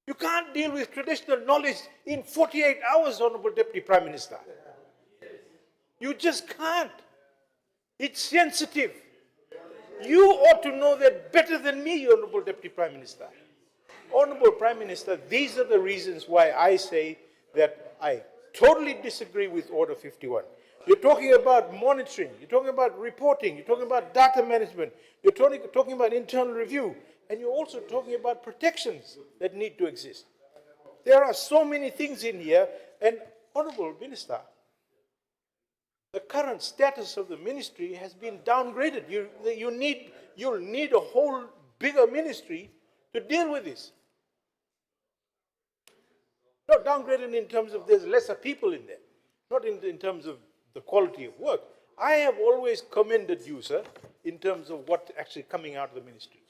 You can't deal with traditional knowledge in 48 hours, Honorable Deputy Prime Minister. You just can't. It's sensitive. You ought to know that better than me, Honorable Deputy Prime Minister. Honorable Prime Minister, these are the reasons why I say that I totally disagree with Order 51. You're talking about monitoring, you're talking about reporting, you're talking about data management, you're talking about internal review, and you're also talking about protections that need to exist. There are so many things in here, and Honorable Minister, the current status of the ministry has been downgraded. You'll need a whole bigger ministry to deal with this. Not downgraded in terms of there's lesser people in there, not in terms of the quality of work. I have always commended you, sir, in terms of what's actually coming out of the ministry.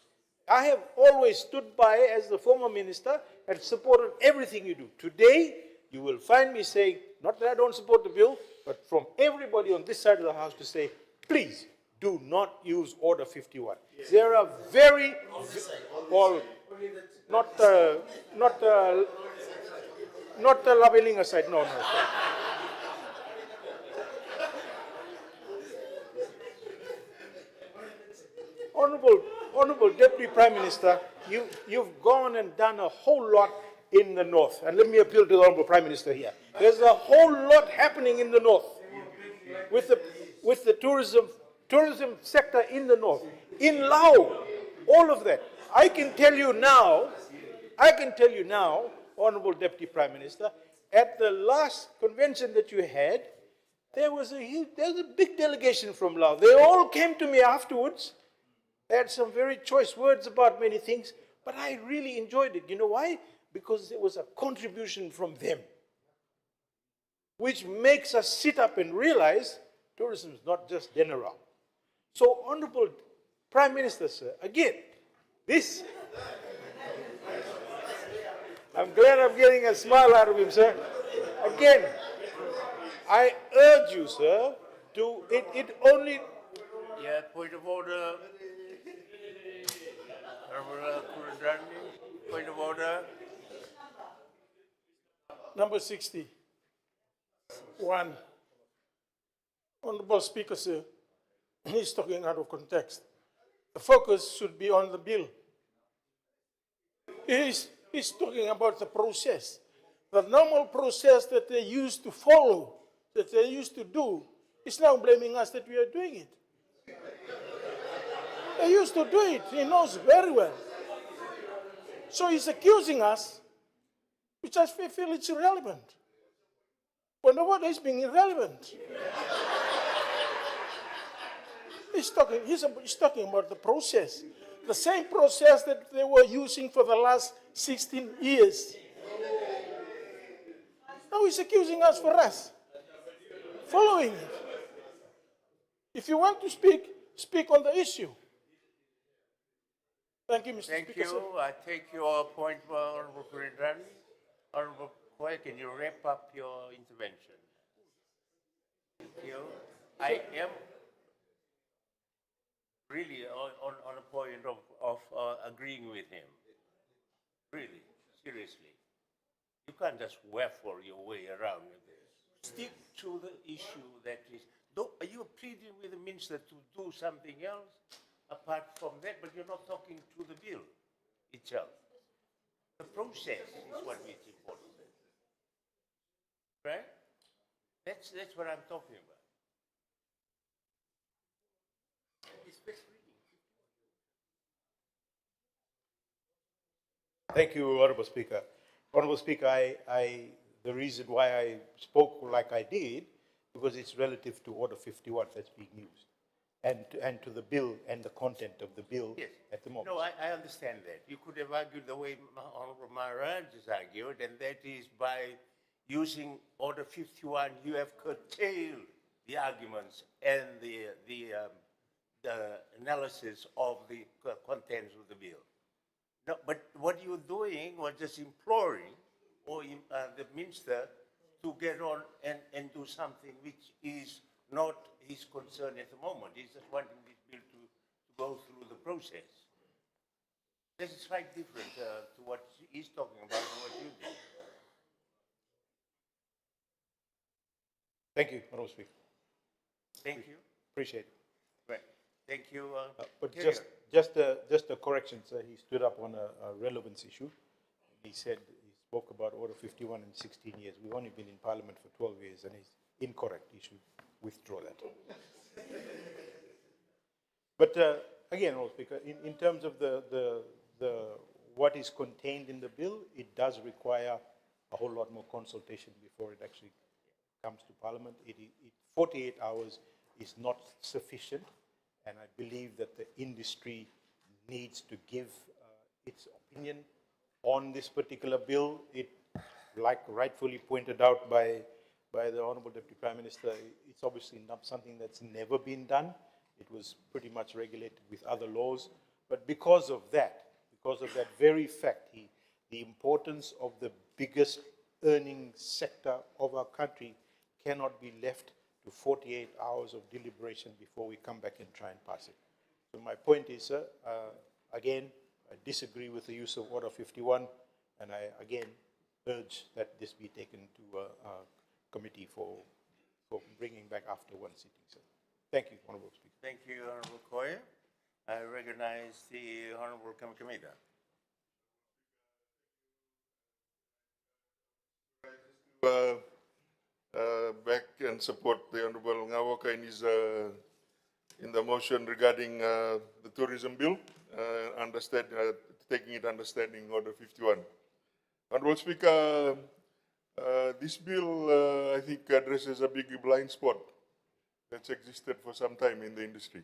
I have always stood by as the former minister and supported everything you do. Today, you will find me saying, not that I don't support the bill, but from everybody on this side of the house to say, please do not use Order 51. There are very, well, not labeling aside, no. Honorable Deputy Prime Minister, you've gone and done a whole lot in the north. And let me appeal to the Honorable Prime Minister here. There's a whole lot happening in the north with the tourism sector in the north. In Laos, all of that. I can tell you now, Honorable Deputy Prime Minister, at the last convention that you had, there was a big delegation from Laos. They all came to me afterwards. They had some very choice words about many things, but I really enjoyed it. You know why? Because it was a contribution from them, which makes us sit up and realize tourism is not just den around. So, Honorable Prime Minister, sir, again, this, I'm glad I'm getting a smile out of him, sir. Again, I urge you, sir, to, it only... Yeah, point of order. Honorable Kuradani, point of order. Number 60. 1. Honorable Speaker, sir, he's talking out of context. The focus should be on the bill. He's talking about the process. The normal process that they used to follow, that they used to do, is now blaming us that we are doing it. They used to do it. He knows very well. So he's accusing us, which I feel it's irrelevant. But nobody is being irrelevant. He's talking about the process. The same process that they were using for the last 16 years. Now he's accusing us for us. Following it. If you want to speak, speak on the issue. Thank you, Mr. Thank Speaker. Sir. you. I take your point, Honorable President. Honorable Koy, can you wrap up your intervention? Thank you. I am really on a point of agreeing with him. Really, seriously. You can't just waffle your way around with this. Stick to the issue that is. Are you pleading with the minister to do something else apart from that? But you're not talking to the bill itself. The process is what is important. Right? That's what I'm talking about. It's best reading. Thank you, Honorable Speaker. Honorable Speaker, the reason why I spoke like I did, because it's relative to Order 51 that's being used, and to the bill and the content of the bill at the moment. No, I understand that. You could have argued the way Honorable Maharaj has argued, and that is by using Order 51, you have curtailed the arguments and the analysis of the contents of the bill. No, but what you're doing was just imploring the minister to get on and do something which is not his concern at the moment. He's just wanting this bill to go through the process. This is quite different to what he's talking about and what you did. Thank you, Honorable Speaker. Thank you. Appreciate it. Right. Thank you. But Carrier. just a correction, sir. He stood up on a relevance issue. He said he spoke about Order 51 in 16 years. We've only been in Parliament for 12 years, and he's incorrect. He should withdraw that. But again, Honorable Speaker, in terms of the what is contained in the bill, it does require a whole lot more consultation before it actually comes to Parliament. 48 hours is not sufficient, and I believe that the industry needs to give its opinion on this particular bill. It, like rightfully pointed out by the Honorable Deputy Prime Minister, it's obviously not something that's never been done. It was pretty much regulated with other laws. But because of that very fact, the importance of the biggest earning sector of our country cannot be left to 48 hours of deliberation before we come back and try and pass it. So my point is, sir, again, I disagree with the use of Order 51, and I again urge that this be taken to a committee for bringing back after one sitting, sir. Thank you, Honorable Speaker. Thank you, Honorable Koya. I recognize the Honorable Kamkamida. Back and support the Honorable Ngawoka in his in the motion regarding the tourism bill, taking it understanding Order 51. Honorable Speaker, this bill I think addresses a big blind spot that's existed for some time in the industry,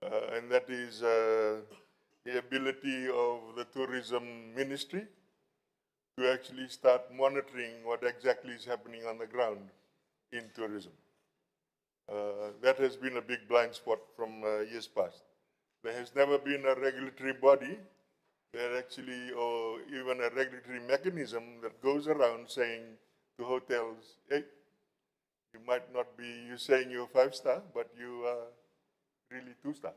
and that is the ability of the tourism ministry to actually start monitoring what exactly is happening on the ground in tourism. That has been a big blind spot from years past. There has never been a regulatory body that actually, or even a regulatory mechanism that goes around saying to hotels, hey, you might not be, you're saying you're 5-star, but you are really 2-star.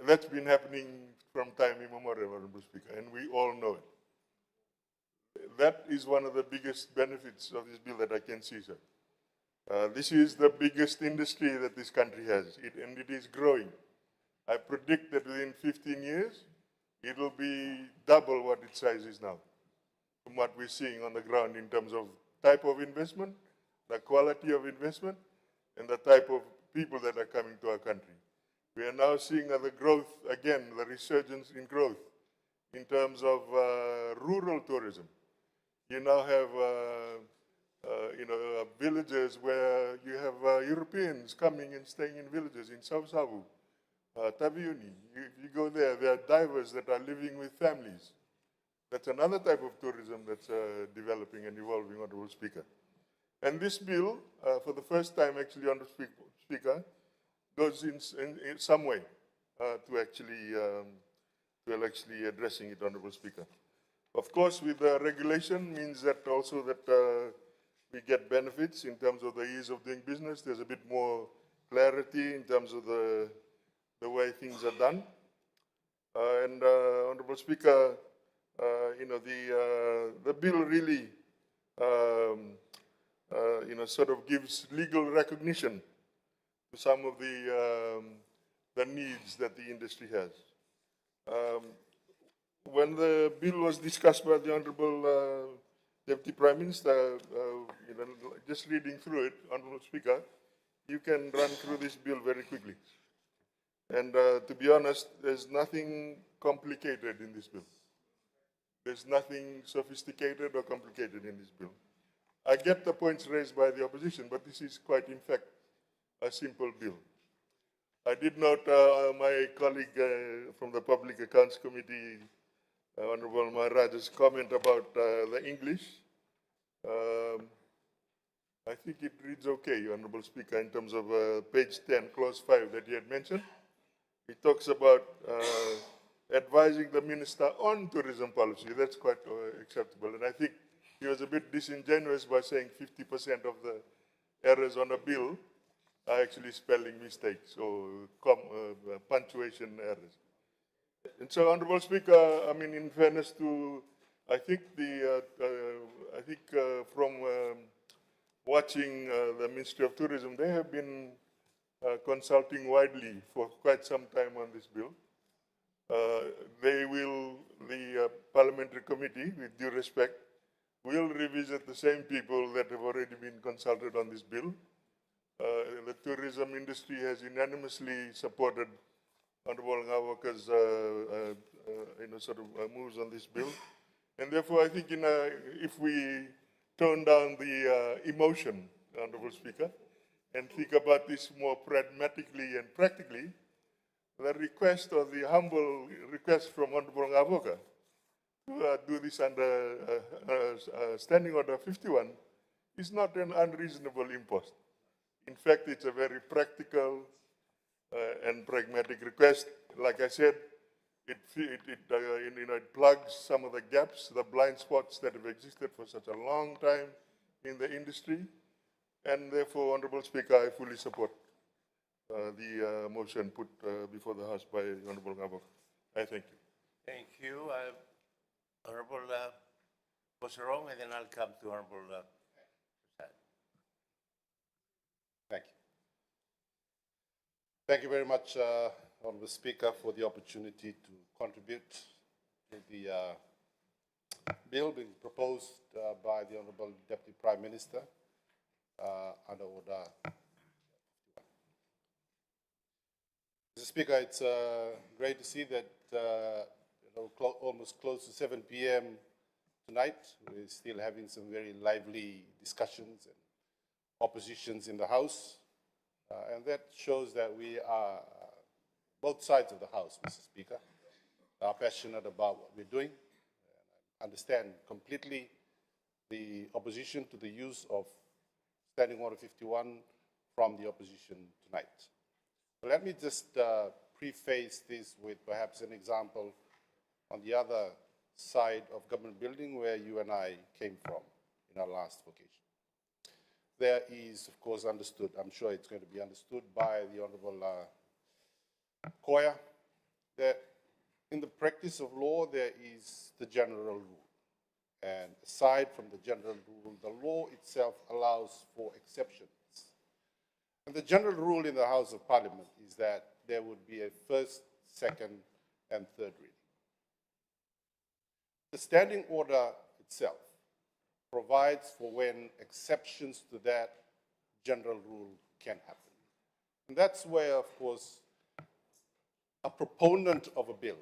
That's been happening from time immemorial, Honorable Speaker, and we all know it. That is one of the biggest benefits of this bill that I can see, sir. This is the biggest industry that this country has, and it is growing. I predict that within 15 years, it will be double what its size is now, from what we're seeing on the ground in terms of type of investment, the quality of investment, and the type of people that are coming to our country. We are now seeing the growth, again, the resurgence in growth in terms of rural tourism. You now have villages where you have Europeans coming and staying in villages in South Savu, Taviuni. You go there, there are divers that are living with families. That's another type of tourism that's developing and evolving, Honorable Speaker. And this bill, for the first time actually, Honorable Speaker, goes in some way to actually addressing it, Honorable Speaker. Of course, with the regulation means that also that we get benefits in terms of the ease of doing business. There's a bit more clarity in terms of the way things are done. Honorable Speaker, the bill really, sort of gives legal recognition to some of the needs that the industry has. When the bill was discussed by the Honorable Deputy Prime Minister, just reading through it, Honorable Speaker, you can run through this bill very quickly. And to be honest, there's nothing complicated in this bill. There's nothing sophisticated or complicated in this bill. I get the points raised by the opposition, but this is quite, in fact, a simple bill. I did note my colleague from the Public Accounts Committee, Honorable Maharaj's comment about the English. I think it reads okay, Honorable Speaker, in terms of page 10, clause 5 that he had mentioned. He talks about advising the minister on tourism policy. That's quite acceptable. And I think he was a bit disingenuous by saying 50% of the errors on a bill are actually spelling mistakes or punctuation errors. And so, Honorable Speaker, I mean, in fairness to, I think from watching the Ministry of Tourism, they have been consulting widely for quite some time on this bill. The parliamentary committee, with due respect, will revisit the same people that have already been consulted on this bill. The tourism industry has unanimously supported Honorable Ngawaka's moves on this bill. And therefore, I think if we tone down the emotion, Honorable Speaker, and think about this more pragmatically and practically, the request or the humble request from Honorable Ngawaka to do this under Standing Order 51 is not an unreasonable impulse. In fact, it's a very practical and pragmatic request. Like I said, it plugs some of the gaps, the blind spots that have existed for such a long time in the industry. And therefore, Honorable Speaker, I fully support the motion put before the House by Honorable Ngawaka. I thank you. Thank you. Honorable Bosarong, and then I'll come to Honorable Prasad. Thank you. Thank you very much, Honorable Speaker, for the opportunity to contribute to the bill being proposed by the Honorable Deputy Prime Minister under Order 51. Mr. Speaker, it's great to see that almost close to 7 p.m. tonight, we're still having some very lively discussions and oppositions in the House. And that shows that we are, both sides of the House, Mr. Speaker, are passionate about what we're doing. I understand completely the opposition to the use of Standing Order 51 from the opposition tonight. But let me just preface this with perhaps an example on the other side of government building where you and I came from in our last vacation. There is, of course, understood, I'm sure it's going to be understood by the Honorable Koya, that in the practice of law, there is the general rule. And aside from the general rule, the law itself allows for exceptions. And the general rule in the House of Parliament is that there would be a first, second, and third reading. The standing order itself provides for when exceptions to that general rule can happen. And that's where, of course, a proponent of a bill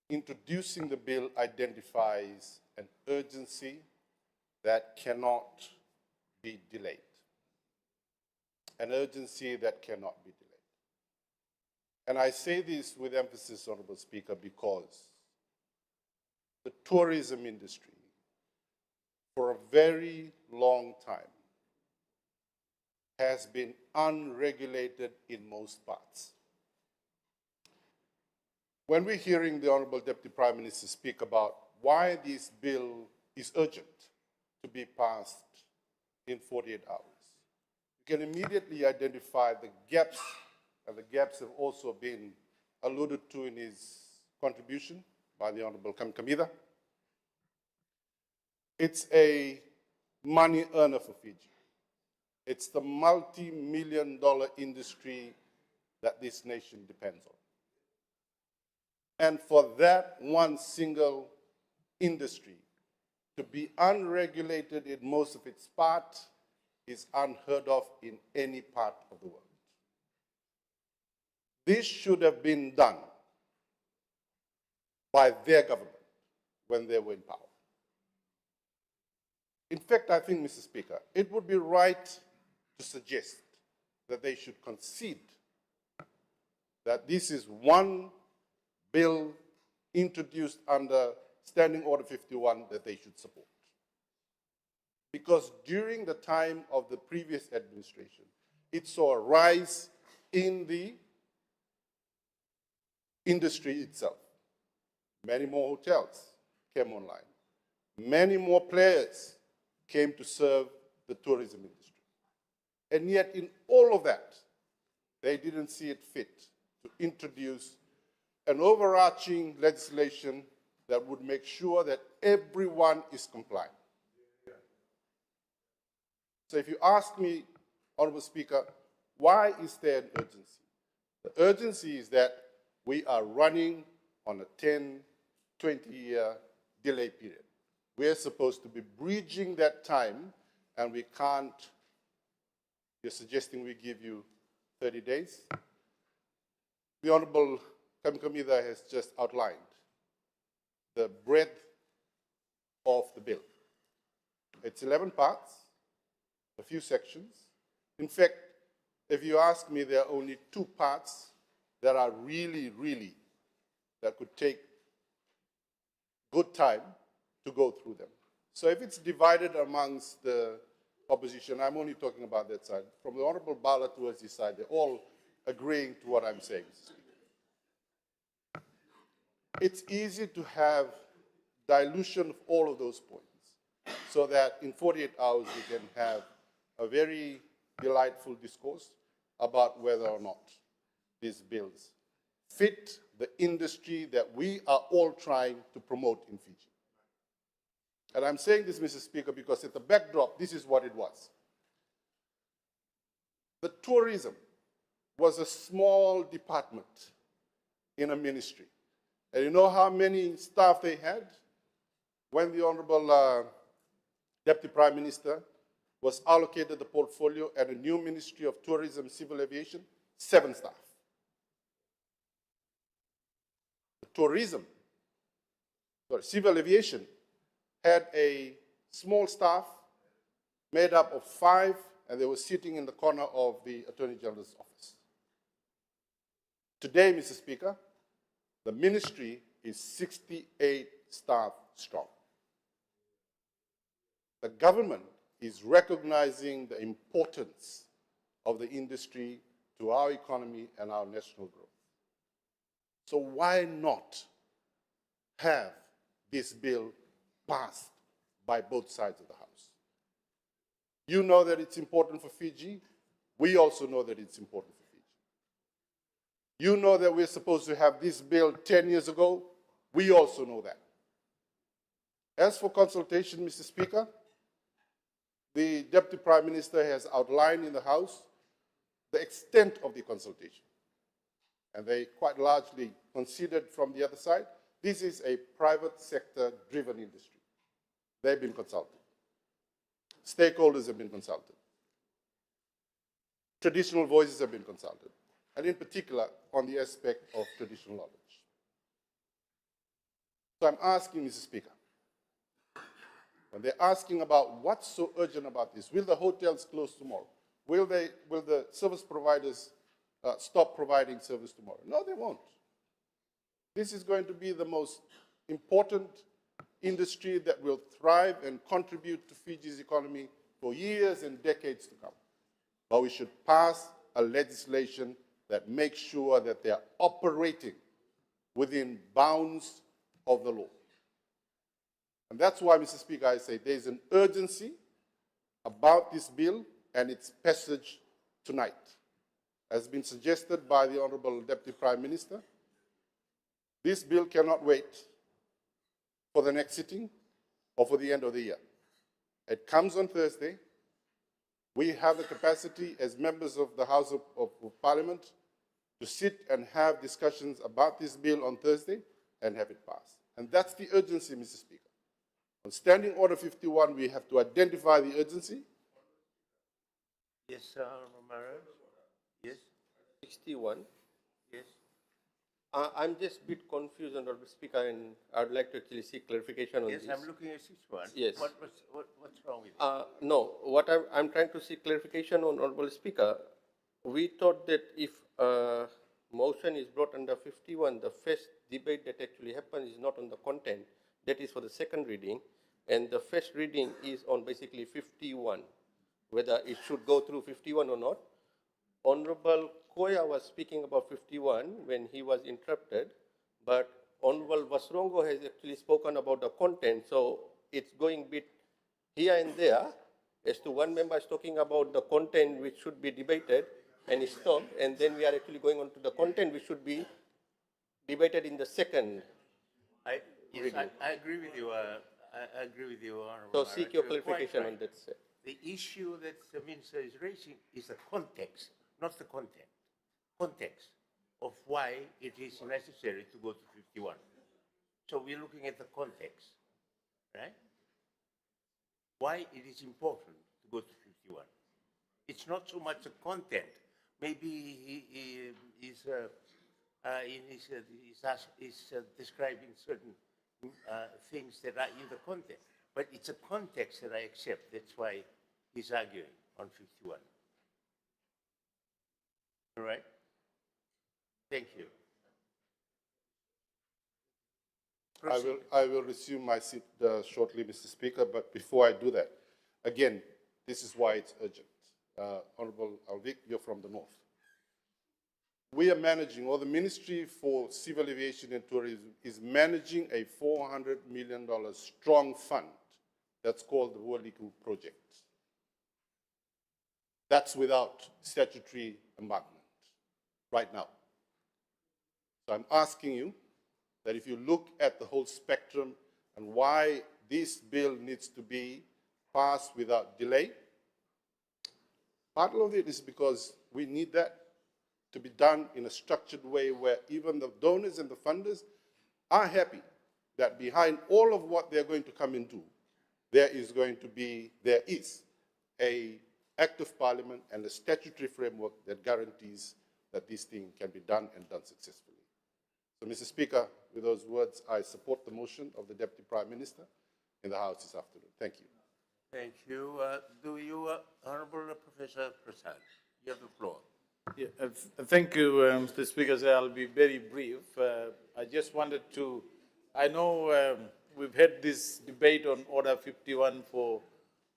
introducing the bill identifies an urgency that cannot be delayed. An urgency that cannot be delayed. And I say this with emphasis, Honorable Speaker, because the tourism industry, for a very long time, has been unregulated in most parts. When we're hearing the Honorable Deputy Prime Minister speak about why this bill is urgent to be passed in 48 hours, you can immediately identify the gaps, and the gaps have also been alluded to in his contribution by the Honorable Kamkamida. It's a money earner for Fiji. It's the multi-million-dollar industry that this nation depends on. And for that one single industry to be unregulated in most of its part is unheard of in any part of the world. This should have been done by their government when they were in power. In fact, I think, Mr. Speaker, it would be right to suggest that they should concede that this is one bill introduced under Standing Order 51 that they should support. Because during the time of the previous administration, it saw a rise in the industry itself. Many more hotels came online. Many more players came to serve the tourism industry. And yet in all of that, they didn't see it fit to introduce an overarching legislation that would make sure that everyone is compliant. So if you ask me, Honorable Speaker, why is there an urgency? The urgency is that we are running on a 10, 20-year delay period. We're supposed to be bridging that time, and we can't. You're suggesting we give you 30 days? The Honorable Kamkamida has just outlined the breadth of the bill. It's 11 parts, a few sections. In fact, if you ask me, there are only 2 parts that are really, that could take good time to go through them. So if it's divided amongst the opposition, I'm only talking about that side. From the Honorable Bala towards this side, they're all agreeing to what I'm saying. It's easy to have dilution of all of those points so that in 48 hours we can have a very delightful discourse about whether or not these bills fit the industry that we are all trying to promote in Fiji. And I'm saying this, Mr. Speaker, because at the backdrop, this is what it was. The tourism was a small department in a ministry. And you know how many staff they had? When the Honorable Deputy Prime Minister was allocated the portfolio at a new Ministry of Tourism, Civil Aviation, 7 staff. Civil Aviation had a small staff made up of 5, and they were sitting in the corner of the Attorney General's office. Today, Mr. Speaker, the ministry is 68 staff strong. The government is recognizing the importance of the industry to our economy and our national growth. So why not have this bill passed by both sides of the House? You know that it's important for Fiji. We also know that it's important for Fiji. You know that we're supposed to have this bill 10 years ago. We also know that. As for consultation, Mr. Speaker, the Deputy Prime Minister has outlined in the House the extent of the consultation. And they quite largely considered from the other side, this is a private sector driven industry. They've been consulted. Stakeholders have been consulted. Traditional voices have been consulted, and in particular on the aspect of traditional knowledge. So I'm asking, Mr. Speaker, when they're asking about what's so urgent about this, will the hotels close tomorrow? Will the service providers stop providing service tomorrow? No, they won't. This is going to be the most important industry that will thrive and contribute to Fiji's economy for years and decades to come. But we should pass a legislation that makes sure that they are operating within bounds of the law. And that's why, Mr. Speaker, I say there's an urgency about this bill and its passage tonight. As been suggested by the Honourable Deputy Prime Minister, this bill cannot wait for the next sitting or for the end of the year. It comes on Thursday. We have the capacity as members of the House of Parliament to sit and have discussions about this bill on Thursday and have it passed. And that's the urgency, Mr. Speaker. On Standing Order 51, we have to identify the urgency. Yes, Honourable Maran. Yes. 61. Yes. I'm just a bit confused, Honourable Speaker, and I'd like to actually seek clarification on Yes, this. I'm looking at 61. Yes. What's wrong with it? No, what I'm trying to seek clarification on, Honourable Speaker. We thought that if a motion is brought under 51, the first debate that actually happens is not on the content. That is for the second reading. And the first reading is on basically 51, whether it should go through 51 or not. Honourable Koya was speaking about 51 when he was interrupted, but Honourable Vasrongo has actually spoken about the content, so it's going a bit here and there as to one member is talking about the content which should be debated and is stopped, and then we are actually going on to the content which should be debated in the second reading. I agree with you. I agree with you, Honourable So Maran. seek your You're quite clarification right. on that, sir. The issue that the Minister is raising is the context, not the content. Context of why it is necessary to go to 51. So we're looking at the context, right? Why it is important to go to 51. It's not so much the content. Maybe he is describing certain things that are in the content. But it's a context that I accept. That's why he's arguing on 51. All right? Thank you. I will resume my seat shortly, Mr. Speaker, but before I do that, again, this is why it's urgent. Honourable Alvik, you're from the north. We are managing, or the Ministry for Civil Aviation and Tourism is managing a $400 million strong fund that's called the Wualiku Project. That's without statutory embarkment right now. So I'm asking you that if you look at the whole spectrum and why this bill needs to be passed without delay, part of it is because we need that to be done in a structured way where even the donors and the funders are happy that behind all of what they're going to come and do, there is a act of parliament and a statutory framework that guarantees that this thing can be done and done successfully. So, Mr. Speaker, with those words, I support the motion of the Deputy Prime Minister in the House this afternoon. Thank you. Thank you. Do you, Honourable Professor Prasad, you have the floor. Yeah, thank you, Mr. Speaker. So I'll be very brief. I just wanted to, I know we've had this debate on Order 51 for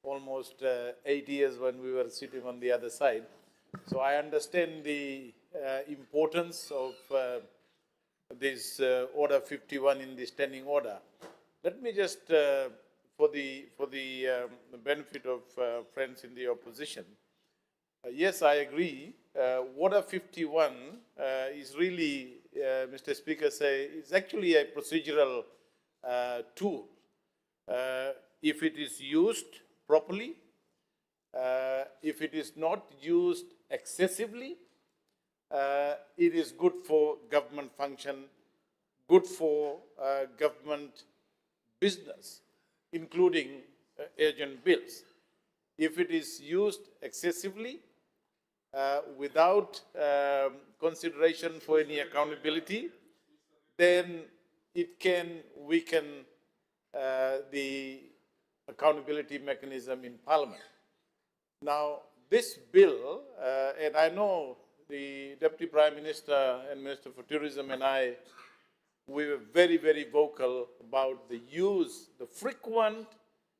almost 8 years when we were sitting on the other side. So I understand the importance of this Order 51 in the standing order. Let me just, for the benefit of friends in the opposition, yes, I agree. Order 51 is really, Mr. Speaker, is actually a procedural tool. If it is used properly, if it is not used excessively, it is good for government function, good for government business, including urgent bills. If it is used excessively, without consideration for any accountability, then it can weaken the accountability mechanism in Parliament. Now, this bill, and I know the Deputy Prime Minister and Minister for Tourism and I, we were very, very vocal about the use, the frequent,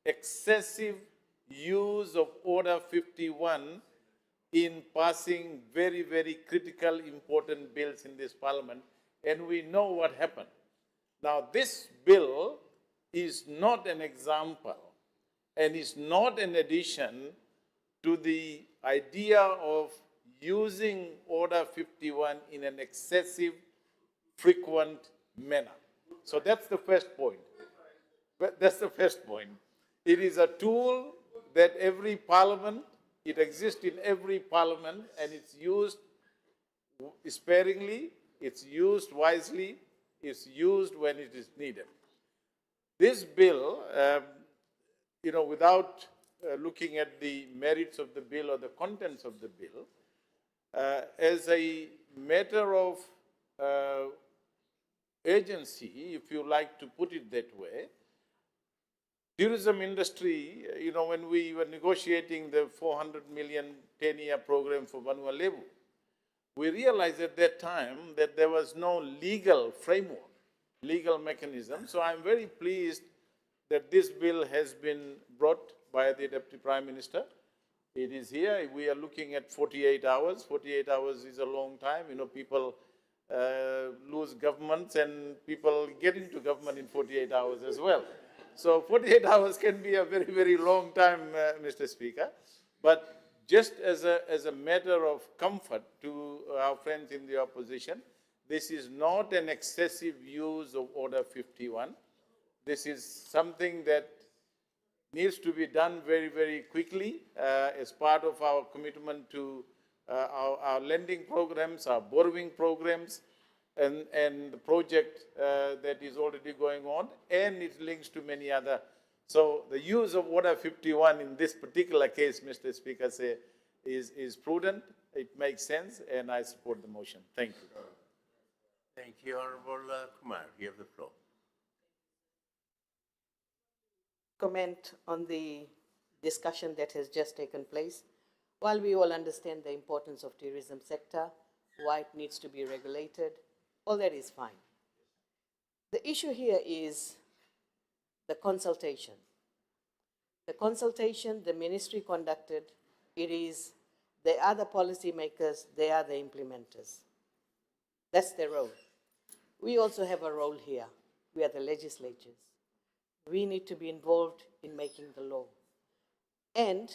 excessive use of Order 51 in passing very, very critical, important bills in this Parliament, and we know what happened. Now, this bill is not an example and is not an addition to the idea of using Order 51 in an excessive, frequent manner. So that's the first point. That's the first point. It is a tool that every parliament, it exists in every parliament, and it's used sparingly, it's used wisely, it's used when it is needed. This bill, without looking at the merits of the bill or the contents of the bill, as a matter of urgency, if you like to put it that way, tourism industry, when we were negotiating the 400 million 10-year program for Vanua Levu, we realized at that time that there was no legal framework, legal mechanism. So I'm very pleased that this bill has been brought by the Deputy Prime Minister. It is here. We are looking at 48 hours. 48 hours is a long time. People lose governments and people get into government in 48 hours as well. So 48 hours can be a very, very long time, Mr. Speaker. But just as a matter of comfort to our friends in the opposition, this is not an excessive use of Order 51. This is something that needs to be done very, very quickly as part of our commitment to our lending programs, our borrowing programs, and the project that is already going on, and it links to many other. So the use of Order 51 in this particular case, Mr. Speaker, is prudent, it makes sense, and I support the motion. Thank you. Thank you, Honorable Kumar. You have the floor. Comment on the discussion that has just taken place. While we all understand the importance of tourism sector, why it needs to be regulated, all that is fine. The issue here is the consultation. The consultation the ministry conducted, they are the policymakers, they are the implementers. That's their role. We also have a role here. We are the legislatures. We need to be involved in making the law. And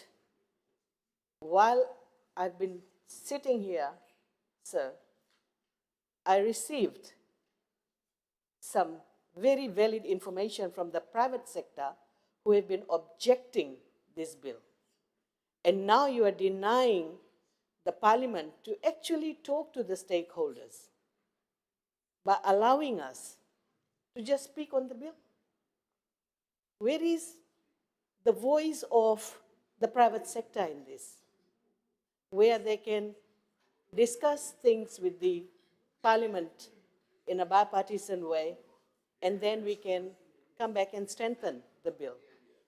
while I've been sitting here, sir, I received some very valid information from the private sector who have been objecting this bill. And now you are denying the parliament to actually talk to the stakeholders by allowing us to just speak on the bill. Where is the voice of the private sector in this? Where they can discuss things with the parliament in a bipartisan way, and then we can come back and strengthen the bill.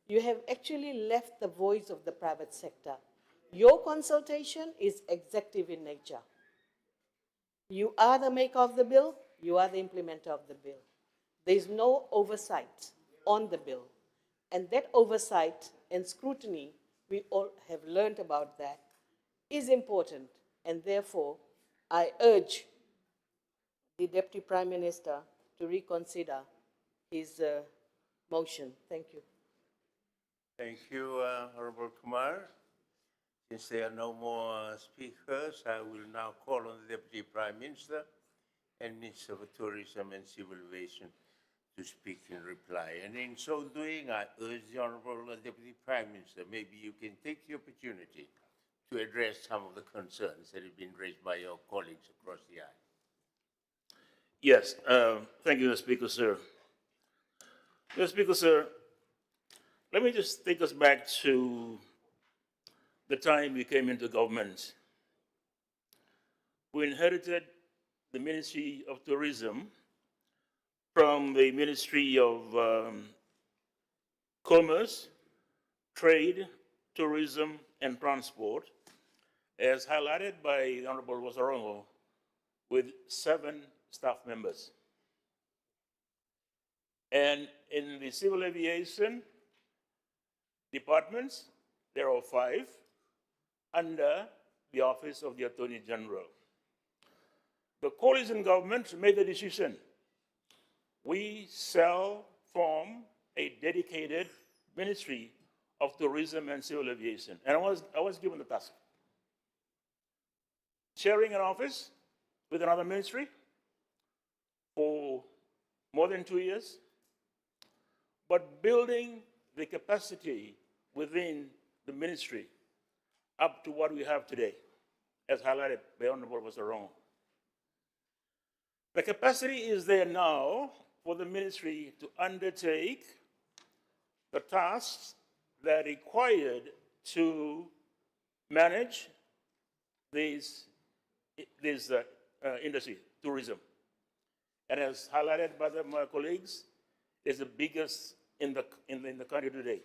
You have actually left the voice of the private sector. Your consultation is executive in nature. You are the maker of the bill, you are the implementer of the bill. There is no oversight on the bill. And that oversight and scrutiny, we all have learned about that, is important. And therefore, I urge the Deputy Prime Minister to reconsider his motion. Thank you. Thank you, Honorable Kumar. Since there are no more speakers, I will now call on the Deputy Prime Minister and Minister for Tourism and Civil Aviation to speak in reply. And in so doing, I urge the Honorable Deputy Prime Minister, maybe you can take the opportunity to address some of the concerns that have been raised by your colleagues across the aisle. Yes, thank you, Mr. Speaker, sir. Mr. Speaker, sir, let me just take us back to the time we came into government. We inherited the Ministry of Tourism from the Ministry of Commerce trade, tourism, and transport, as highlighted by the Honorable Wasarongo, with 7 staff members. And in the civil aviation departments, there are 5 under the Office of the Attorney General. The coalition government made the decision. We shall form a dedicated Ministry of Tourism and Civil Aviation. And I was given the task. Sharing an office with another ministry for more than 2 years, but building the capacity within the ministry up to what we have today, as highlighted by Honorable Wasarongo. The capacity is there now for the ministry to undertake the tasks that are required to manage this industry, tourism. And as highlighted by my colleagues, is the biggest in the country today.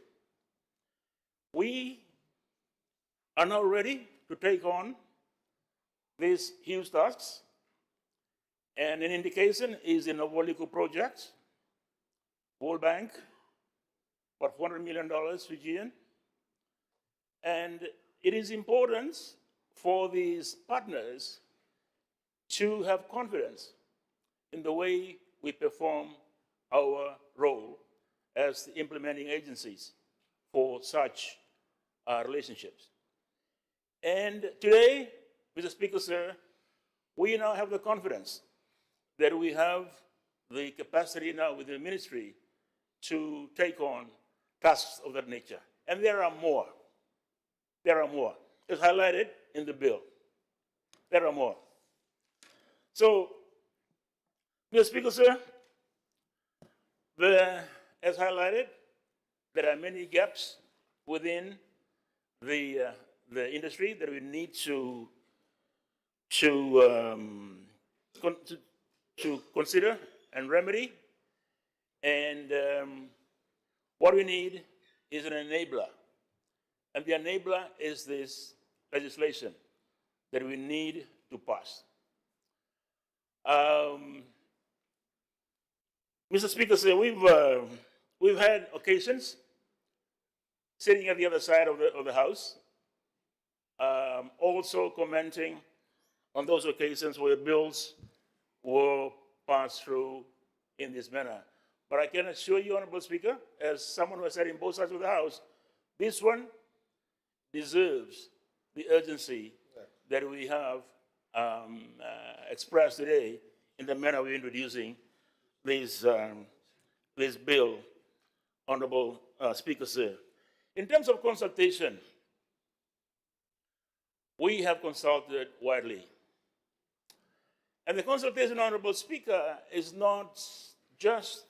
We are now ready to take on these huge tasks. And an indication is in the Woliku project, World Bank, about $400 million Fijian. And it is important for these partners to have confidence in the way we perform our role as the implementing agencies for such relationships. And today, Mr. Speaker, sir, we now have the confidence that we have the capacity now with the ministry to take on tasks of that nature. And there are more. There are more. It's highlighted in the bill. There are more. So, Mr. Speaker, sir, as highlighted, there are many gaps within the industry that we need to consider and remedy. And what we need is an enabler. And the enabler is this legislation that we need to pass. Mr. Speaker, sir, we've had occasions sitting at the other side of the House, also commenting on those occasions where bills were passed through in this manner. But I can assure you, Honorable Speaker, as someone who has sat in both sides of the House, this one deserves the urgency that we have expressed today in the manner we're introducing this bill, Honorable Speaker, sir. In terms of consultation, we have consulted widely. And the consultation, Honorable Speaker, is not just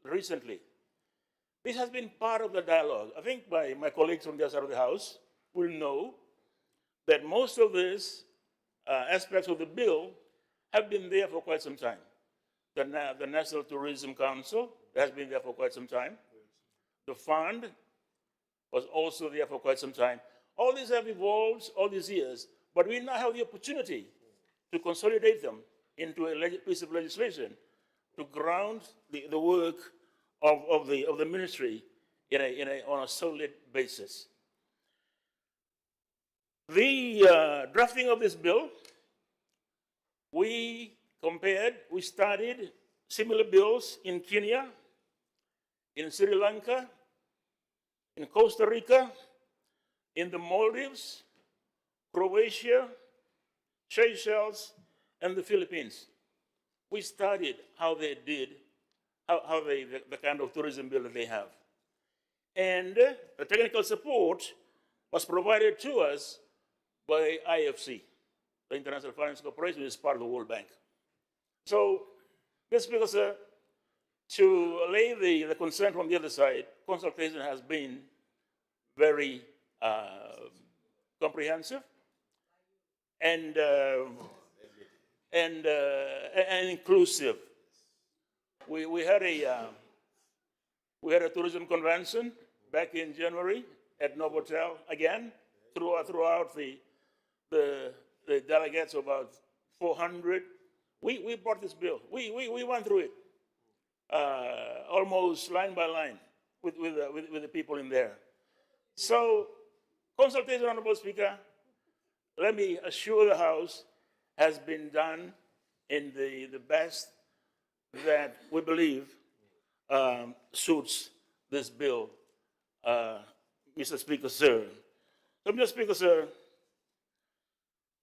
recently. This has been part of the dialogue. I think my colleagues from the other side of the House will know that most of these aspects of the bill have been there for quite some time. The National Tourism Council has been there for quite some time. The fund was also there for quite some time. All these have evolved all these years, but we now have the opportunity to consolidate them into a piece of legislation to ground the work of the ministry on a solid basis. The drafting of this bill, we studied similar bills in Kenya, in Sri Lanka, in Costa Rica, in the Maldives, Croatia, Seychelles, and the Philippines. We studied how they did, the kind of tourism bill that they have. And the technical support was provided to us by IFC, the International Finance Corporation, which is part of the World Bank. So, Mr. Speaker, sir, to allay the concern from the other side, consultation has been very comprehensive and inclusive. We had a tourism convention back in January at Novotel again, throughout the delegates, about 400. We brought this bill. We went through it almost line by line with the people in there. So, consultation, Honorable Speaker, let me assure the House, has been done in the best that we believe suits this bill, Mr. Speaker, sir. So, Mr. Speaker, sir,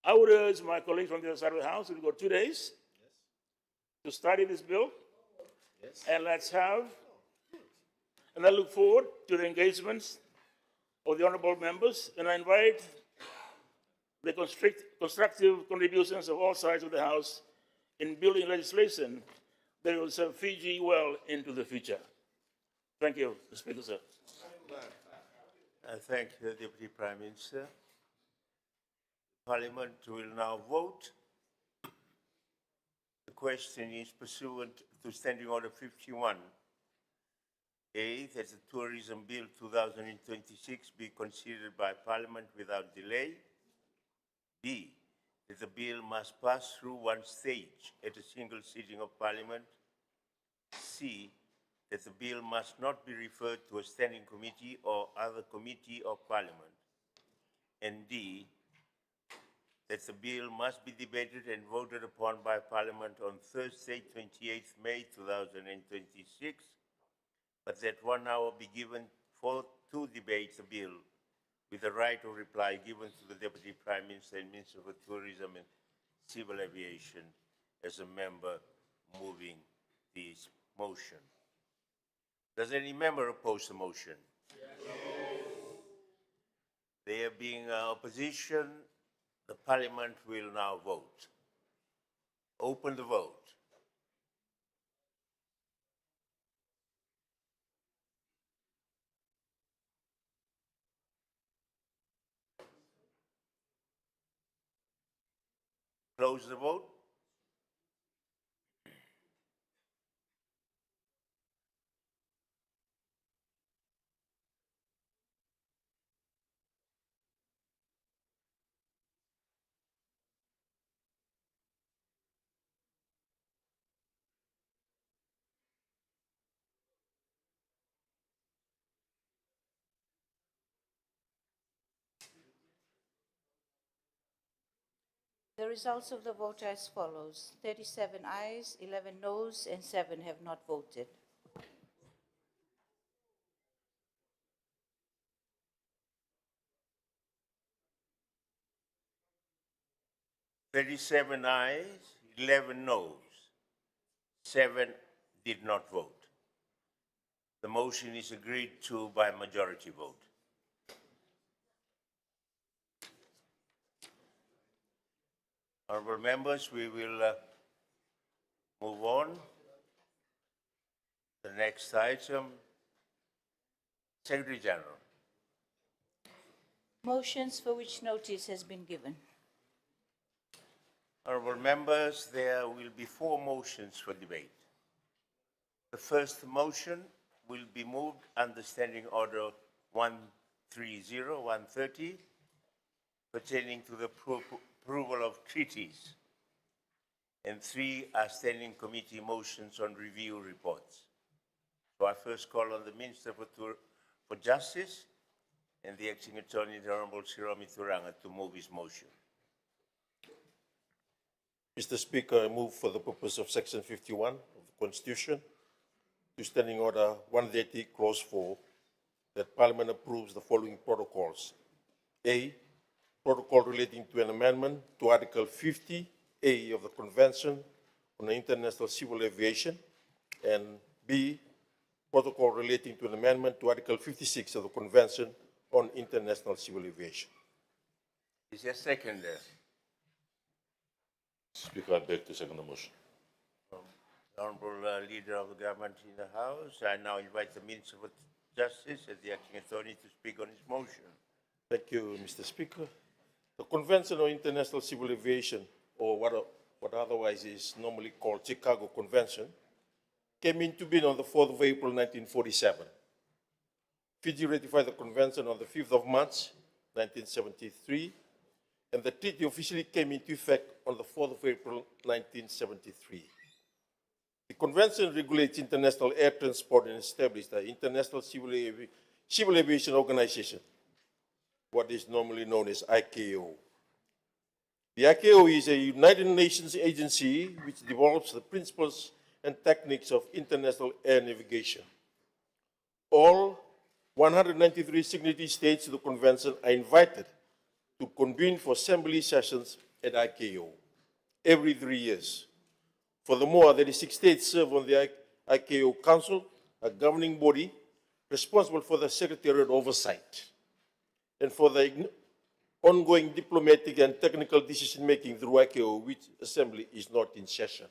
I would urge my colleagues from the other side of the House to go 2 days to study this bill. And let's have, and I look forward to the engagements of the honorable members, and I invite the constructive contributions of all sides of the House in building legislation that will serve Fiji well into the future. Thank you, Mr. Speaker, sir. I thank the Deputy Prime Minister. Parliament will now vote. The question is pursuant to Standing Order 51. A, that the Tourism Bill 2026 be considered by Parliament without delay. B, that the bill must pass through one stage at a single sitting of Parliament. C, that the bill must not be referred to a standing committee or other committee of Parliament. And D, that the bill must be debated and voted upon by Parliament on Thursday, 28th May 2026, but that 1 hour be given to debate the bill, with the right of reply given to the Deputy Prime Minister and Minister for Tourism and Civil Aviation as a member moving this motion. Does any member oppose the motion? Yes. There being opposition, the Parliament will now vote. Open the vote. Close the vote. The results of the vote are as follows: 37 ayes, 11 noes, and 7 have not voted. "37 ayes, 11 noes, 7 did not vote. The motion is agreed to by majority vote. Honourable members, we will move on. The next item, Secretary General. Motions for which notice has been given. Honourable members, there will be 4 motions for debate. The first motion will be moved under Standing Order 130 pertaining to the approval of treaties, and 3 are standing committee motions on review reports. So I first call on the Minister for Justice and the Acting Attorney, the Honourable Siromi Turanga, to move his motion. Mr. Speaker, I move for the purpose of Section 51 of the Constitution to Standing Order 130, Clause 4, that Parliament approves the following protocols. A, protocol relating to an amendment to Article 50A of the Convention on International Civil Aviation, and B, protocol relating to an amendment to Article 56 of the Convention on International Civil Aviation. Is there a second there? Speaker, I beg to second the motion. The Honourable Leader of the Government in the House, I now invite the Minister for Justice and the Acting Attorney to speak on his motion. Thank you, Mr. Speaker. The Convention on International Civil Aviation, or what otherwise is normally called Chicago Convention, came into being on the 4th of April 1947. Fiji ratified the convention on the 5th of March, 1973, and the treaty officially came into effect on the 4th of April, 1973. The convention regulates international air transport and established the International Civil Aviation Organization, what is normally known as ICAO. The ICAO is a United Nations agency which develops the principles and techniques of international air navigation. All 193 signatory states to the convention are invited to convene for assembly sessions at ICAO every 3 years. Furthermore, 36 states serve on the ICAO Council, a governing body responsible for the secretariat oversight and for the ongoing diplomatic and technical decision-making through ICAO, which assembly is not in session.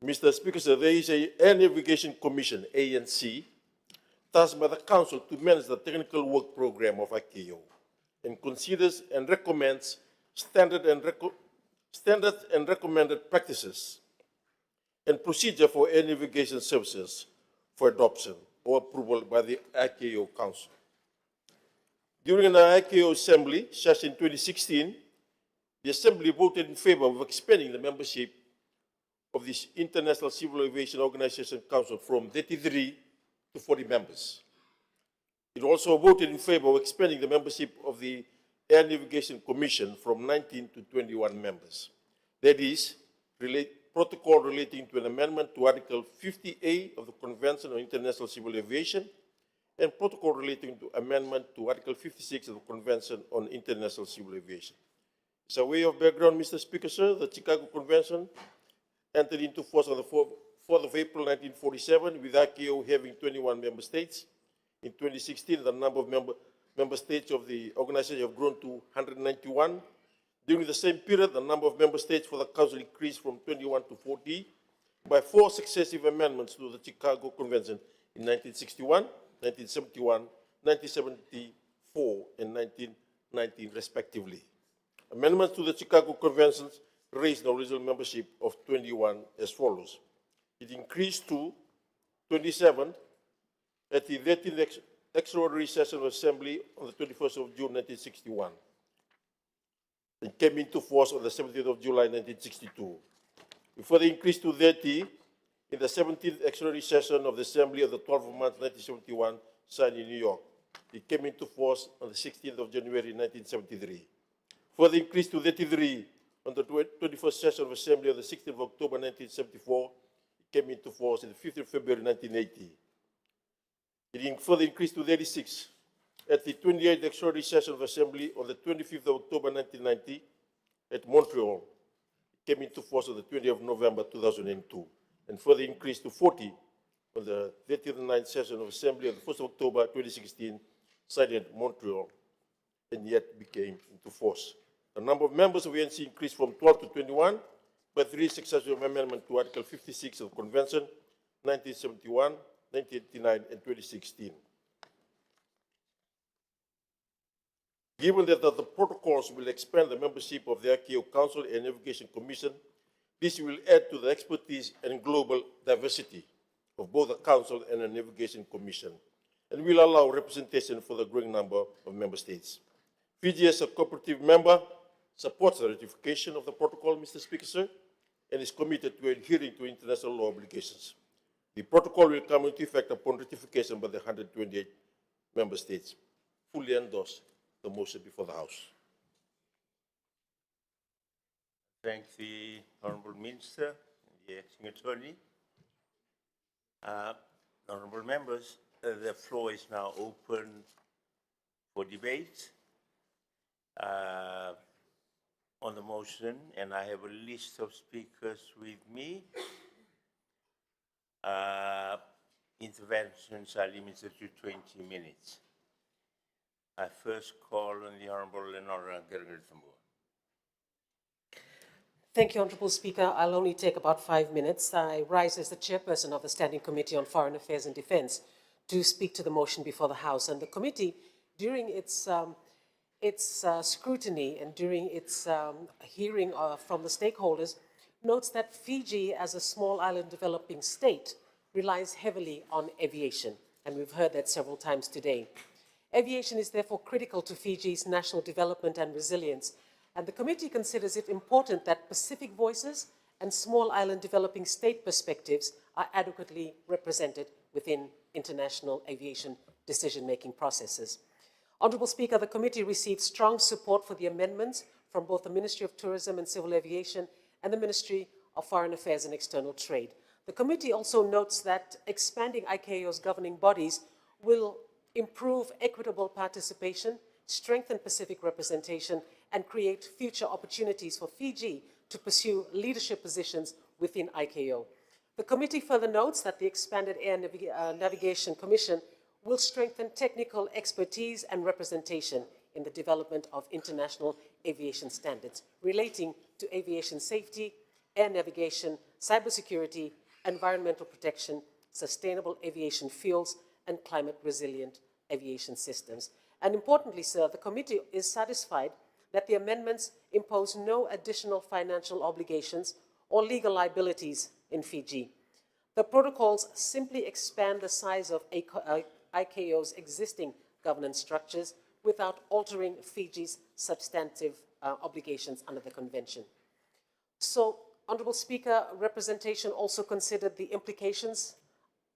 Mr. Speaker, sir, there is an Air Navigation Commission, ANC, tasked by the Council to manage the technical work program of ICAO and considers and recommends standard and recommended practices and procedure for air navigation services for adoption or approval by the ICAO Council. During the ICAO Assembly session 2016, the Assembly voted in favor of expanding the membership of this International Civil Aviation Organization Council from 33 to 40 members. It also voted in favor of expanding the membership of the Air Navigation Commission from 19 to 21 members. That is, protocol relating to an amendment to Article 50A of the Convention on International Civil Aviation and protocol relating to amendment to Article 56 of the Convention on International Civil Aviation. As a way of background, Mr. Speaker, sir, the Chicago Convention entered into force on the 4th of April 1947, with ICAO having 21 member states. In 2016, the number of member states of the organization have grown to 191. During the same period, the number of member states for the Council increased from 21 to 40 by 4 successive amendments to the Chicago Convention in 1961, 1971, 1974, and 1919, respectively. Amendments to the Chicago Conventions raised the original membership of 21 as follows. It increased to 27 at the 13th extraordinary session of Assembly on the 21st of June, 1961. It came into force on the 17th of July, 1962. It further increased to 30 in the 17th extraordinary session of the Assembly of the 12th of March, 1971, signed in New York. It came into force on the 16th of January, 1973. Further increased to 33 on the 21st session of Assembly of the 16th of October, 1974. It came into force on the 5th of February, 1980. It further increased to 36 at the 28th extraordinary session of Assembly on the 25th of October, 1990 at Montreal. It came into force on the 20th of November, 2002. And further increased to 40 on the 39th session of Assembly on the 1st of October 2016, signed at Montreal, and yet became into force. The number of members of ANC increased from 12 to 21 by 3 successive amendments to Article 56 of the Convention, 1971, 1989, and 2016. Given that the protocols will expand the membership of the ICAO Council and Navigation Commission, this will add to the expertise and global diversity of both the Council and the Navigation Commission, and will allow representation for the growing number of member states. Fiji, as a cooperative member, supports the ratification of the protocol, Mr. Speaker, sir, and is committed to adhering to international law obligations. The protocol will come into effect upon ratification by the 128 member states. Fully endorse the motion before the House. Thank the Honourable Minister and the Acting Attorney. Honourable members, the floor is now open for debate on the motion, and I have a list of speakers with me. Interventions are limited to 20 minutes. I first call on the Honourable Lenora Gerger-Tambua. Thank you, Honourable Speaker. I'll only take about 5 minutes. I rise as the chairperson of the Standing Committee on Foreign Affairs and Defence to speak to the motion before the House. And the committee, during its scrutiny and during its hearing from the stakeholders, notes that Fiji, as a small island developing state, relies heavily on aviation. and we've heard that several times today. Aviation is therefore critical to Fiji's national development and resilience, and the committee considers it important that Pacific voices and small island developing state perspectives are adequately represented within international aviation decision-making processes. Honourable Speaker, the committee received strong support for the amendments from both the Ministry of Tourism and Civil Aviation and the Ministry of Foreign Affairs and External Trade. The committee also notes that expanding ICAO's governing bodies will improve equitable participation, strengthen Pacific representation, and create future opportunities for Fiji to pursue leadership positions within ICAO. The committee further notes that the expanded Air Navigation Commission will strengthen technical expertise and representation in the development of international aviation standards relating to aviation safety, air navigation, cybersecurity, environmental protection, sustainable aviation fuels, and climate-resilient aviation systems. And importantly, sir, the committee is satisfied that the amendments impose no additional financial obligations or legal liabilities in Fiji. The protocols simply expand the size of ICAO's existing governance structures without altering Fiji's substantive obligations under the convention. So, Honourable Speaker, representation also considered the implications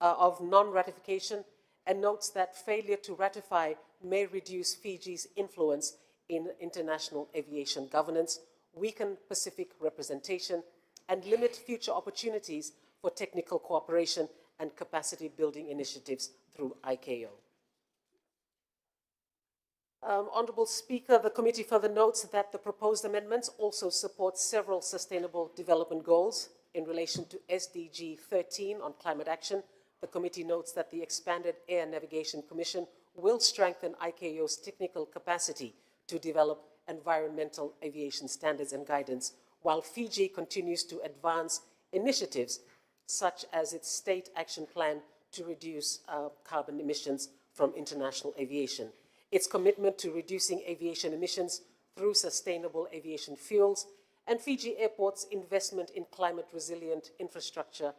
of non-ratification and notes that failure to ratify may reduce Fiji's influence in international aviation governance, weaken Pacific representation, and limit future opportunities for technical cooperation and capacity building initiatives through ICAO. Honourable Speaker, the committee further notes that the proposed amendments also support several sustainable development goals. In relation to SDG 13 on climate action, the committee notes that the expanded Air Navigation Commission will strengthen ICAO's technical capacity to develop environmental aviation standards and guidance, while Fiji continues to advance initiatives such as its state action plan to reduce carbon emissions from international aviation. Its commitment to reducing aviation emissions through sustainable aviation fuels, and Fiji Airport's investment in climate-resilient infrastructure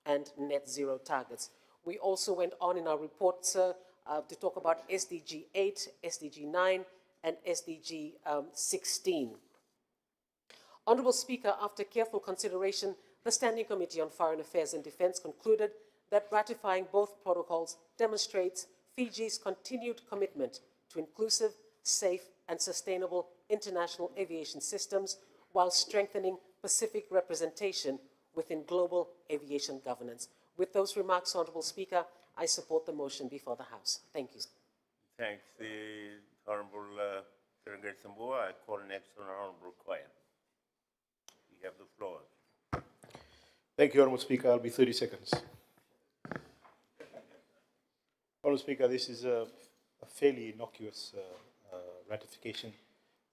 and net zero targets. We also went on in our report, sir, to talk about SDG 8, SDG 9, and SDG 16. Honourable Speaker, after careful consideration, the Standing Committee on Foreign Affairs and Defence concluded that ratifying both protocols demonstrates Fiji's continued commitment to inclusive, safe, and sustainable international aviation systems while strengthening Pacific representation within global aviation governance. With those remarks, Honourable Speaker, I support the motion before the House. Thank you. Thanks, the Honourable Delegate Sambua. I call next on Honourable Koya. You have the floor. Thank you, Honourable Speaker. I'll be 30 seconds. Honourable Speaker, this is a fairly innocuous ratification.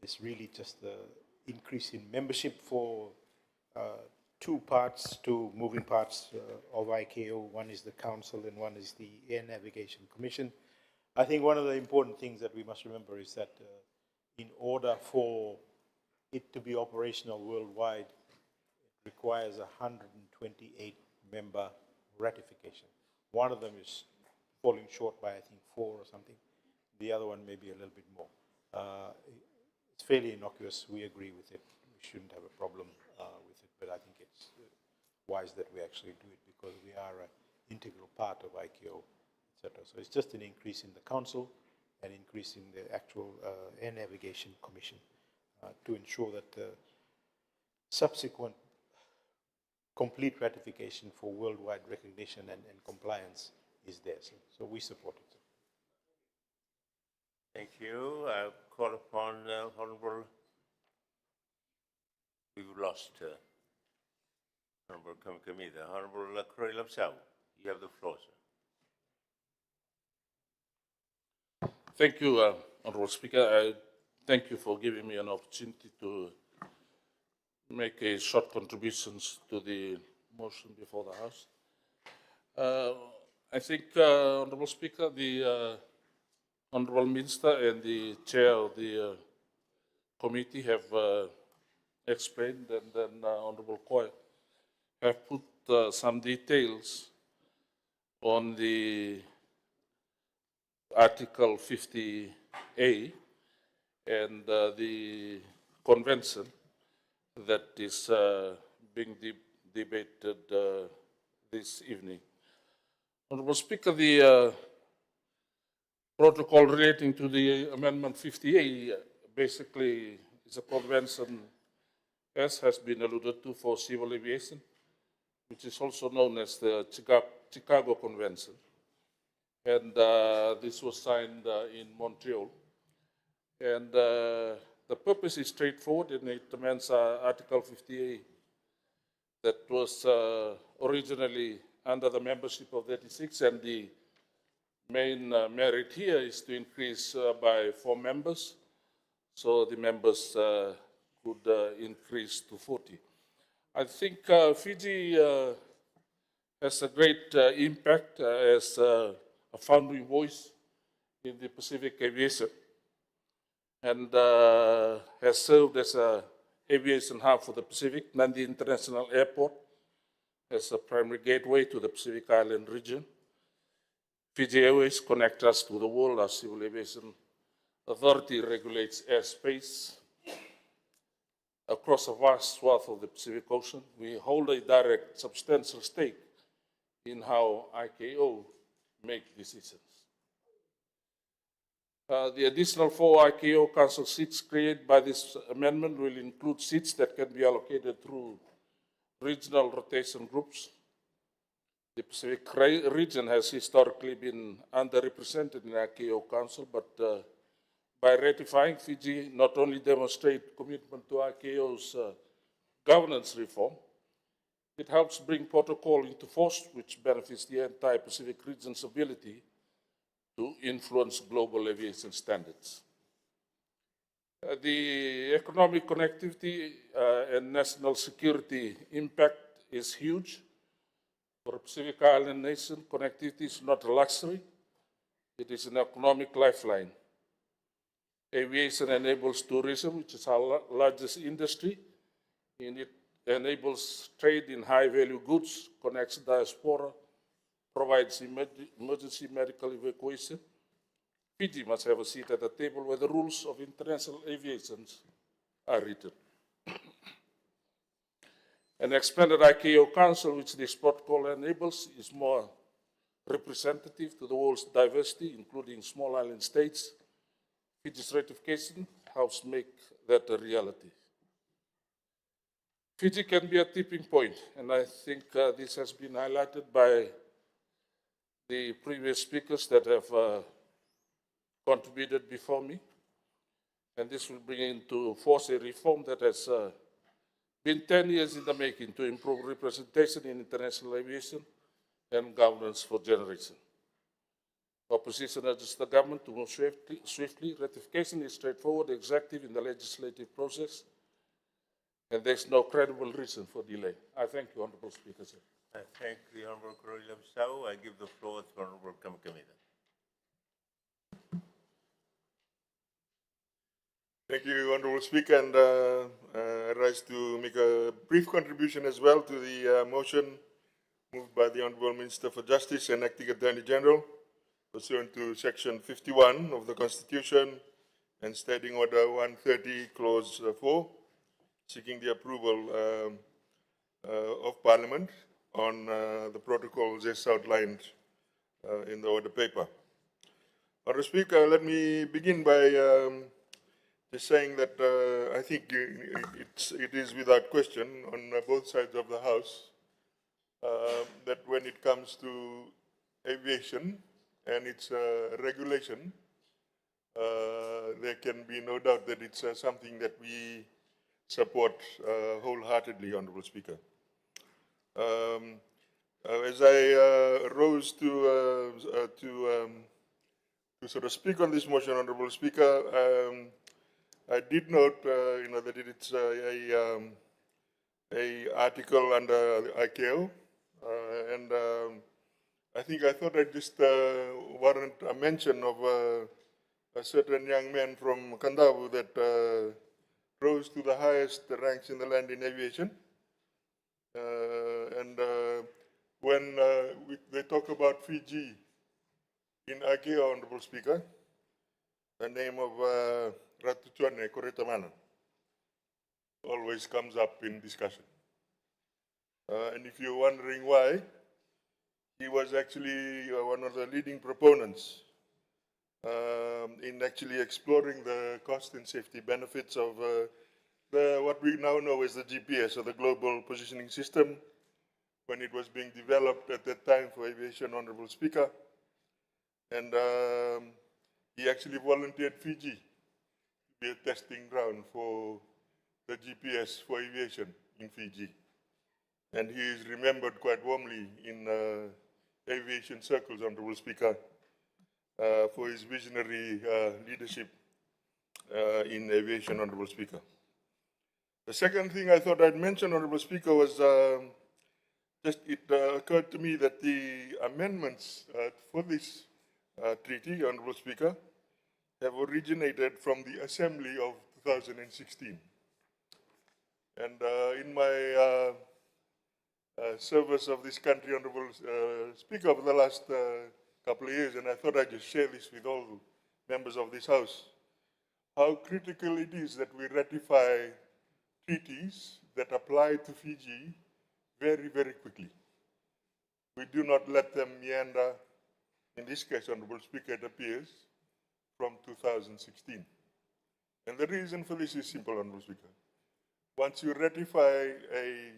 It's really just the increase in membership for two moving parts of ICAO. One is the Council and one is the Air Navigation Commission. I think one of the important things that we must remember is that in order for it to be operational worldwide, it requires a 128-member ratification. One of them is falling short by, I think, 4 or something. The other one may be a little bit more. It's fairly innocuous. We agree with it. We shouldn't have a problem with it, but I think it's wise that we actually do it because we are an integral part of ICAO, etc. So it's just an increase in the Council and increase in the actual Air Navigation Commission to ensure that subsequent complete ratification for worldwide recognition and compliance is there. So we support it. Thank you. I call upon Honourable. We've lost Honourable Kamikamica. Honourable Croy Lapsau. You have the floor, sir. Thank you, Honourable Speaker. I thank you for giving me an opportunity to make a short contributions to the motion before the House. I think, Honourable Speaker, the Honourable Minister and the Chair of the committee have explained, and then Honourable Koy have put some details on the Article 50A and the convention that is being debated this evening. Honorable Speaker, the protocol relating to the Amendment 50A basically is a convention, as has been alluded to, for civil aviation, which is also known as the Chicago Convention. And this was signed in Montreal. And the purpose is straightforward, and it amends Article 50A that was originally under the membership of 36, and the main merit here is to increase by 4 members, so the members could increase to 40. I think Fiji has a great impact as a founding voice in the Pacific aviation, and has served as an aviation hub for the Pacific. Nandi International Airport as a primary gateway to the Pacific Island region. Fiji Airways connects us to the world. Our Civil Aviation Authority regulates airspace across a vast swath of the Pacific Ocean. We hold a direct, substantial stake in how ICAO make decisions. The additional 4 ICAO Council seats created by this amendment will include seats that can be allocated through regional rotation groups. The Pacific region has historically been underrepresented in ICAO Council, but by ratifying, Fiji not only demonstrate commitment to ICAO's governance reform, it helps bring protocol into force, which benefits the entire Pacific region's ability to influence global aviation standards. The economic connectivity and national security impact is huge. For a Pacific Island nation, connectivity is not a luxury, it is an economic lifeline. Aviation enables tourism, which is our largest industry, and it enables trade in high-value goods, connects diaspora, provides emergency medical evacuation. Fiji must have a seat at the table where the rules of international aviation are written. An expanded ICAO Council, which this protocol enables, is more representative to the world's diversity, including small island states. Fiji's ratification helps make that a reality. Fiji can be a tipping point, and I think this has been highlighted by the previous speakers that have contributed before me. And this will bring into force a reform that has been 10 years in the making to improve representation in international aviation and governance for generations. Opposition urges the government to move swiftly. Ratification is straightforward, executive in the legislative process, and there's no credible reason for delay. I thank you, Honorable Speaker, sir. I thank the Honorable Correia Bissau. I give the floor to Honorable Kamkamida. Thank you, Honorable Speaker, and I rise to make a brief contribution as well to the motion moved by the Honorable Minister for Justice and Acting Attorney General, pursuant to Section 51 of the Constitution and Standing Order 130, Clause 4, seeking the approval of Parliament on the protocols as outlined in the order paper. Honorable Speaker, let me begin by just saying that I think it is without question on both sides of the House that when it comes to aviation and its regulation, there can be no doubt that it's something that we support wholeheartedly, Honorable Speaker. As I rose to sort of speak on this motion, Honorable Speaker, I did note, that it's a article under the ICAO, and I thought I'd just warrant a mention of a certain young man from Kandavu that rose to the highest ranks in the land in aviation. And when they talk about Fiji In ICAO, Honorable Speaker, the name of Ratu Tshwane Koretamana always comes up in discussion. And if you're wondering why, he was actually one of the leading proponents in actually exploring the cost and safety benefits of what we now know as the GPS, or the Global Positioning System, when it was being developed at that time for aviation, Honorable Speaker. And he actually volunteered Fiji to be a testing ground for the GPS for aviation in Fiji. And he is remembered quite warmly in aviation circles, Honorable Speaker, for his visionary leadership in aviation, Honorable Speaker. The second thing I thought I'd mention, Honorable Speaker, was it occurred to me that the amendments for this treaty, Honorable Speaker, have originated from the Assembly of 2016. And in my service of this country, Honorable Speaker, over the last couple of years, and I thought I'd just share this with all members of this House, how critical it is that we ratify treaties that apply to Fiji very, very quickly. We do not let them meander. In this case, Honorable Speaker, it appears from 2016. And the reason for this is simple, Honorable Speaker. Once you ratify a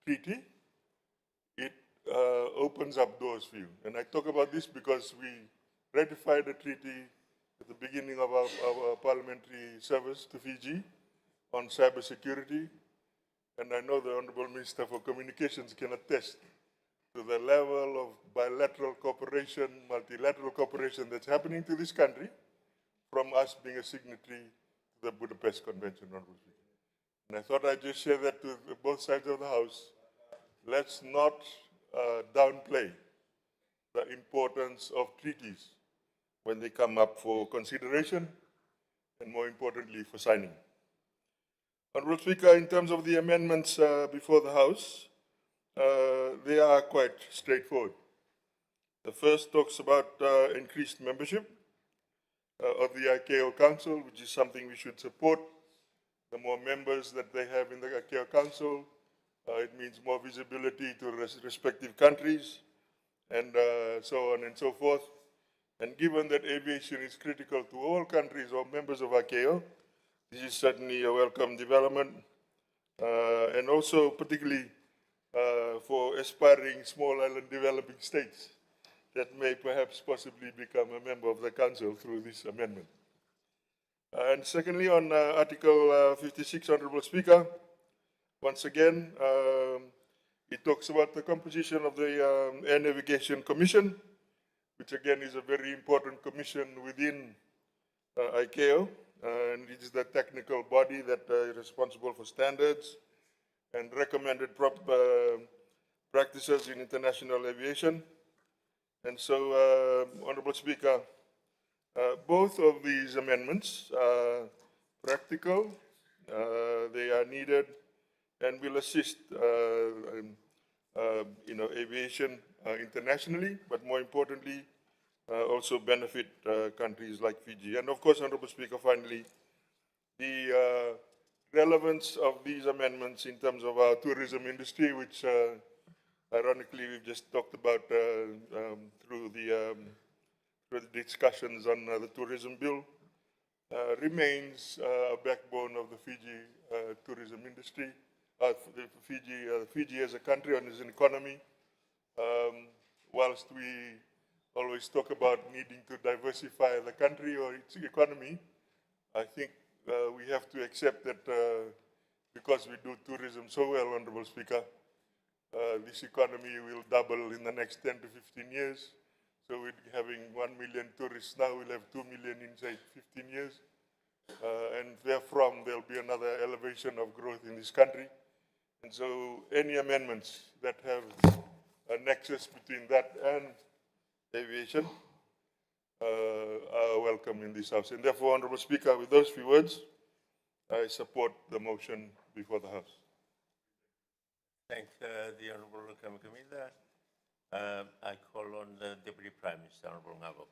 treaty, it opens up doors for you. And I talk about this because we ratified a treaty at the beginning of our parliamentary service to Fiji on cybersecurity. And I know the Honorable Minister for Communications can attest to the level of bilateral cooperation, multilateral cooperation that's happening to this country from us being a signatory to the Budapest Convention, Honorable Speaker. And I thought I'd just share that to both sides of the House. Let's not downplay the importance of treaties when they come up for consideration and, more importantly, for signing. Honorable Speaker, in terms of the amendments before the House, they are quite straightforward. The first talks about increased membership of the ICAO Council, which is something we should support. The more members that they have in the ICAO Council, it means more visibility to respective countries, and so on and so forth. And given that aviation is critical to all countries or members of ICAO, this is certainly a welcome development, and also particularly for aspiring small island developing states that may perhaps possibly become a member of the Council through this amendment. And secondly, on Article 56, Honorable Speaker, once again, it talks about the composition of the Air Navigation Commission, which again is a very important commission within ICAO, and it is the technical body that is responsible for standards and recommended practices in international aviation. And so, Honorable Speaker, both of these amendments are practical, they are needed, and will assist aviation internationally, but more importantly, also benefit countries like Fiji. And of course, Honorable Speaker, finally, the relevance of these amendments in terms of our tourism industry, which ironically we've just talked about through the discussions on the tourism bill, remains a backbone of the Fiji tourism industry. Fiji as a country and as an economy, whilst we always talk about needing to diversify the country or its economy, I think we have to accept that because we do tourism so well, Honorable Speaker, this economy will double in the next 10 to 15 years. So we're having 1 million tourists now, we'll have 2 million in, say, 15 years. And therefrom, there'll be another elevation of growth in this country. And so any amendments that have a nexus between that and aviation are welcome in this House. And therefore, Honorable Speaker, with those few words, I support the motion before the House. Thank the Honorable Kamikamica. I call on the Deputy Prime Minister, Honorable Ngabok.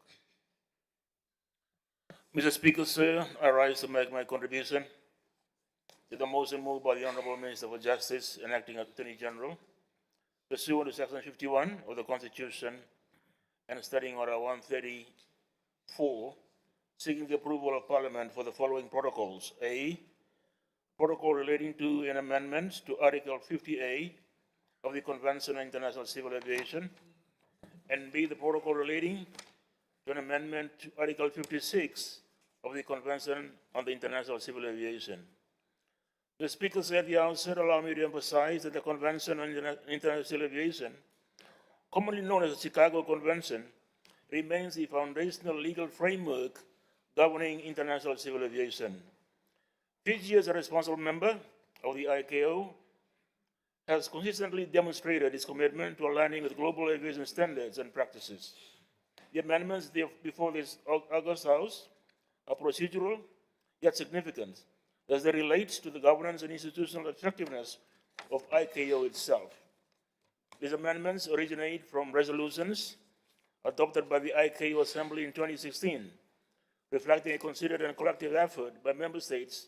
Mr. Speaker, sir, I rise to make my contribution to the motion moved by the Honorable Minister for Justice and Acting Attorney General, pursuant to Section 51 of the Constitution and Studying Order 134, seeking the approval of Parliament for the following protocols. A, protocol relating to an amendment to Article 50A of the Convention on International Civil Aviation, and B, the protocol relating to an amendment to Article 56 of the Convention on the International Civil Aviation. The Speaker said at the outset, allow me to emphasize that the Convention on International Civil Aviation, commonly known as the Chicago Convention, remains the foundational legal framework governing international civil aviation. Fiji, as a responsible member of the ICAO, has consistently demonstrated its commitment to aligning with global aviation standards and practices. The amendments before this August House are procedural yet significant as they relate to the governance and institutional effectiveness of ICAO itself. These amendments originate from resolutions adopted by the ICAO Assembly in 2016, reflecting a considered and collective effort by member states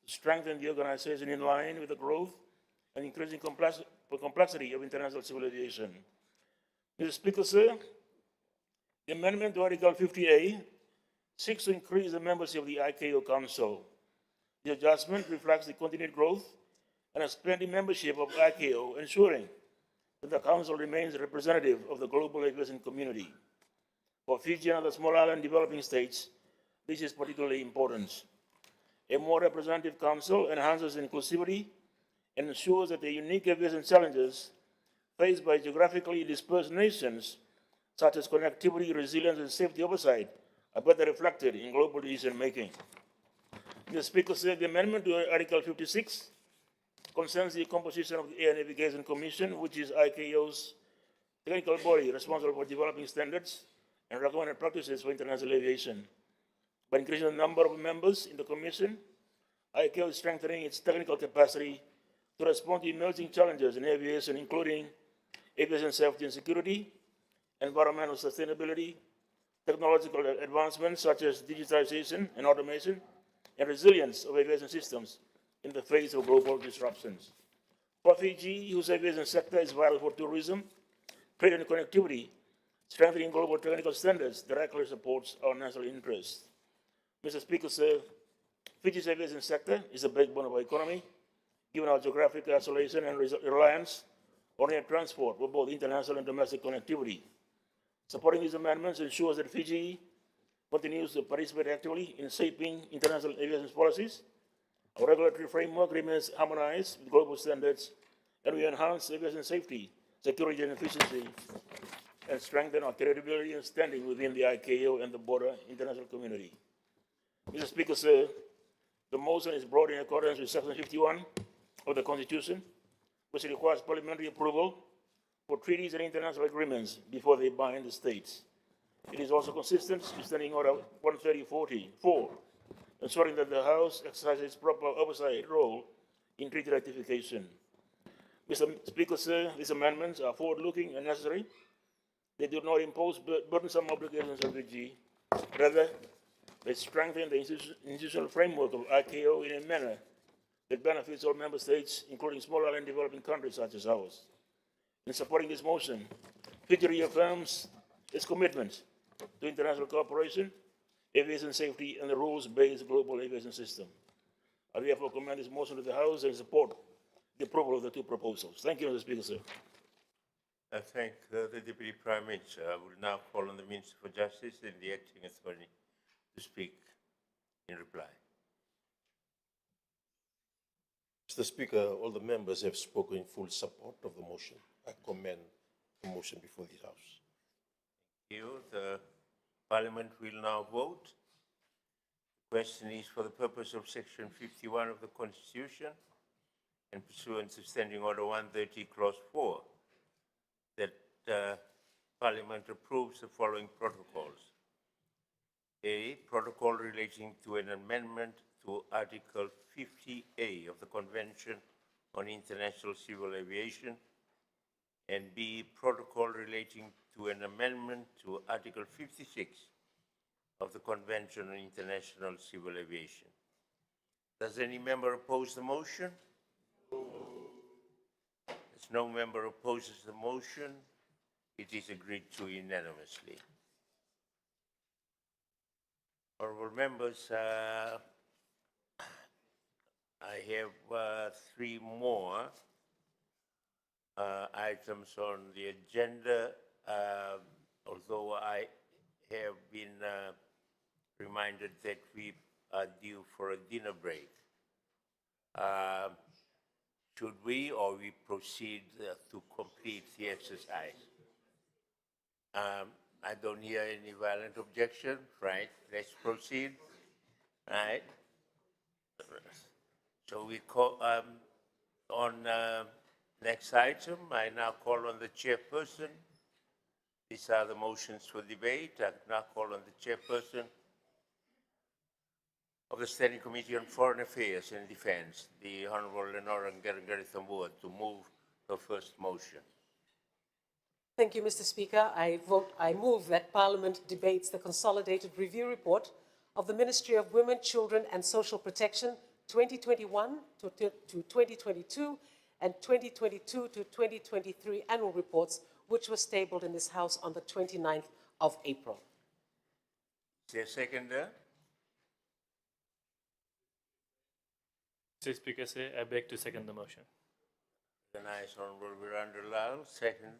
to strengthen the organization in line with the growth and increasing complexity of international civil aviation. Mr. Speaker, sir, the amendment to Article 50A seeks to increase the membership of the ICAO Council. The adjustment reflects the continued growth and expanding membership of ICAO, ensuring that the Council remains representative of the global aviation community. For Fiji and other small island developing states, this is particularly important. A more representative Council enhances inclusivity and ensures that the unique aviation challenges faced by geographically dispersed nations, such as connectivity, resilience, and safety oversight, are better reflected in global decision-making. The Speaker said the amendment to Article 56 concerns the composition of the Air Navigation Commission, which is ICAO's technical body responsible for developing standards and recommended practices for international aviation. By increasing the number of members in the Commission, ICAO is strengthening its technical capacity to respond to emerging challenges in aviation, including aviation safety and security, environmental sustainability, technological advancements such as digitization and automation, and resilience of aviation systems in the face of global disruptions. For Fiji, whose aviation sector is vital for tourism, trade and connectivity, strengthening global technical standards directly supports our national interests. Mr. Speaker, sir, Fiji's aviation sector is a backbone of our economy, given our geographic isolation and reliance on air transport for both international and domestic connectivity. Supporting these amendments ensures that Fiji continues to participate actively in shaping international aviation policies. Our regulatory framework remains harmonized with global standards, and we enhance aviation safety, security, and efficiency, and strengthen our credibility and standing within the ICAO and the broader international community. Mr. Speaker, sir, the motion is brought in accordance with Section 51 of the Constitution, which requires parliamentary approval for treaties and international agreements before they bind the states. It is also consistent with Standing Order 13044, ensuring that the House exercises its proper oversight role in treaty ratification. Mr. Speaker, sir, these amendments are forward-looking and necessary. They do not impose burdensome obligations on Fiji. Rather, they strengthen the institutional framework of ICAO in a manner that benefits all member states, including small island developing countries such as ours. In supporting this motion, Fiji reaffirms its commitment to international cooperation, aviation safety, and the rules-based global aviation system. I therefore commend this motion to the House and support the approval of the two proposals. Thank you, Mr. Speaker, sir. I thank the Deputy Prime Minister. I will now call on the Minister for Justice and the Acting Attorney to speak in reply. Mr. Speaker, all the members have spoken in full support of the motion. I commend the motion before this House. Thank you. The Parliament will now vote. The question is for the purpose of Section 51 of the Constitution and pursuant to Standing Order 130, Clause 4, that Parliament approves the following protocols. A, protocol relating to an amendment to Article 50A of the Convention on International Civil Aviation, and B, protocol relating to an amendment to Article 56 of the Convention on International Civil Aviation. Does any member oppose the motion? As no member opposes the motion, it is agreed to unanimously. Honorable members, I have three more items on the agenda, although I have been reminded that we are due for a dinner break. Should we or we proceed to complete the exercise? I don't hear any violent objection, right? Let's proceed, right? So we call, on next item, I now call on the chairperson. These are the motions for debate. I now call on the chairperson of the Standing Committee on Foreign Affairs and Defense, the Honorable Lenora Ngarangari-Thambua, to move the first motion. Thank you, Mr. Speaker. I move that Parliament debates the Consolidated Review Report of the Ministry of Women, Children and Social Protection 2021 to 2022 and 2022 to 2023 annual reports, which was tabled in this House on the 29th of April. Is there a seconder? Mr. Speaker, I beg to second the motion. Recognize Honorable Virender Lal, second.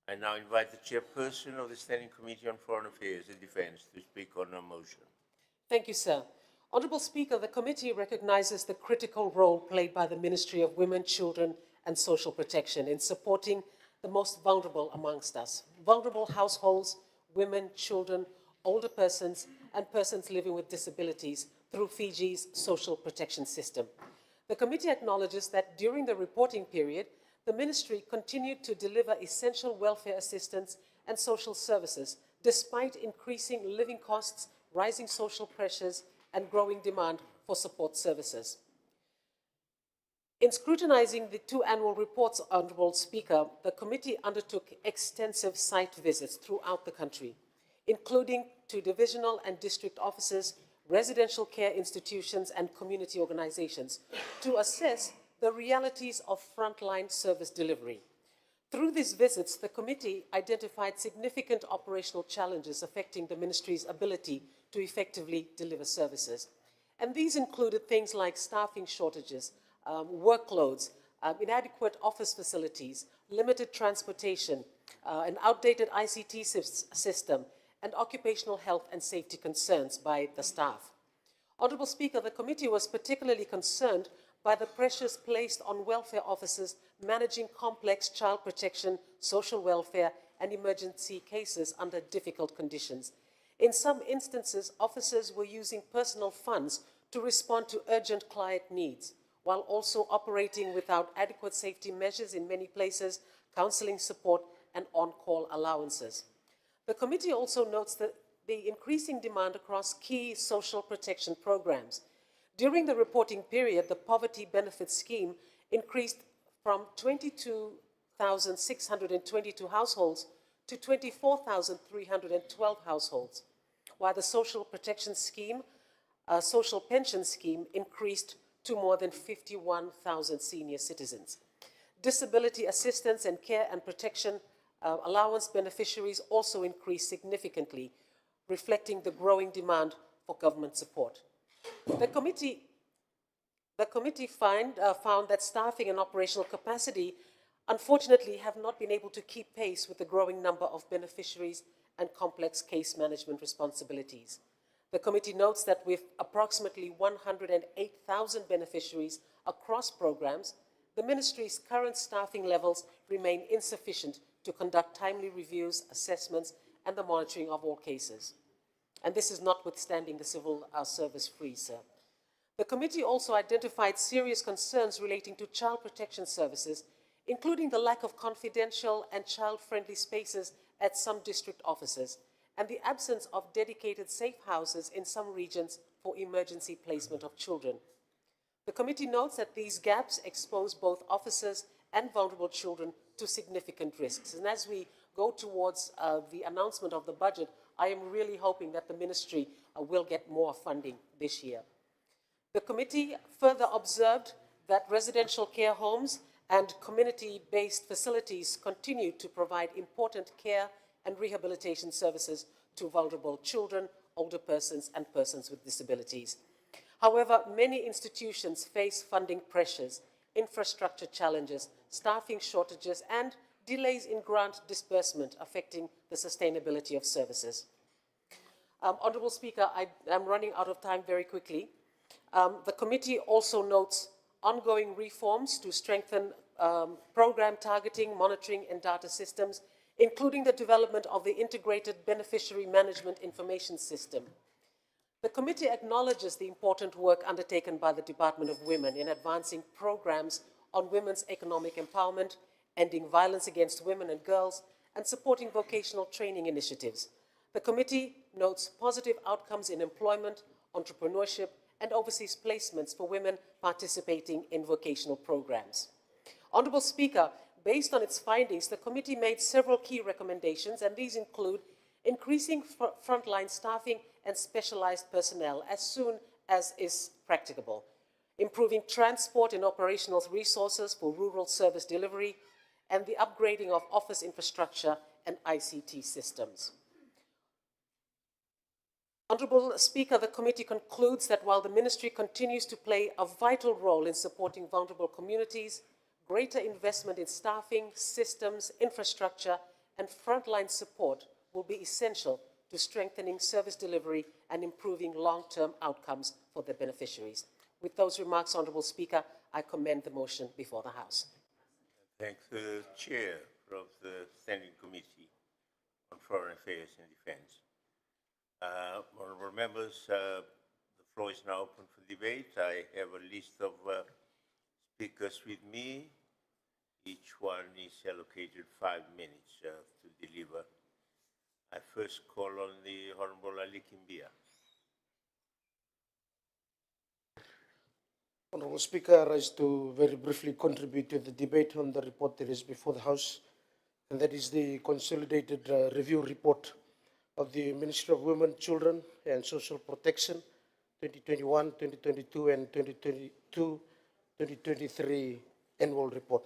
I now invite the chairperson of the Standing Committee on Foreign Affairs and Defense to speak on the motion. Thank you, sir. Honorable Speaker, the committee recognizes the critical role played by the Ministry of Women, Children and Social Protection in supporting the most vulnerable amongst us. Vulnerable households, women, children, older persons and persons living with disabilities through Fiji's social protection system. The committee acknowledges that during the reporting period, the ministry continued to deliver essential welfare assistance and social services despite increasing living costs, rising social pressures, and growing demand for support services. In scrutinizing the two annual reports, Honorable Speaker, the committee undertook extensive site visits throughout the country, including to divisional and district offices, residential care institutions, and community organizations to assess the realities of frontline service delivery. Through these visits, the committee identified significant operational challenges affecting the ministry's ability to effectively deliver services. And these included things like staffing shortages, workloads, inadequate office facilities, limited transportation, an outdated ICT system, and occupational health and safety concerns by the staff. Honorable Speaker, the committee was particularly concerned by the pressures placed on welfare officers managing complex child protection, social welfare, and emergency cases under difficult conditions. In some instances, officers were using personal funds to respond to urgent client needs, while also operating without adequate safety measures in many places, counseling support, and on-call allowances. The committee also notes that the increasing demand across key social protection programs. During the reporting period, the Poverty Benefit Scheme increased from 22,622 households to 24,312 households, while the Social Protection Scheme, Social Pension Scheme increased to more than 51,000 senior citizens. Disability assistance and care and protection allowance beneficiaries also increased significantly, reflecting the growing demand for government support. The committee found that staffing and operational capacity, unfortunately, have not been able to keep pace with the growing number of beneficiaries and complex case management responsibilities. The committee notes that with approximately 108,000 beneficiaries across programs, the ministry's current staffing levels remain insufficient to conduct timely reviews, assessments, and the monitoring of all cases. And this is notwithstanding the civil service freeze, sir. The committee also identified serious concerns relating to child protection services, including the lack of confidential and child-friendly spaces at some district offices, and the absence of dedicated safe houses in some regions for emergency placement of children. The committee notes that these gaps expose both officers and vulnerable children to significant risks. And as we go towards the announcement of the budget, I am really hoping that the ministry will get more funding this year. The committee further observed that residential care homes and community-based facilities continue to provide important care and rehabilitation services to vulnerable children, older persons, and persons with disabilities. However, many institutions face funding pressures, infrastructure challenges, staffing shortages, and delays in grant disbursement affecting the sustainability of services. Honourable Speaker, I'm running out of time very quickly. The committee also notes ongoing reforms to strengthen program targeting, monitoring, and data systems, including the development of the Integrated Beneficiary Management Information System. The committee acknowledges the important work undertaken by the Department of Women in advancing programs on women's economic empowerment, ending violence against women and girls, and supporting vocational training initiatives. The committee notes positive outcomes in employment, entrepreneurship, and overseas placements for women participating in vocational programs. Honourable Speaker, based on its findings, the committee made several key recommendations, and these include increasing frontline staffing and specialized personnel as soon as is practicable, improving transport and operational resources for rural service delivery, and the upgrading of office infrastructure and ICT systems. Honourable Speaker, the committee concludes that while the ministry continues to play a vital role in supporting vulnerable communities, greater investment in staffing, systems, infrastructure, and frontline support will be essential to strengthening service delivery and improving long-term outcomes for the beneficiaries. With those remarks, Honourable Speaker, I commend the motion before the House. Thank the Chair of the Standing Committee on Foreign Affairs and Defence. Honourable members, the floor is now open for debate. I have a list of speakers with me. Each one is allocated 5 minutes to deliver. I first call on the Honourable Ali Kimbia. Honourable Speaker, I rise to very briefly contribute to the debate on the report that is before the House, and that is the consolidated review report of the Ministry of Women, Children and Social Protection, 2021, 2022 and 2022-2023 annual report.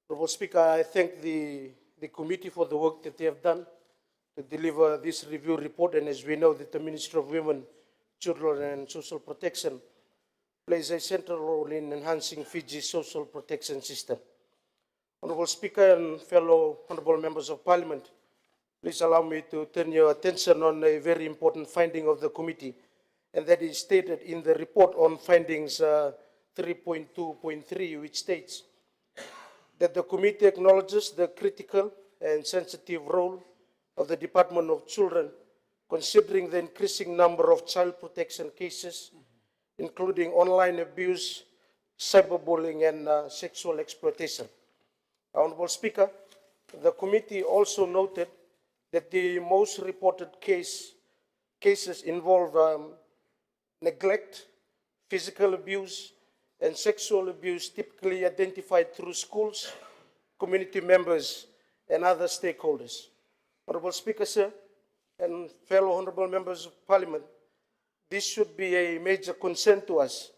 Honourable Speaker, I thank the committee for the work that they have done to deliver this review report, and as we know that the Ministry of Women, Children and Social Protection plays a central role in enhancing Fiji's social protection system. Honourable Speaker and fellow honourable members of Parliament, please allow me to turn your attention on a very important finding of the committee, and that is stated in the report on findings 3.2.3, which states that the committee acknowledges the critical and sensitive role of the Department of Children, considering the increasing number of child protection cases, including online abuse, cyberbullying, and sexual exploitation. Honourable Speaker, the committee also noted that the most reported cases involve neglect, physical abuse, and sexual abuse typically identified through schools, community members, and other stakeholders. Honourable Speaker, sir, and fellow honourable members of Parliament, this should be a major concern to us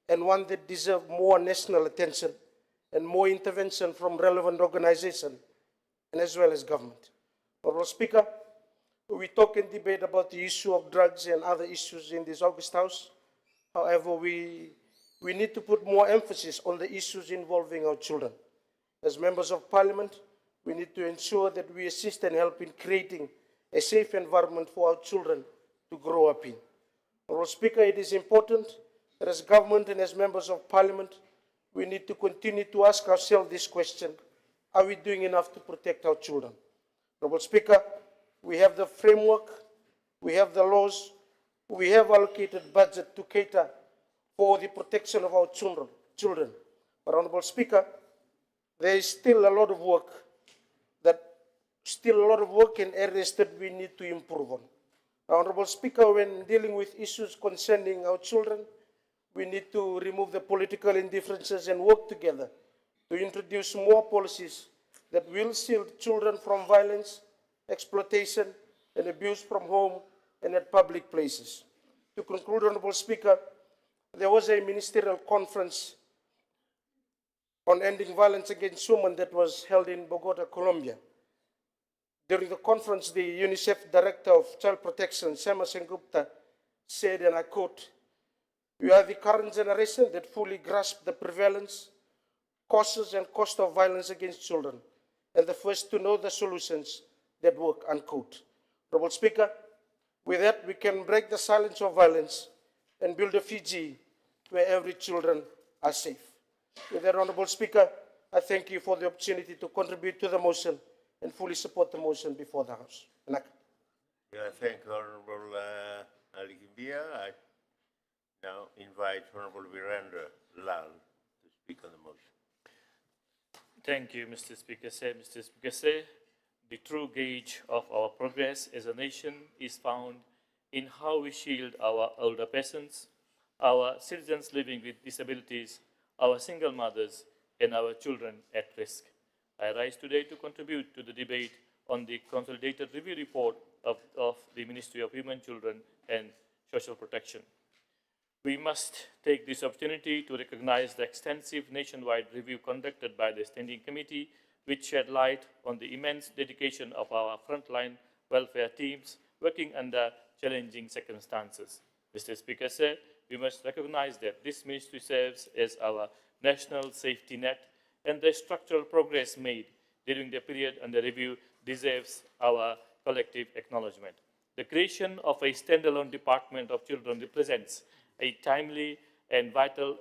and one that deserves more national attention and more intervention from relevant organizations and as well as government. Honourable Speaker, we talk and debate about the issue of drugs and other issues in this August House. However, we need to put more emphasis on the issues involving our children. As members of Parliament, we need to ensure that we assist and help in creating a safe environment for our children to grow up in. Honourable Speaker, it is important that as government and as members of Parliament, we need to continue to ask ourselves this question: are we doing enough to protect our children? Honourable Speaker, we have the framework, we have the laws, we have allocated budget to cater for the protection of our children. But Honourable Speaker, there is still a lot of work in areas that we need to improve on. Honourable Speaker, when dealing with issues concerning our children, we need to remove the political indifferences and work together to introduce more policies that will shield children from violence, exploitation, and abuse from home and at public places. To conclude, Honorable Speaker, there was a ministerial conference on ending violence against women that was held in Bogota, Colombia. During the conference, the UNICEF Director of Child Protection, Shama Sengupta, said, and I quote, "We are the current generation that fully grasp the prevalence, causes, and cost of violence against children, and the first to know the solutions that work," unquote. Honorable Speaker, with that, we can break the silence of violence and build a Fiji where every children are safe. With that, Honorable Speaker, I thank you for the opportunity to contribute to the motion and fully support the motion before the House. Yeah, thank Honorable Ali Kimbia. I now invite Honorable Virendra Lal to speak on the motion. Thank you, Mr. Speaker. Mr. Speaker, the true gauge of our progress as a nation is found in how we shield our older persons, our citizens living with disabilities, our single mothers, and our children at risk. I rise today to contribute to the debate on the consolidated review report of the Ministry of Women, Children, and Social Protection. We must take this opportunity to recognize the extensive nationwide review conducted by the Standing Committee, which shed light on the immense dedication of our frontline welfare teams working under challenging circumstances. Mr. Speaker, we must recognize that this ministry serves as our national safety net, and the structural progress made during the period under review deserves our collective acknowledgement. The creation of a standalone Department of Children represents a timely and vital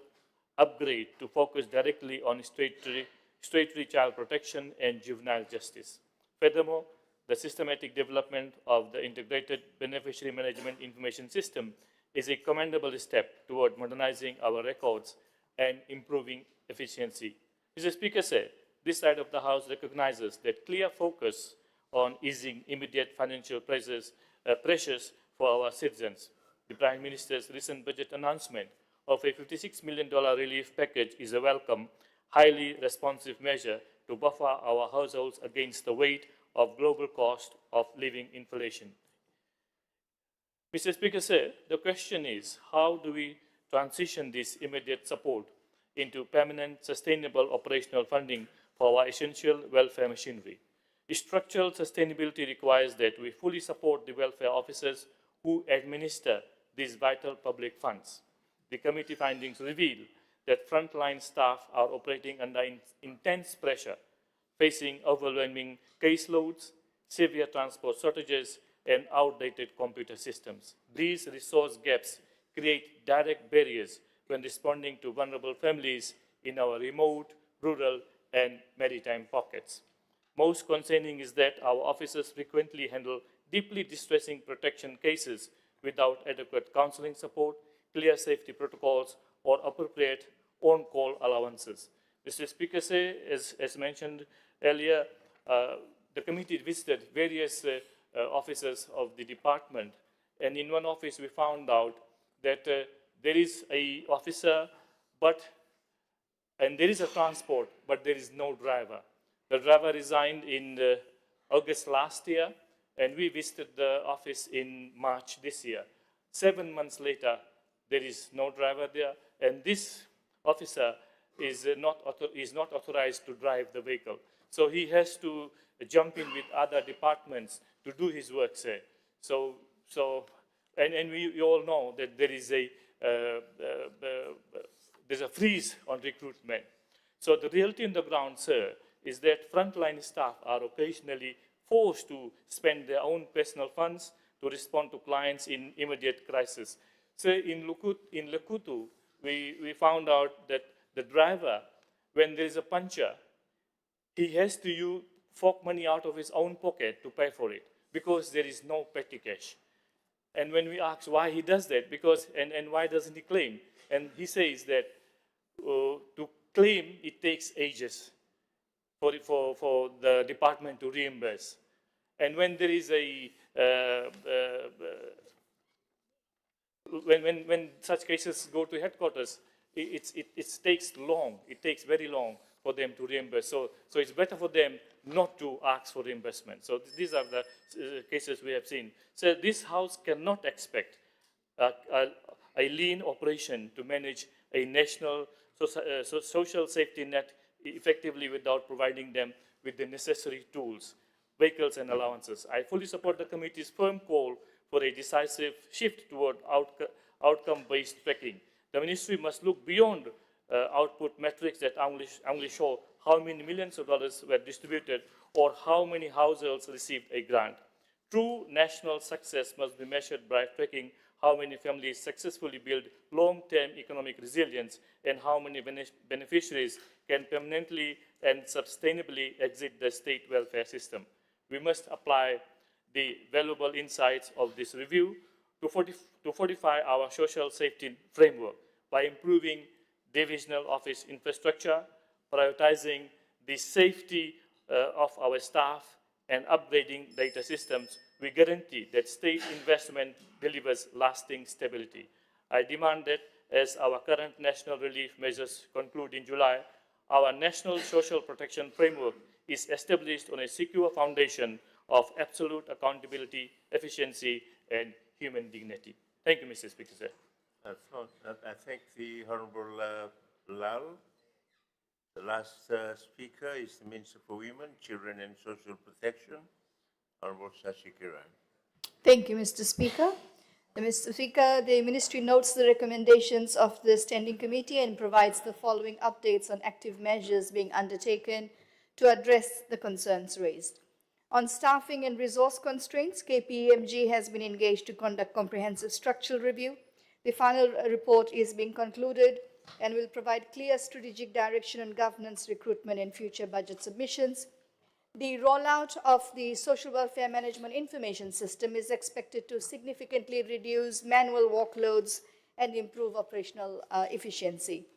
upgrade to focus directly on statutory child protection and juvenile justice. Furthermore, the systematic development of the Integrated Beneficiary Management Information System is a commendable step toward modernizing our records and improving efficiency. Mr. Speaker, this side of the House recognizes that clear focus on easing immediate financial pressures for our citizens. The Prime Minister's recent budget announcement of a $56 million relief package is a welcome, highly responsive measure to buffer our households against the weight of global cost of living inflation. Mr. Speaker, the question is, how do we transition this immediate support into permanent, sustainable operational funding for our essential welfare machinery? Structural sustainability requires that we fully support the welfare officers who administer these vital public funds. The committee findings reveal that frontline staff are operating under intense pressure, facing overwhelming caseloads, severe transport shortages, and outdated computer systems. These resource gaps create direct barriers when responding to vulnerable families in our remote, rural, and maritime pockets. Most concerning is that our officers frequently handle deeply distressing protection cases without adequate counseling support, clear safety protocols, or appropriate on-call allowances. Mr. Speaker, as mentioned earlier, the committee visited various offices of the department, and in one office we found out that there is an officer, and there is a transport, but there is no driver. The driver resigned in August last year, and we visited the office in March this year. 7 months later, there is no driver there, and this officer is not authorized to drive the vehicle. So he has to jump in with other departments to do his work, and we all know that there is there's a freeze on recruitment. So the reality on the ground, sir, is that frontline staff are occasionally forced to spend their own personal funds to respond to clients in immediate crisis. So in Lekutu, we found out that the driver, when there is a puncture, he has to fork money out of his own pocket to pay for it because there is no petty cash. And when we ask why he does that, and why doesn't he claim? And he says that to claim, it takes ages for the department to reimburse. And when there is when such cases go to headquarters, it takes long. It takes very long for them to reimburse. So it's better for them not to ask for reimbursement. So these are the cases we have seen. So this House cannot expect a lean operation to manage a national social safety net effectively without providing them with the necessary tools, vehicles and allowances. I fully support the committee's firm call for a decisive shift toward outcome-based tracking. The ministry must look beyond output metrics that only show how many millions of dollars were distributed or how many households received a grant. True national success must be measured by tracking how many families successfully build long-term economic resilience and how many beneficiaries can permanently and sustainably exit the state welfare system. We must apply the valuable insights of this review to fortify our social safety framework by improving divisional office infrastructure, prioritizing the safety of our staff, and upgrading data systems. We guarantee that state investment delivers lasting stability. I demand that as our current national relief measures conclude in July, our national social protection framework is established on a secure foundation of absolute accountability, efficiency, and human dignity. Thank you, Mr. Speaker, sir. I thank the Honorable Lal. The last speaker is the Minister for Women, Children and Social Protection, Honorable Shashi Kiran. Thank you, Mr. Speaker. Mr. Speaker, the Ministry notes the recommendations of the Standing Committee and provides the following updates on active measures being undertaken to address the concerns raised. On staffing and resource constraints, KPMG has been engaged to conduct comprehensive structural review. The final report is being concluded and will provide clear strategic direction on governance, recruitment, and future budget submissions. The rollout of the Social Welfare Management Information System is expected to significantly reduce manual workloads and improve operational efficiency.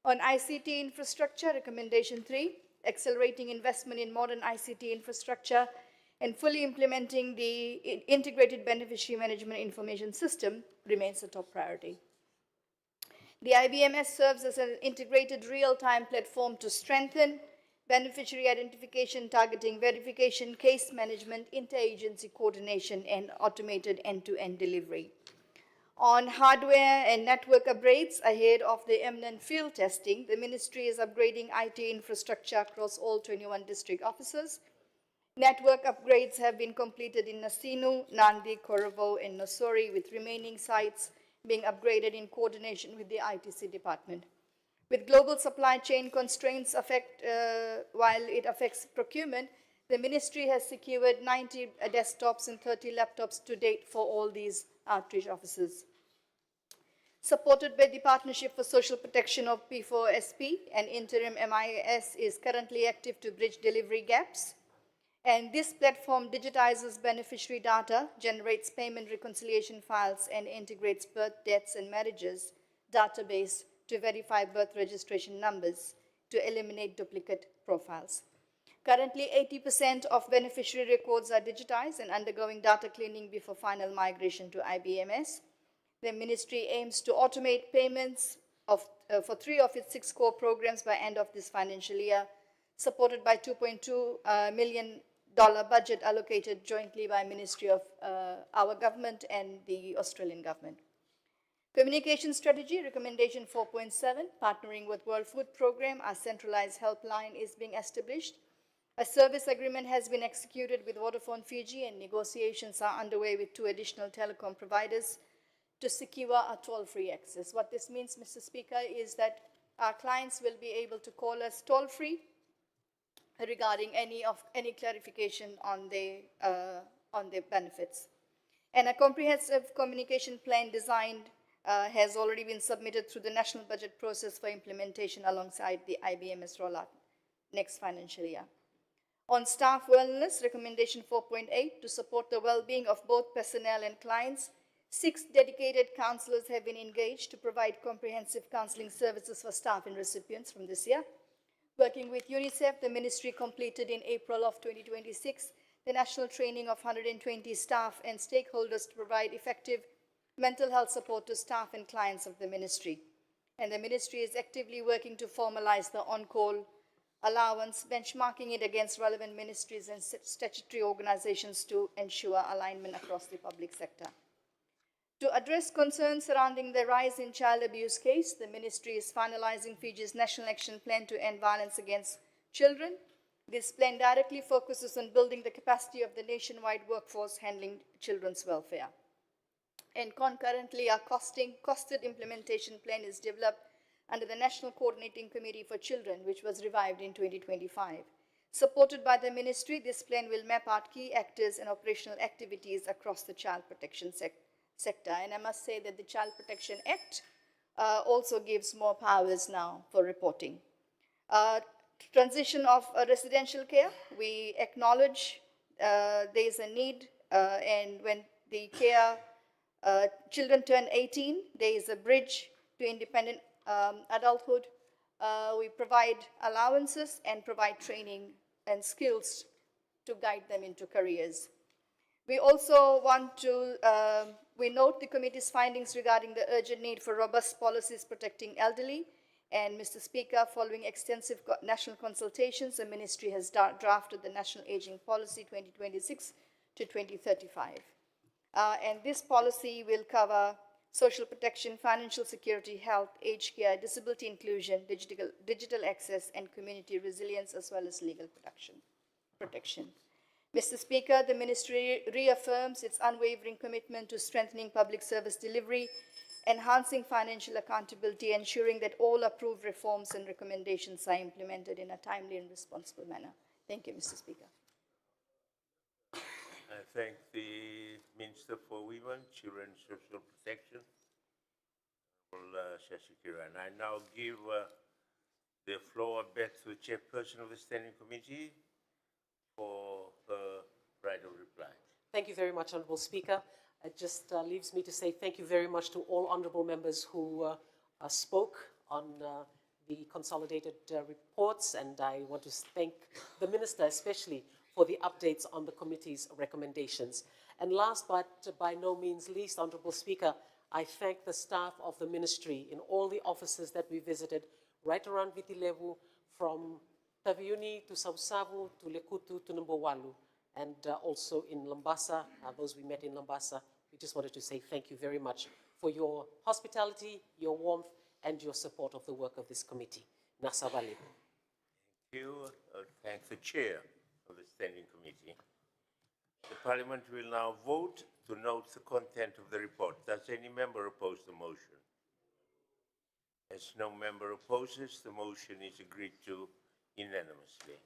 On ICT infrastructure, recommendation 3, accelerating investment in modern ICT infrastructure and fully implementing the integrated beneficiary management information system remains a top priority. The IBMS serves as an integrated real-time platform to strengthen beneficiary identification, targeting, verification, case management, interagency coordination, and automated end-to-end delivery. On hardware and network upgrades ahead of the imminent field testing, the Ministry is upgrading IT infrastructure across all 21 district offices. Network upgrades have been completed in Nasinu, Nandi, Koravo, and Nosori, with remaining sites being upgraded in coordination with the ITC department. With global supply chain constraints while it affects procurement, the Ministry has secured 90 desktops and 30 laptops to date for all these outreach offices. Supported by the Partnership for Social Protection of P4SP, an interim MIS is currently active to bridge delivery gaps. And this platform digitizes beneficiary data, generates payment reconciliation files, and integrates birth, deaths, and marriages database to verify birth registration numbers to eliminate duplicate profiles. Currently, 80% of beneficiary records are digitized and undergoing data cleaning before final migration to IBMS. The Ministry aims to automate payments for 3 of its 6 core programs by end of this financial year, supported by $2.2 million budget allocated jointly by Ministry of our government and the Australian government. Communication strategy, recommendation 4.7, partnering with World Food Programme, our centralized helpline is being established. A service agreement has been executed with Vodafone Fiji and negotiations are underway with 2 additional telecom providers to secure a toll-free access. What this means, Mr. Speaker, is that our clients will be able to call us toll-free regarding any clarification on the benefits. And a comprehensive communication plan designed has already been submitted through the national budget process for implementation alongside the IBMS rollout next financial year. On staff wellness, recommendation 4.8, to support the well-being of both personnel and clients, 6 dedicated counselors have been engaged to provide comprehensive counseling services for staff and recipients from this year. Working with UNICEF, the Ministry completed in April of 2026 the national training of 120 staff and stakeholders to provide effective mental health support to staff and clients of the Ministry. And the Ministry is actively working to formalize the on-call allowance, benchmarking it against relevant ministries and statutory organizations to ensure alignment across the public sector. To address concerns surrounding the rise in child abuse case, the ministry is finalizing Fiji's National Action Plan to end violence against children. This plan directly focuses on building the capacity of the nationwide workforce handling children's welfare. And concurrently, a costed implementation plan is developed under the National Coordinating Committee for Children, which was revived in 2025. Supported by the ministry, this plan will map out key actors and operational activities across the child protection sector. And I must say that the Child Protection Act also gives more powers now for reporting. Transition of residential care, we acknowledge there is a need, and when the care children turn 18, there is a bridge to independent adulthood. We provide allowances and provide training and skills to guide them into careers. We also want to, we note the committee's findings regarding the urgent need for robust policies protecting elderly. And Mr. Speaker, following extensive national consultations, the ministry has drafted the National Aging Policy 2026 to 2035. And this policy will cover social protection, financial security, health, aged care, disability inclusion, digital access, and community resilience, as well as legal protection. Mr. Speaker, the ministry reaffirms its unwavering commitment to strengthening public service delivery, enhancing financial accountability, ensuring that all approved reforms and recommendations are implemented in a timely and responsible manner. Thank you, Mr. Speaker. I thank the Minister for Women, Children and Social Protection, Shashikira. And I now give the floor back to the chairperson of the Standing Committee for her right of reply. Thank you very much, Honourable Speaker. It just leaves me to say thank you very much to all honourable members who spoke on the consolidated reports, and I want to thank the Minister especially for the updates on the committee's recommendations. And last but by no means least, Honourable Speaker, I thank the staff of the ministry in all the offices that we visited right around Viti Levu, from Taviuni to Sausavu to Lekutu to Numbawalu, and also in Lambasa, those we met in Lambasa. We just wanted to say thank you very much for your hospitality, your warmth, and your support of the work of this committee. Nasa Vale. Thank you. Thank the chair of the Standing Committee. The Parliament will now vote to note the content of the report. Does any member oppose the motion? As no member opposes, the motion is agreed to unanimously.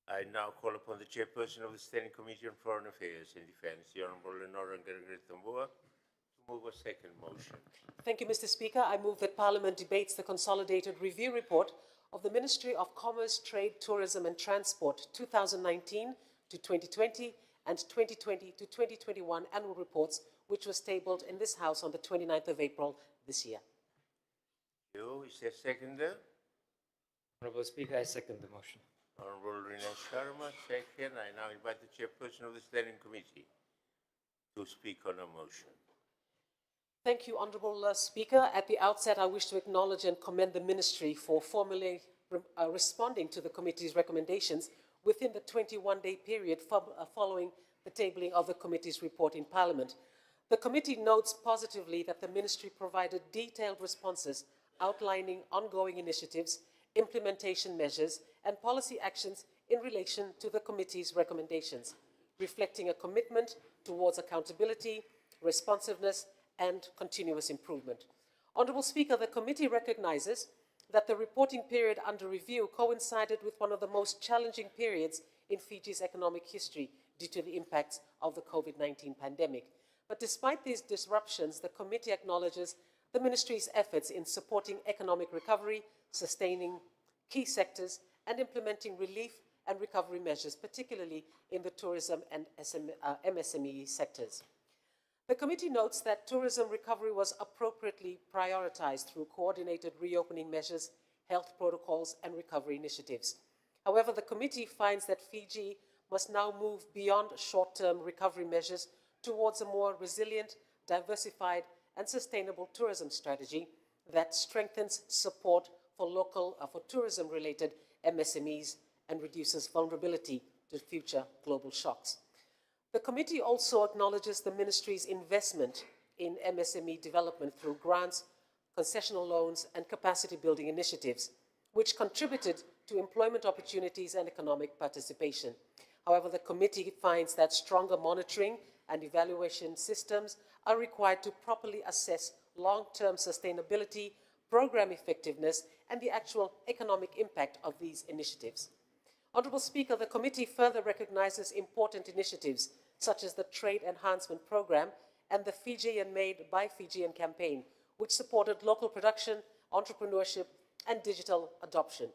I now call upon the chairperson of the Standing Committee on Foreign Affairs and Defence, the Honourable Lenora Ngarigatambua, to move a second motion. Thank you, Mr. Speaker. I move that Parliament debates the consolidated review report of the Ministry of Commerce, Trade, Tourism and Transport 2019 to 2020 and 2020 to 2021 annual reports, which was tabled in this House on the 29th of April this year. Thank you. Is there a seconder? Honourable Speaker, I second the motion. Honourable Rina Sharma, second. I now invite the chairperson of the Standing Committee to speak on a motion. Thank you, Honourable Speaker. At the outset, I wish to acknowledge and commend the Ministry for formally responding to the committee's recommendations within the 21-day period following the tabling of the committee's report in Parliament. The committee notes positively that the Ministry provided detailed responses outlining ongoing initiatives, implementation measures, and policy actions in relation to the committee's recommendations, reflecting a commitment towards accountability, responsiveness, and continuous improvement. Honourable Speaker, the committee recognises that the reporting period under review coincided with one of the most challenging periods in Fiji's economic history due to the impacts of the COVID-19 pandemic. But despite these disruptions, the committee acknowledges the Ministry's efforts in supporting economic recovery, sustaining key sectors, and implementing relief and recovery measures, particularly in the tourism and MSME sectors. The committee notes that tourism recovery was appropriately prioritized through coordinated reopening measures, health protocols, and recovery initiatives. However, the committee finds that Fiji must now move beyond short-term recovery measures towards a more resilient, diversified, and sustainable tourism strategy that strengthens support for tourism-related MSMEs and reduces vulnerability to future global shocks. The committee also acknowledges the ministry's investment in MSME development through grants, concessional loans, and capacity-building initiatives, which contributed to employment opportunities and economic participation. However, the committee finds that stronger monitoring and evaluation systems are required to properly assess long-term sustainability, program effectiveness, and the actual economic impact of these initiatives. Honourable Speaker, the committee further recognises important initiatives such as the Trade Enhancement Programme and the Fijian Made by Fijian campaign, which supported local production, entrepreneurship, and digital adoption.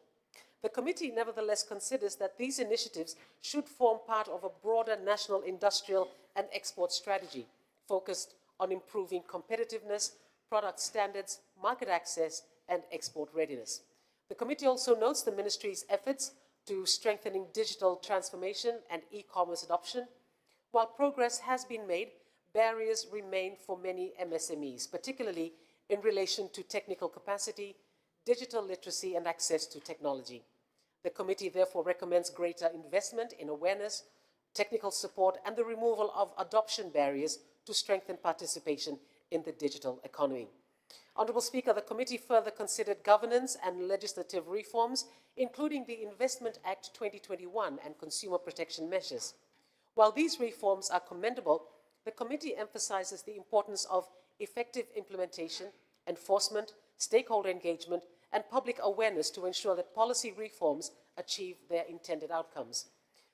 The committee nevertheless considers that these initiatives should form part of a broader national industrial and export strategy focused on improving competitiveness, product standards, market access, and export readiness. The committee also notes the ministry's efforts to strengthening digital transformation and e-commerce adoption. While progress has been made, barriers remain for many MSMEs, particularly in relation to technical capacity, digital literacy, and access to technology. The committee therefore recommends greater investment in awareness, technical support, and the removal of adoption barriers to strengthen participation in the digital economy. Honourable Speaker, the committee further considered governance and legislative reforms, including the Investment Act 2021 and consumer protection measures. While these reforms are commendable, the committee emphasises the importance of effective implementation, enforcement, stakeholder engagement, and public awareness to ensure that policy reforms achieve their intended outcomes.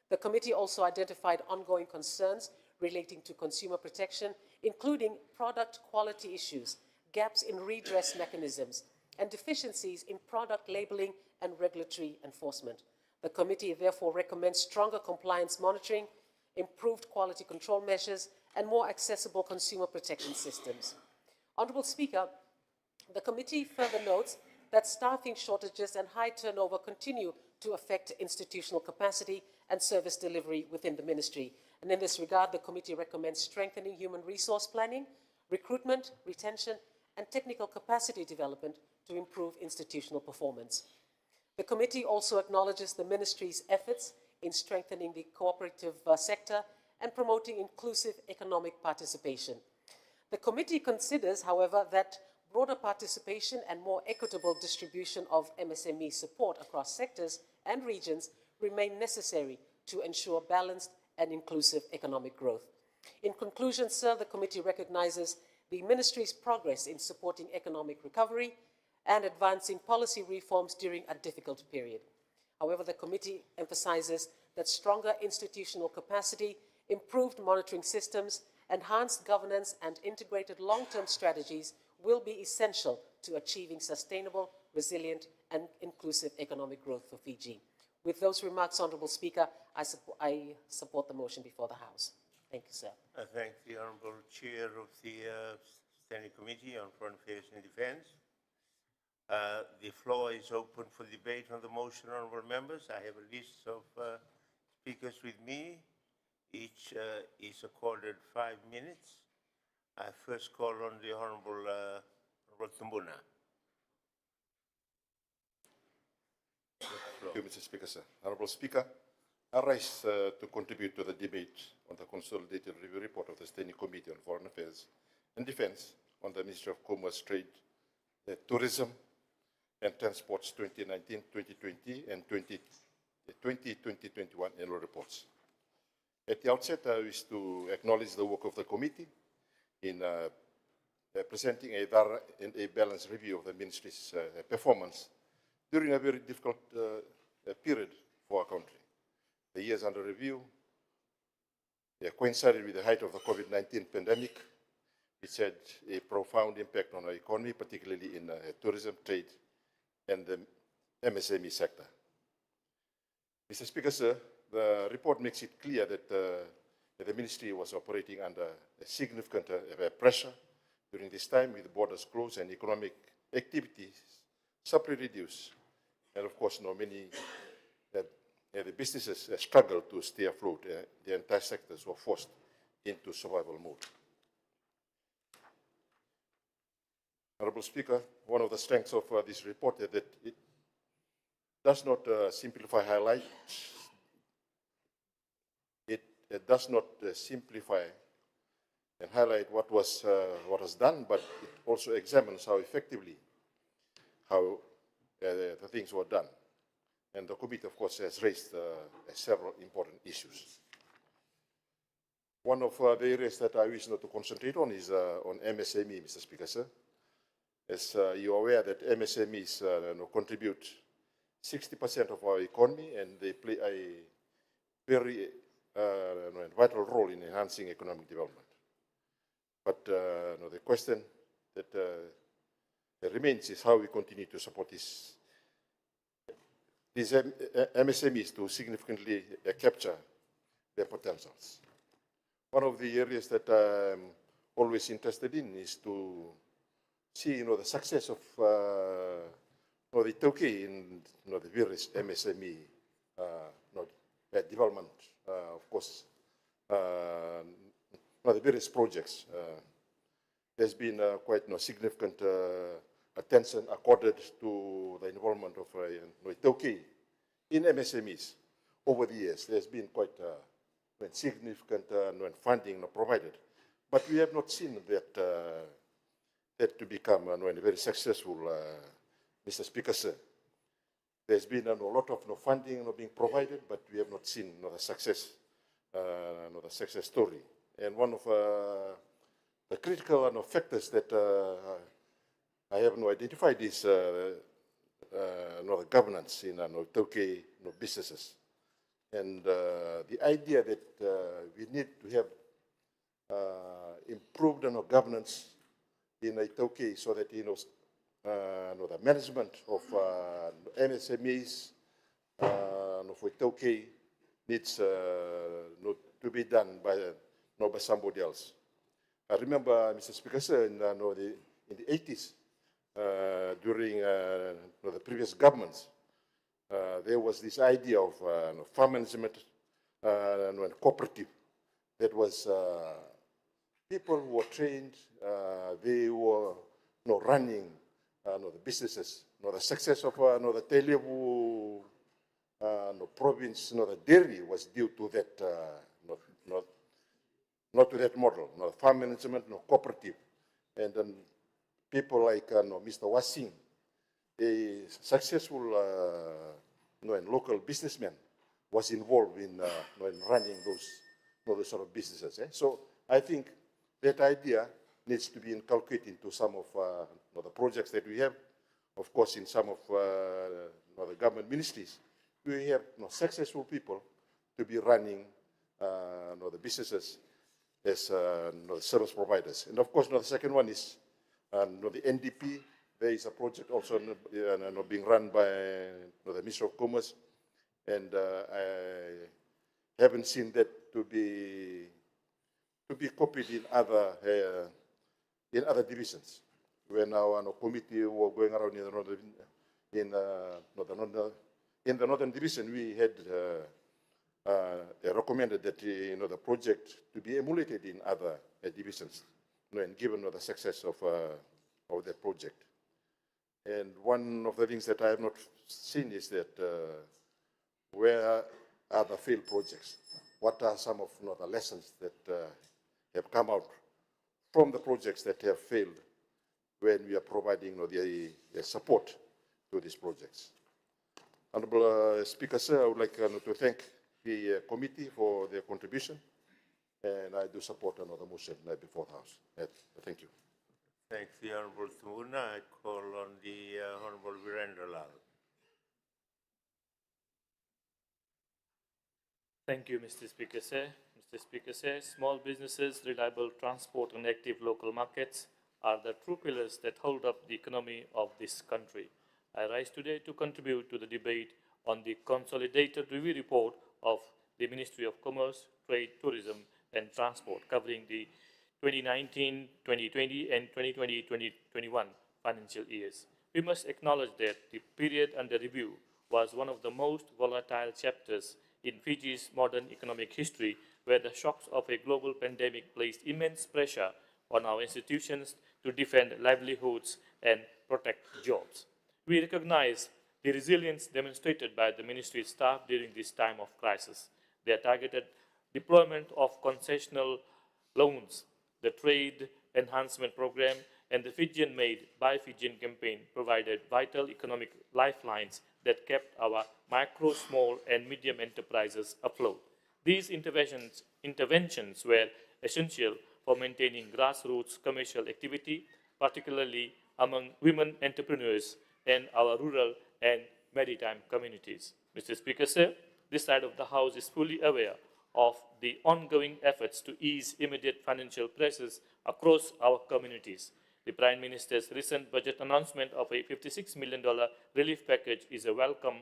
The committee also identified ongoing concerns relating to consumer protection, including product quality issues, gaps in redress mechanisms, and deficiencies in product labelling and regulatory enforcement. The committee therefore recommends stronger compliance monitoring, improved quality control measures, and more accessible consumer protection systems. Honourable Speaker, the committee further notes that staffing shortages and high turnover continue to affect institutional capacity and service delivery within the ministry. And in this regard, the committee recommends strengthening human resource planning, recruitment, retention, and technical capacity development to improve institutional performance. The committee also acknowledges the ministry's efforts in strengthening the cooperative sector and promoting inclusive economic participation. The committee considers, however, that broader participation and more equitable distribution of MSME support across sectors and regions remain necessary to ensure balanced and inclusive economic growth. In conclusion, sir, the committee recognizes the ministry's progress in supporting economic recovery and advancing policy reforms during a difficult period. However, the committee emphasizes that stronger institutional capacity, improved monitoring systems, enhanced governance, and integrated long-term strategies will be essential to achieving sustainable, resilient, and inclusive economic growth for Fiji. With those remarks, Honourable Speaker, I support the motion before the House. Thank you, sir. I thank the Honourable Chair of the Standing Committee on Foreign Affairs and Defence. The floor is open for debate on the motion, honourable members. I have a list of speakers with me. Each is accorded 5 minutes. I first call on the Honourable Tumbuna. Thank you, Mr. Speaker, sir. Honourable Speaker, I rise to contribute to the debate on the Consolidated Review Report of the Standing Committee on Foreign Affairs and Defence on the Ministry of Commerce, Trade, Tourism and Transport's 2019-2020 and 2020-2021 annual reports. At the outset, I wish to acknowledge the work of the committee in presenting a thorough and a balanced review of the ministry's performance during a very difficult period for our country. The years under review coincided with the height of the COVID-19 pandemic, which had a profound impact on our economy, particularly in tourism, trade, and the MSME sector. Mr. Speaker, sir, the report makes it clear that the ministry was operating under a significant pressure during this time, with borders closed and economic activities sharply reduced. And of course, many the businesses struggled to stay afloat. The entire sectors were forced into survival mode. Honourable Speaker, one of the strengths of this report is that it does not simplify highlight. It does not simplify and highlight what was done, but it also examines how effectively the things were done. And the committee, of course, has raised several important issues. One of the areas that I wish not to concentrate on is on MSME, Mr. Speaker, sir. As you're aware that MSMEs contribute 60% of our economy, and they play a very vital role in enhancing economic development. But the question that remains is how we continue to support these MSMEs to significantly capture their potentials. One of the areas that I'm always interested in is to see, the success of the Tauke in the various MSME development, of course, the various projects. There's been quite significant attention accorded to the involvement of Tauke in MSMEs over the years. There's been quite significant funding provided, but we have not seen that to become very successful, Mr. Speaker, sir. There's been a lot of funding being provided, but we have not seen the success story. And one of the critical factors that I have identified is the governance in Tauke businesses. And the idea that we need to have improved governance in Tauke so that the management of MSMEs for Tauke needs to be done by somebody else. I remember, Mr. Speaker, sir, in the 80s, during the previous governments, there was this idea of farm management and cooperative. That was people who were trained, they were running the businesses. The success of the Telebu province, the dairy was due to that, not to that model, farm management, cooperative. And then people like Mr. Wasing, a successful and local businessman, was involved in running those sort of businesses. So I think that idea needs to be inculcated into some of the projects that we have. Of course, in some of the government ministries, we have successful people to be running the businesses as service providers. And of course, the second one is the NDP. There is a project also being run by the Ministry of Commerce, and I haven't seen that to be copied in other divisions. When our committee were going around in the northern division, we had recommended that the project to be emulated in other divisions, and given the success of that project. And one of the things that I have not seen is that where are the failed projects? What are some of the lessons that have come out from the projects that have failed when we are providing the support to these projects? Honorable Speaker, sir, I would like to thank the committee for their contribution, and I do support another motion before the House. Thank you. Thanks, the Honorable Tuna. I call on the Honorable Virendra Lal. Thank you, Mr. Speaker, sir. Mr. Speaker, sir, small businesses, reliable transport, and active local markets are the true pillars that hold up the economy of this country. I rise today to contribute to the debate on the consolidated review report of the Ministry of Commerce, Trade, Tourism, and Transport covering the 2019-2020 and 2020-2021 financial years. We must acknowledge that the period under review was one of the most volatile chapters in Fiji's modern economic history, where the shocks of a global pandemic placed immense pressure on our institutions to defend livelihoods and protect jobs. We recognize the resilience demonstrated by the ministry staff during this time of crisis, their targeted deployment of concessional loans, the trade enhancement program, and the Fijian Made by Fijian campaign provided vital economic lifelines that kept our micro, small, and medium enterprises afloat. These interventions were essential for maintaining grassroots commercial activity, particularly among women entrepreneurs and our rural and maritime communities. Mr. Speaker, sir, this side of the House is fully aware of the ongoing efforts to ease immediate financial pressures across our communities. The Prime Minister's recent budget announcement of a $56 million relief package is a welcome,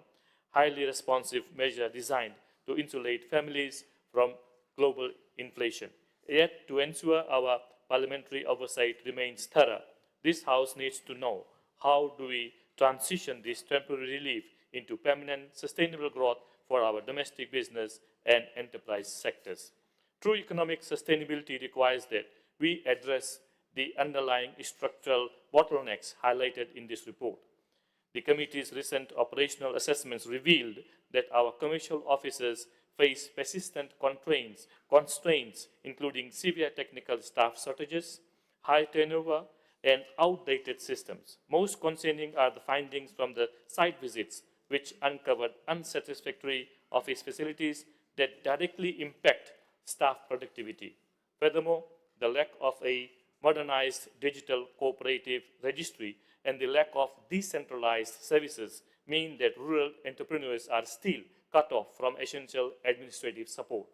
highly responsive measure designed to insulate families from global inflation. Yet, to ensure our parliamentary oversight remains thorough, this House needs to know how do we transition this temporary relief into permanent, sustainable growth for our domestic business and enterprise sectors. True economic sustainability requires that we address the underlying structural bottlenecks highlighted in this report. The committee's recent operational assessments revealed that our commercial officers face persistent constraints, including severe technical staff shortages, high turnover, and outdated systems. Most concerning are the findings from the site visits, which uncovered unsatisfactory office facilities that directly impact staff productivity. Furthermore, the lack of a modernized digital cooperative registry and the lack of decentralized services mean that rural entrepreneurs are still cut off from essential administrative support.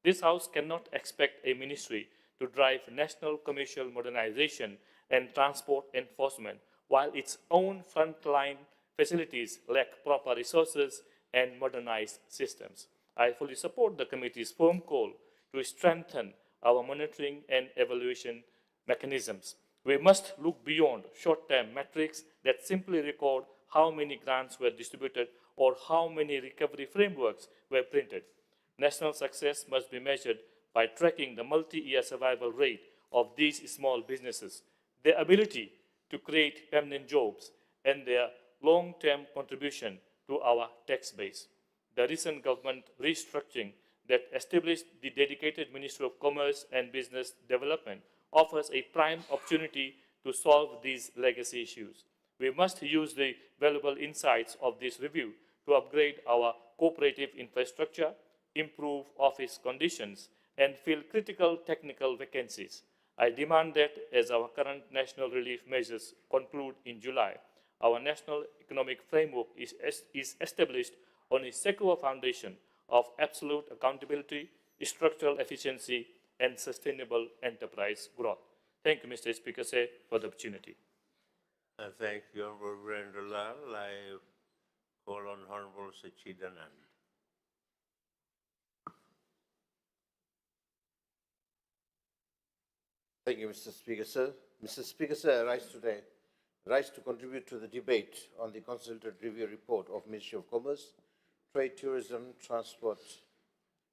This House cannot expect a ministry to drive national commercial modernization and transport enforcement while its own frontline facilities lack proper resources and modernized systems. I fully support the committee's firm call to strengthen our monitoring and evaluation mechanisms. We must look beyond short-term metrics that simply record how many grants were distributed or how many recovery frameworks were printed. National success must be measured by tracking the multi-year survival rate of these small businesses, their ability to create permanent jobs, and their long-term contribution to our tax base. The recent government restructuring that established the dedicated Ministry of Commerce and Business Development offers a prime opportunity to solve these legacy issues. We must use the valuable insights of this review to upgrade our cooperative infrastructure, improve office conditions, and fill critical technical vacancies. I demand that as our current national relief measures conclude in July, our national economic framework is established on a secure foundation of absolute accountability, structural efficiency, and sustainable enterprise growth. Thank you, Mr. Speaker, sir, for the opportunity. Thank you, Honorable Virendra Lal. I call on Honorable Sachidanand. Thank you, Mr. Speaker, sir. Mr. Speaker, sir, I rise to contribute to the debate on the consultative review report of Ministry of Commerce, Trade, Tourism, Transport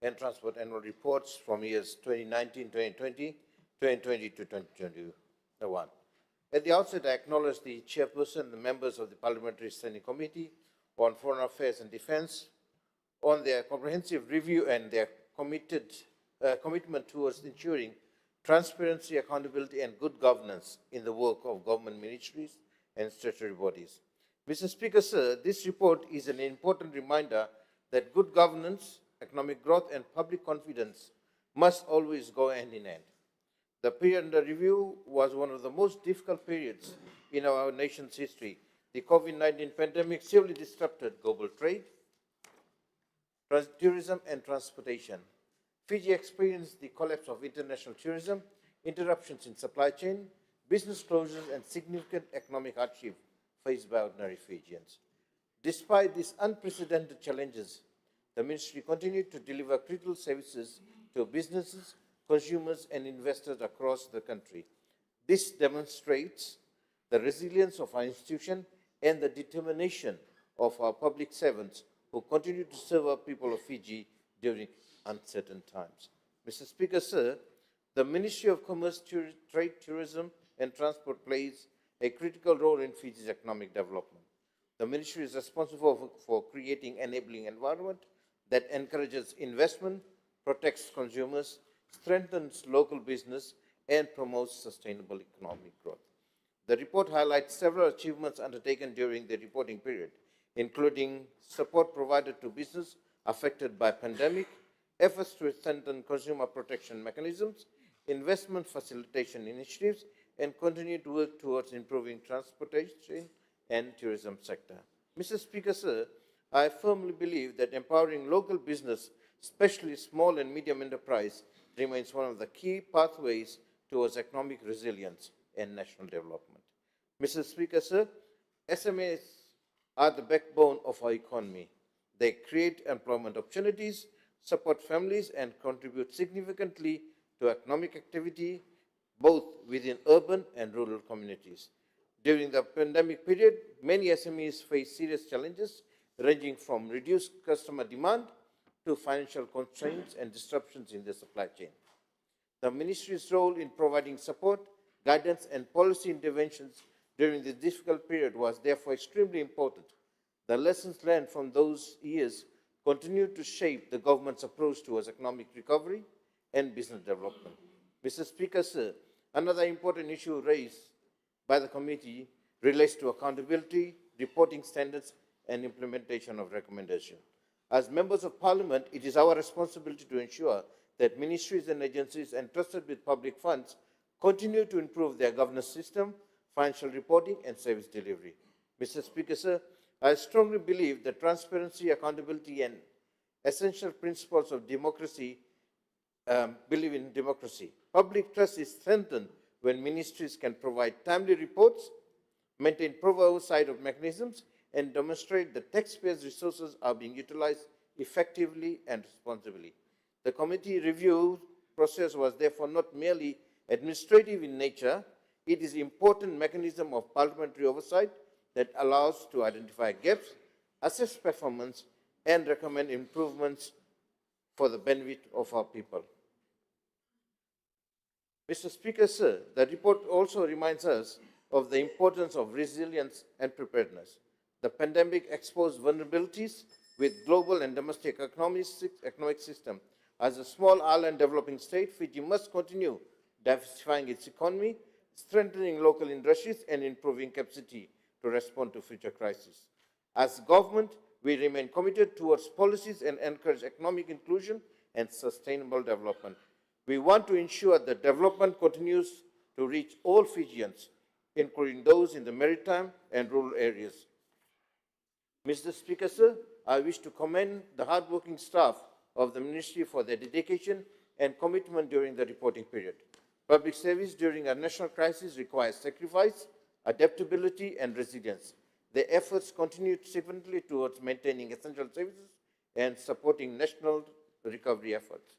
annual reports from years 2019, 2020, 2020 to 2021. At the outset, I acknowledge the chairperson and the members of the Parliamentary Standing Committee on Foreign Affairs and Defence on their comprehensive review and their commitment towards ensuring transparency, accountability, and good governance in the work of government ministries and statutory bodies. Mr. Speaker, sir, this report is an important reminder that good governance, economic growth, and public confidence must always go hand in hand. The period under review was one of the most difficult periods in our nation's history. The COVID-19 pandemic severely disrupted global trade, tourism, and transportation. Fiji experienced the collapse of international tourism, interruptions in supply chain, business closures, and significant economic hardship faced by ordinary Fijians. Despite these unprecedented challenges, the ministry continued to deliver critical services to businesses, consumers, and investors across the country. This demonstrates the resilience of our institution and the determination of our public servants who continue to serve our people of Fiji during uncertain times. Mr. Speaker, sir, the Ministry of Commerce, Trade, Tourism, and Transport plays a critical role in Fiji's economic development. The ministry is responsible for creating enabling environment that encourages investment, protects consumers, strengthens local business, and promotes sustainable economic growth. The report highlights several achievements undertaken during the reporting period, including support provided to business affected by pandemic, efforts to strengthen consumer protection mechanisms, investment facilitation initiatives, and continued work towards improving transportation and tourism sector. Mr. Speaker, sir, I firmly believe that empowering local business, especially small and medium enterprise, remains one of the key pathways towards economic resilience and national development. Mr. Speaker, sir, SMEs are the backbone of our economy. They create employment opportunities, support families, and contribute significantly to economic activity, both within urban and rural communities. During the pandemic period, many SMEs faced serious challenges, ranging from reduced customer demand to financial constraints and disruptions in the supply chain. The ministry's role in providing support, guidance, and policy interventions during this difficult period was therefore extremely important. The lessons learned from those years continue to shape the government's approach towards economic recovery and business development. Mr. Speaker, sir, another important issue raised by the committee relates to accountability, reporting standards, and implementation of recommendations. As members of parliament, it is our responsibility to ensure that ministries and agencies entrusted with public funds continue to improve their governance system, financial reporting, and service delivery. Mr. Speaker, sir, I strongly believe that transparency, accountability, and essential principles of democracy believe in democracy. Public trust is strengthened when ministries can provide timely reports, maintain proper oversight of mechanisms, and demonstrate that taxpayers' resources are being utilized effectively and responsibly. The committee review process was therefore not merely administrative in nature. It is an important mechanism of parliamentary oversight that allows to identify gaps, assess performance, and recommend improvements for the benefit of our people. Mr. Speaker, sir, the report also reminds us of the importance of resilience and preparedness. The pandemic exposed vulnerabilities with global and domestic economic system. As a small island developing state, Fiji must continue diversifying its economy, strengthening local industries, and improving capacity to respond to future crises. As government, we remain committed towards policies and encourage economic inclusion and sustainable development. We want to ensure that development continues to reach all Fijians, including those in the maritime and rural areas. Mr. Speaker, sir, I wish to commend the hardworking staff of the Ministry for their dedication and commitment during the reporting period. Public service during a national crisis requires sacrifice, adaptability, and resilience. Their efforts contribute significantly towards maintaining essential services and supporting national recovery efforts.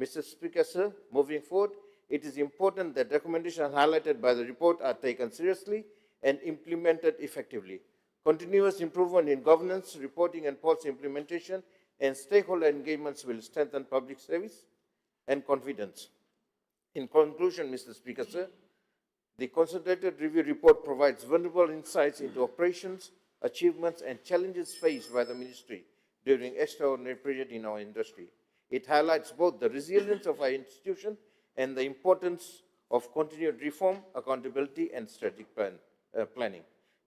Mr. Speaker, sir, moving forward, it is important that recommendations highlighted by the report are taken seriously and implemented effectively. Continuous improvement in governance, reporting, and policy implementation and stakeholder engagements will strengthen public service and confidence. In conclusion, Mr. Speaker, sir, the Consolidated Review Report provides valuable insights into operations, achievements, and challenges faced by the Ministry during extraordinary period in our industry. It highlights both the resilience of our institution and the importance of continued reform, accountability, and strategic planning.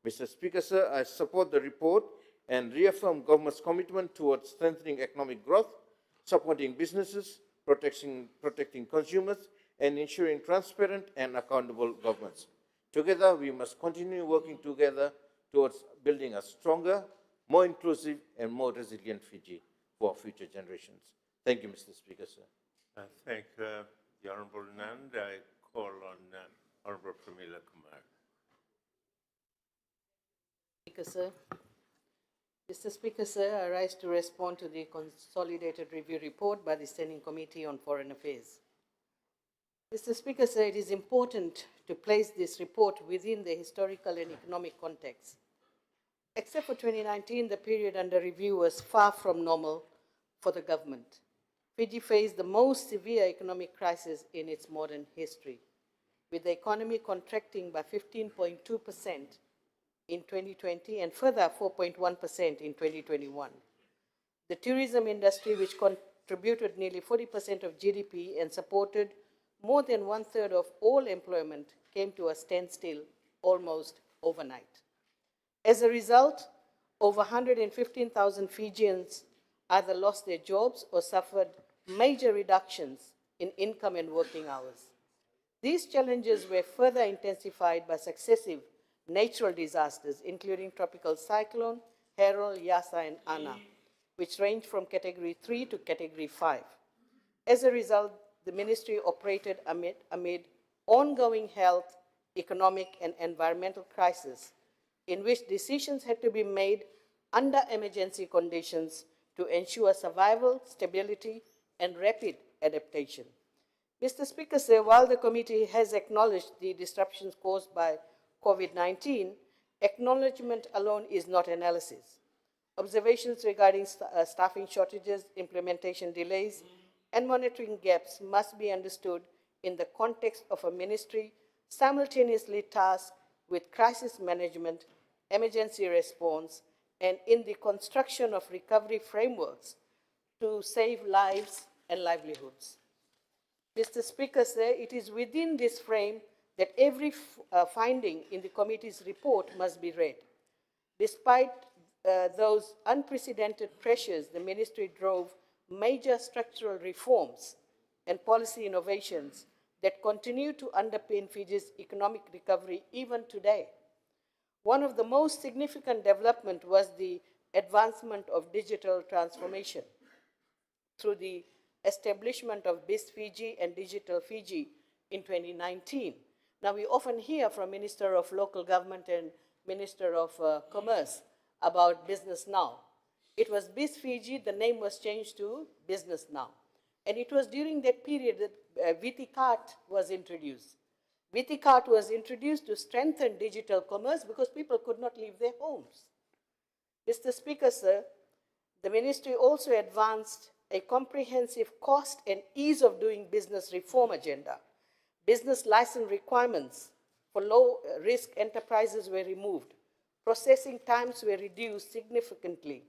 Mr. Speaker, sir, I support the report and reaffirm government's commitment towards strengthening economic growth, supporting businesses, protecting consumers, and ensuring transparent and accountable governance. Together, we must continue working together towards building a stronger, more inclusive, and more resilient Fiji for future generations. Thank you, Mr. Speaker, sir. I thank the Honourable Nand. I call on Honourable Pramila Kumar. Speaker, sir. Mr. Speaker, sir, I rise to respond to the Consolidated Review Report by the Standing Committee on Foreign Affairs. Mr. Speaker, sir, it is important to place this report within the historical and economic context. Except for 2019, the period under review was far from normal for the government. Fiji faced the most severe economic crisis in its modern history, with the economy contracting by 15.2% in 2020 and further 4.1% in 2021. The tourism industry, which contributed nearly 40% of GDP and supported more than 1/3 of all employment, came to a standstill almost overnight. As a result, over 115,000 Fijians either lost their jobs or suffered major reductions in income and working hours. These challenges were further intensified by successive natural disasters, including tropical cyclone, Harold, Yasa, and Ana, which ranged from Category 3 to Category 5. As a result, the ministry operated amid ongoing health, economic, and environmental crisis, in which decisions had to be made under emergency conditions to ensure survival, stability, and rapid adaptation. Mr. Speaker, sir, while the committee has acknowledged the disruptions caused by COVID-19, acknowledgement alone is not analysis. Observations regarding staffing shortages, implementation delays, and monitoring gaps must be understood in the context of a ministry simultaneously tasked with crisis management, emergency response, and in the construction of recovery frameworks to save lives and livelihoods. Mr. Speaker, sir, it is within this frame that every finding in the committee's report must be read. Despite those unprecedented pressures, the ministry drove major structural reforms and policy innovations that continue to underpin Fiji's economic recovery even today. One of the most significant developments was the advancement of digital transformation through the establishment of BIS Fiji and Digital Fiji in 2019. Now, we often hear from Minister of Local Government and Minister of Commerce about Business Now. It was BIS Fiji, the name was changed to Business Now. And it was during that period that VitiCart was introduced. VitiCart was introduced to strengthen digital commerce because people could not leave their homes. Mr. Speaker, sir, the ministry also advanced a comprehensive cost and ease of doing business reform agenda. Business license requirements for low-risk enterprises were removed. Processing times were reduced significantly.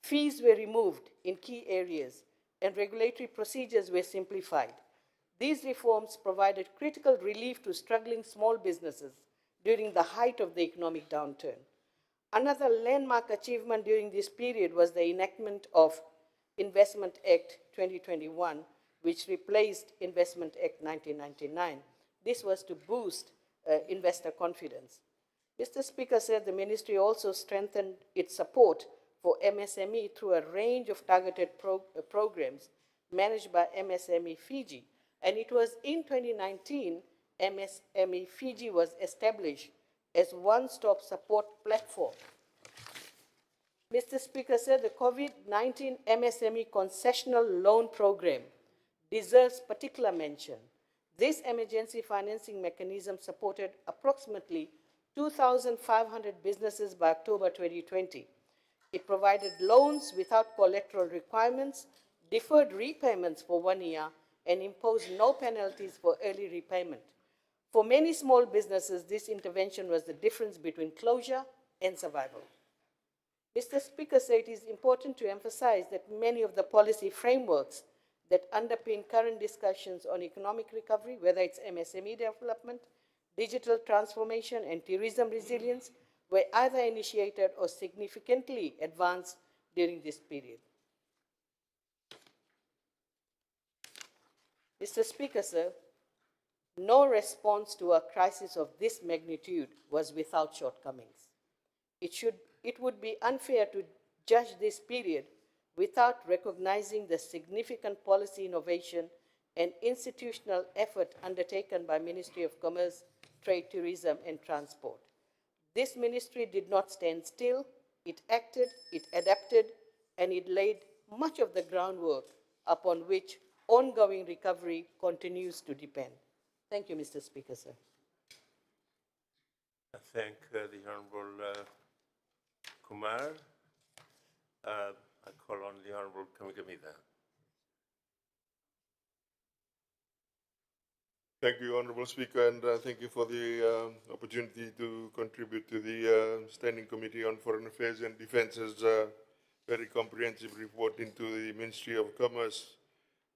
Fees were removed in key areas, and regulatory procedures were simplified. These reforms provided critical relief to struggling small businesses during the height of the economic downturn. Another landmark achievement during this period was the enactment of Investment Act 2021, which replaced Investment Act 1999. This was to boost investor confidence. Mr. Speaker, said the ministry also strengthened its support for MSME through a range of targeted programs managed by MSME Fiji. And it was in 2019, MSME Fiji was established as one-stop support platform. Mr. Speaker, said the COVID-19 MSME concessional loan program deserves particular mention. This emergency financing mechanism supported approximately 2,500 businesses by October 2020. It provided loans without collateral requirements, deferred repayments for 1 year, and imposed no penalties for early repayment. For many small businesses, this intervention was the difference between closure and survival. Mr. Speaker, said it is important to emphasize that many of the policy frameworks that underpin current discussions on economic recovery, whether it's MSME development, digital transformation, and tourism resilience, were either initiated or significantly advanced during this period. Mr. Speaker, sir, no response to a crisis of this magnitude was without shortcomings. It would be unfair to judge this period without recognizing the significant policy innovation and institutional effort undertaken by Ministry of Commerce, Trade, Tourism, and Transport. This ministry did not stand still. It acted, it adapted, and it laid much of the groundwork upon which ongoing recovery continues to depend. Thank you, Mr. Speaker, sir. I thank the Honorable Kumar. I call on the Honorable Kamikamida. Thank you, Honorable Speaker, and thank you for the opportunity to contribute to the Standing Committee on Foreign Affairs and Defence's very comprehensive report into the Ministry of Commerce,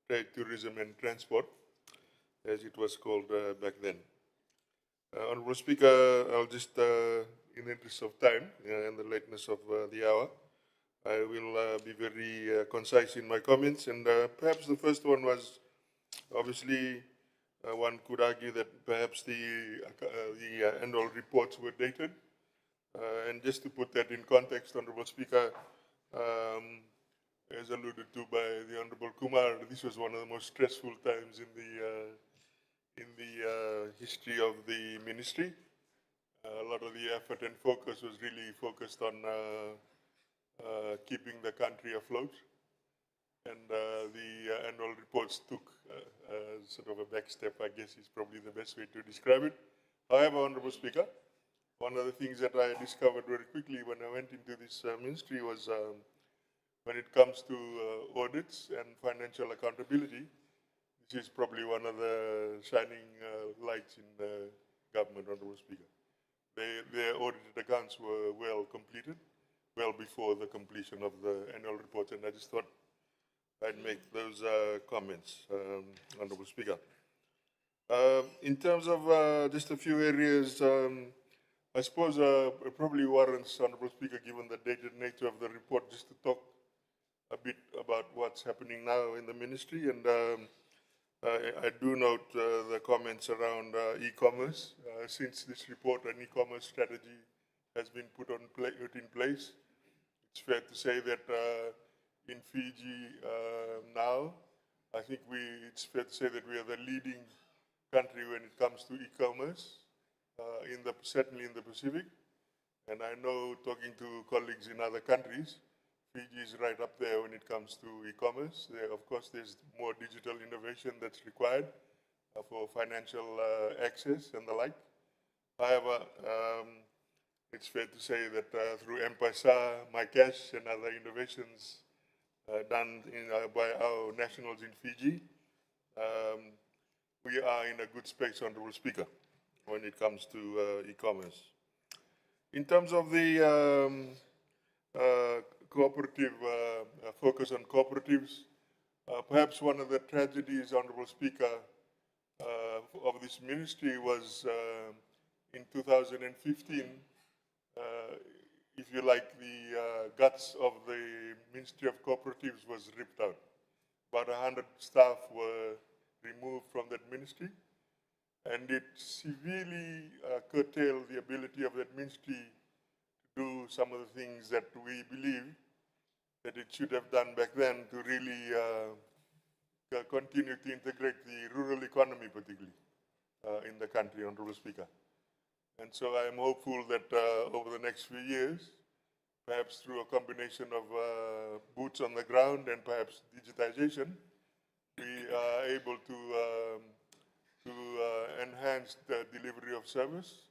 Trade, Tourism and Transport, as it was called back then. Honorable Speaker, I'll just, in the interest of time and the lateness of the hour, I will be very concise in my comments. And perhaps the first one was, obviously, one could argue that perhaps the annual reports were dated. And just to put that in context, Honorable Speaker, as alluded to by the Honorable Kumar, this was one of the most stressful times in the history of the ministry. A lot of the effort and focus was really focused on keeping the country afloat. And the annual reports took sort of a back step, I guess is probably the best way to describe it. However, Honorable Speaker, one of the things that I discovered very quickly when I went into this ministry was when it comes to audits and financial accountability, this is probably one of the shining lights in the government, Honorable Speaker. Their audited accounts were well completed, well before the completion of the annual report, and I just thought I'd make those comments, Honorable Speaker. In terms of just a few areas, I suppose it probably warrants, Honorable Speaker, given the dated nature of the report, just to talk a bit about what's happening now in the ministry. And I do note the comments around e-commerce. Since this report, an e-commerce strategy has been put in place. It's fair to say that in Fiji now, I think it's fair to say that we are the leading country when it comes to e-commerce, certainly in the Pacific. And I know, talking to colleagues in other countries, Fiji is right up there when it comes to e-commerce. Of course, there's more digital innovation that's required for financial access and the like. However, it's fair to say that through M-Pesa, MyCash, and other innovations done by our nationals in Fiji, we are in a good space, Honorable Speaker, when it comes to e-commerce. In terms of the cooperative, focus on cooperatives, perhaps one of the tragedies, Honorable Speaker, of this ministry was in 2015, if you like, the guts of the Ministry of Cooperatives was ripped out. About 100 staff were removed from that ministry, and it severely curtailed the ability of that ministry to do some of the things that we believe that it should have done back then to really continue to integrate the rural economy, particularly in the country, Honorable Speaker. And so I am hopeful that over the next few years, perhaps through a combination of boots on the ground and perhaps digitization, we are able to enhance the delivery of service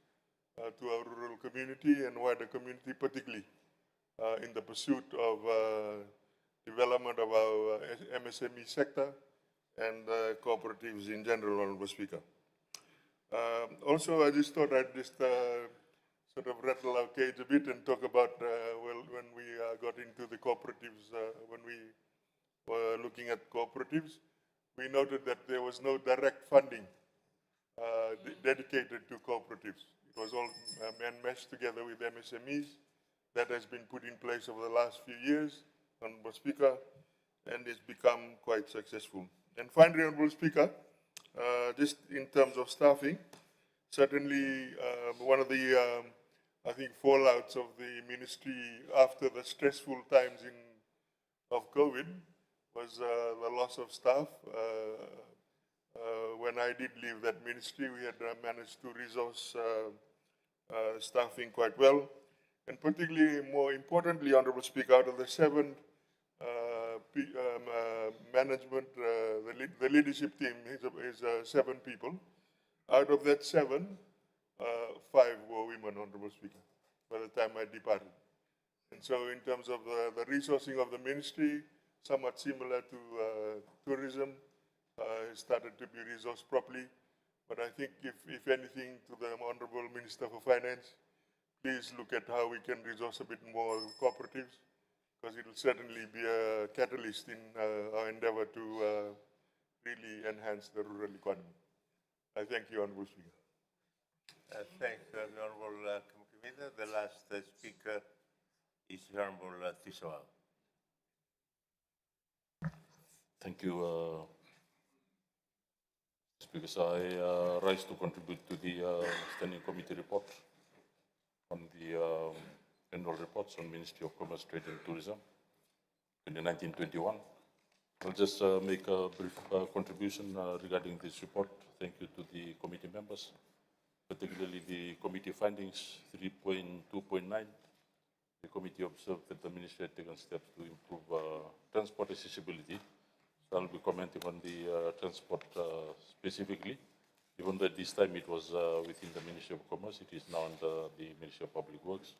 to our rural community and wider community, particularly in the pursuit of development of our MSME sector and cooperatives in general, Honorable Speaker. Also, I just thought I'd just sort of rattle our cage a bit and talk about, well, when we got into the cooperatives, when we were looking at cooperatives, we noted that there was no direct funding dedicated to cooperatives. It was all meshed together with MSMEs. That has been put in place over the last few years, Honorable Speaker, and it's become quite successful. And finally, Honorable Speaker, just in terms of staffing, certainly one of the, I think, fallouts of the ministry after the stressful times of COVID was the loss of staff. When I did leave that ministry, we had managed to resource staffing quite well. And particularly, more importantly, Honorable Speaker, out of the 7 management, the leadership team is 7 people. Out of that 7, 5 were women, Honorable Speaker, by the time I departed. And so in terms of the resourcing of the ministry, somewhat similar to tourism, started to be resourced properly. But I think if anything, to the Honorable Minister for Finance, please look at how we can resource a bit more cooperatives, because it will certainly be a catalyst in our endeavor to really enhance the rural economy. I thank you, Honorable Speaker. Thank you, Honorable Kamukimita. The last speaker is Honorable Tiswao. Thank you, Speaker. So I rise to contribute to the Standing Committee report on the annual reports on Ministry of Commerce, Trade and Tourism, 2019-21. I'll just make a brief contribution regarding this report. Thank you to the committee members, particularly the committee findings 3.2.9. The committee observed that the ministry had taken steps to improve transport accessibility. So I'll be commenting on the transport specifically, even though this time it was within the Ministry of Commerce. It is now under the Ministry of Public Works.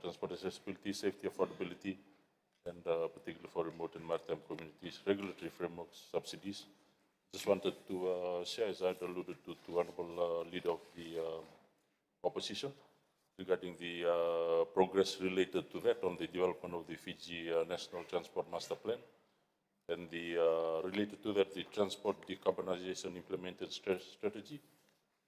Transport accessibility, safety, affordability, and particularly for remote and maritime communities, regulatory frameworks, subsidies. Just wanted to share, as I had alluded to Honorable Leader of the Opposition, regarding the progress related to that on the development of the Fiji National Transport Master Plan. And the related to that, the Transport Decarbonization Implemented Strategy.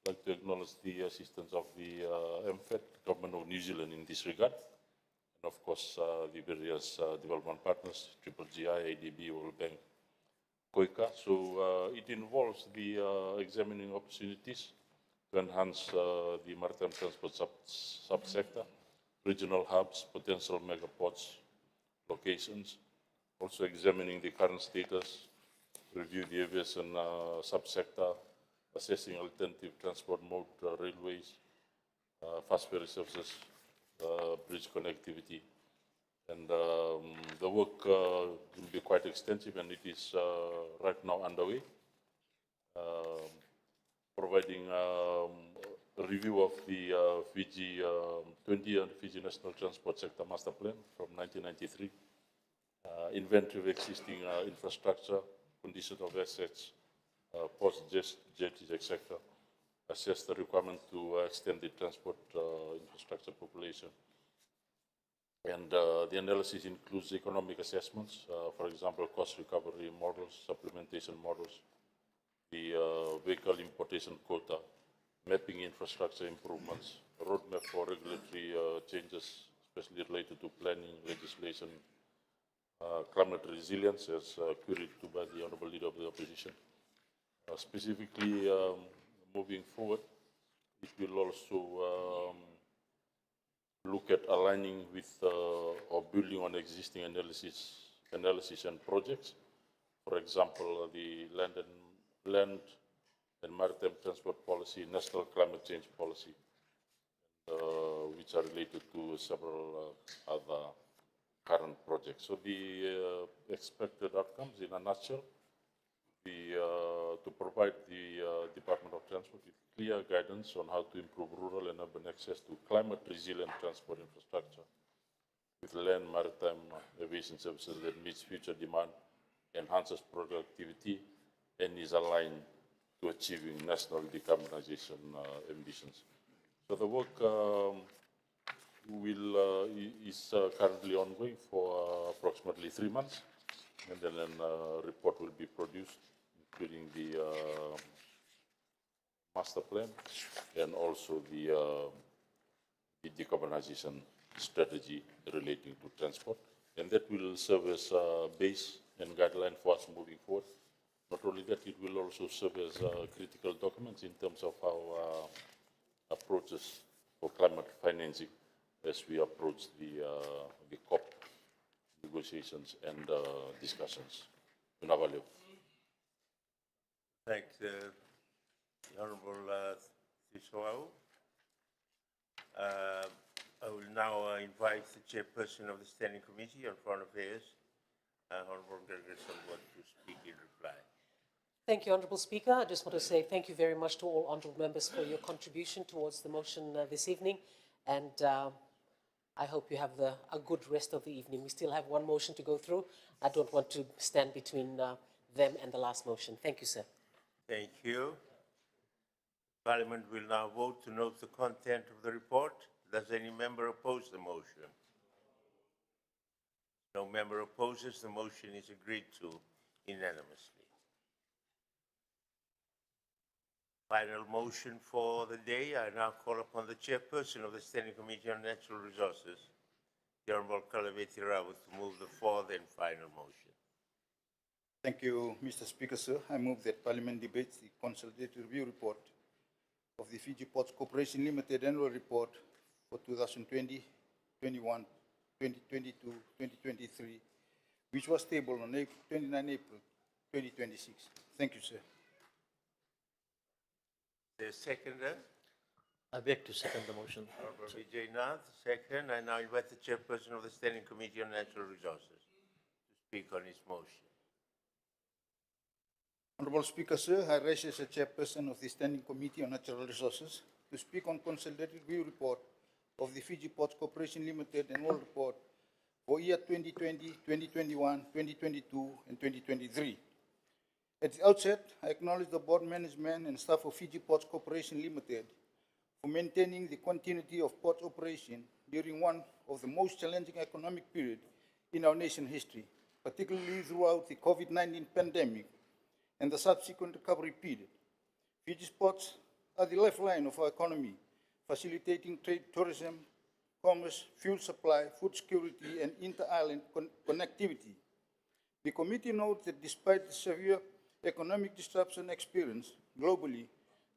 I'd like to acknowledge the assistance of the MFED, Government of New Zealand in this regard. And of course, the various development partners, GGI, ADB, World Bank, COICA. So it involves the examining opportunities to enhance the maritime transport subsector, regional hubs, potential megaports, locations, also examining the current status, review the aviation subsector, assessing alternative transport mode, railways, fast ferry services, bridge connectivity. And the work will be quite extensive, and it is right now underway, providing a review of the Fiji 20 Fiji National Transport Sector Master Plan from 1993, inventory of existing infrastructure, condition of assets, post-jetties, etc. Assess the requirement to extend the transport infrastructure population. And the analysis includes economic assessments, for example, cost recovery models, supplementation models, the vehicle importation quota, mapping infrastructure improvements, roadmap for regulatory changes, especially related to planning, legislation, climate resilience, as queried to by the Honourable Leader of the Opposition. Specifically, moving forward, it will also look at aligning with or building on existing analysis and projects. For example, the land and maritime transport policy, national climate change policy, which are related to several other current projects. So the expected outcomes, in a nutshell, to provide the Department of Transport with clear guidance on how to improve rural and urban access to climate-resilient transport infrastructure with land, maritime, aviation services that meets future demand, enhances productivity, and is aligned to achieving national decarbonization ambitions. So the work is currently ongoing for approximately 3 months, and then a report will be produced, including the master plan and also the decarbonization strategy relating to transport. And that will serve as a base and guideline for us moving forward. Not only that, it will also serve as critical documents in terms of our approaches for climate financing as we approach the COP negotiations and discussions. Thanks, Honourable Tiswao. I will now invite the chairperson of the Standing Committee on Foreign Affairs, Honourable Gregory Sambuat, to speak in reply. Thank you, Honourable Speaker. I just want to say thank you very much to all honourable members for your contribution towards the motion this evening, and I hope you have a good rest of the evening. We still have one motion to go through. I don't want to stand between them and the last motion. Thank you, sir. Thank you. Parliament will now vote to note the content of the report. Does any member oppose the motion? No member opposes. The motion is agreed to unanimously. Final motion for the day. I now call upon the chairperson of the Standing Committee on Natural Resources, the Honorable Kalaveti Rawat, to move the fourth and final motion. Thank you, Mr. Speaker, sir. I move that Parliament debates the consolidated review report of the Fiji Ports Corporation Limited annual report for 2020, 21, 2022, 2023, which was tabled on 29 April 2026. Thank you, sir. The seconder, I beg to second the motion. Honorable Vijay Nath, second. I now invite the chairperson of the Standing Committee on Natural Resources to speak on his motion. Honorable Speaker, sir, I rise as a chairperson of the Standing Committee on Natural Resources to speak on consolidated review report of the Fiji Ports Corporation Limited annual report for year 2020, 2021, 2022, and 2023. At the outset, I acknowledge the board management and staff of Fiji Ports Corporation Limited for maintaining the continuity of port operation during one of the most challenging economic periods in our nation's history, particularly throughout the COVID-19 pandemic and the subsequent recovery period. Fiji's ports are the lifeline of our economy, facilitating trade, tourism, commerce, fuel supply, food security, and inter-island connectivity. The committee notes that despite the severe economic disruption experienced globally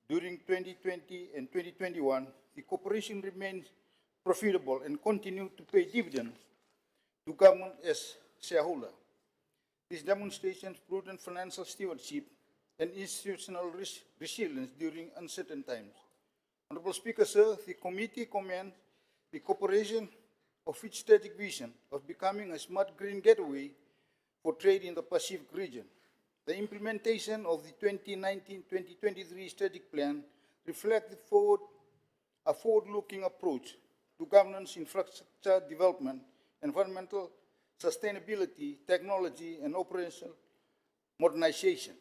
during 2020 and 2021, the corporation remains profitable and continues to pay dividends to government as shareholder. This demonstrates prudent financial stewardship and institutional resilience during uncertain times. Honorable Speaker, sir, the committee commends the corporation of its strategic vision of becoming a smart green gateway for trade in the Pacific region. The implementation of the 2019-2023 strategic plan reflects a forward-looking approach to governance, infrastructure development, environmental sustainability, technology, and operational modernization.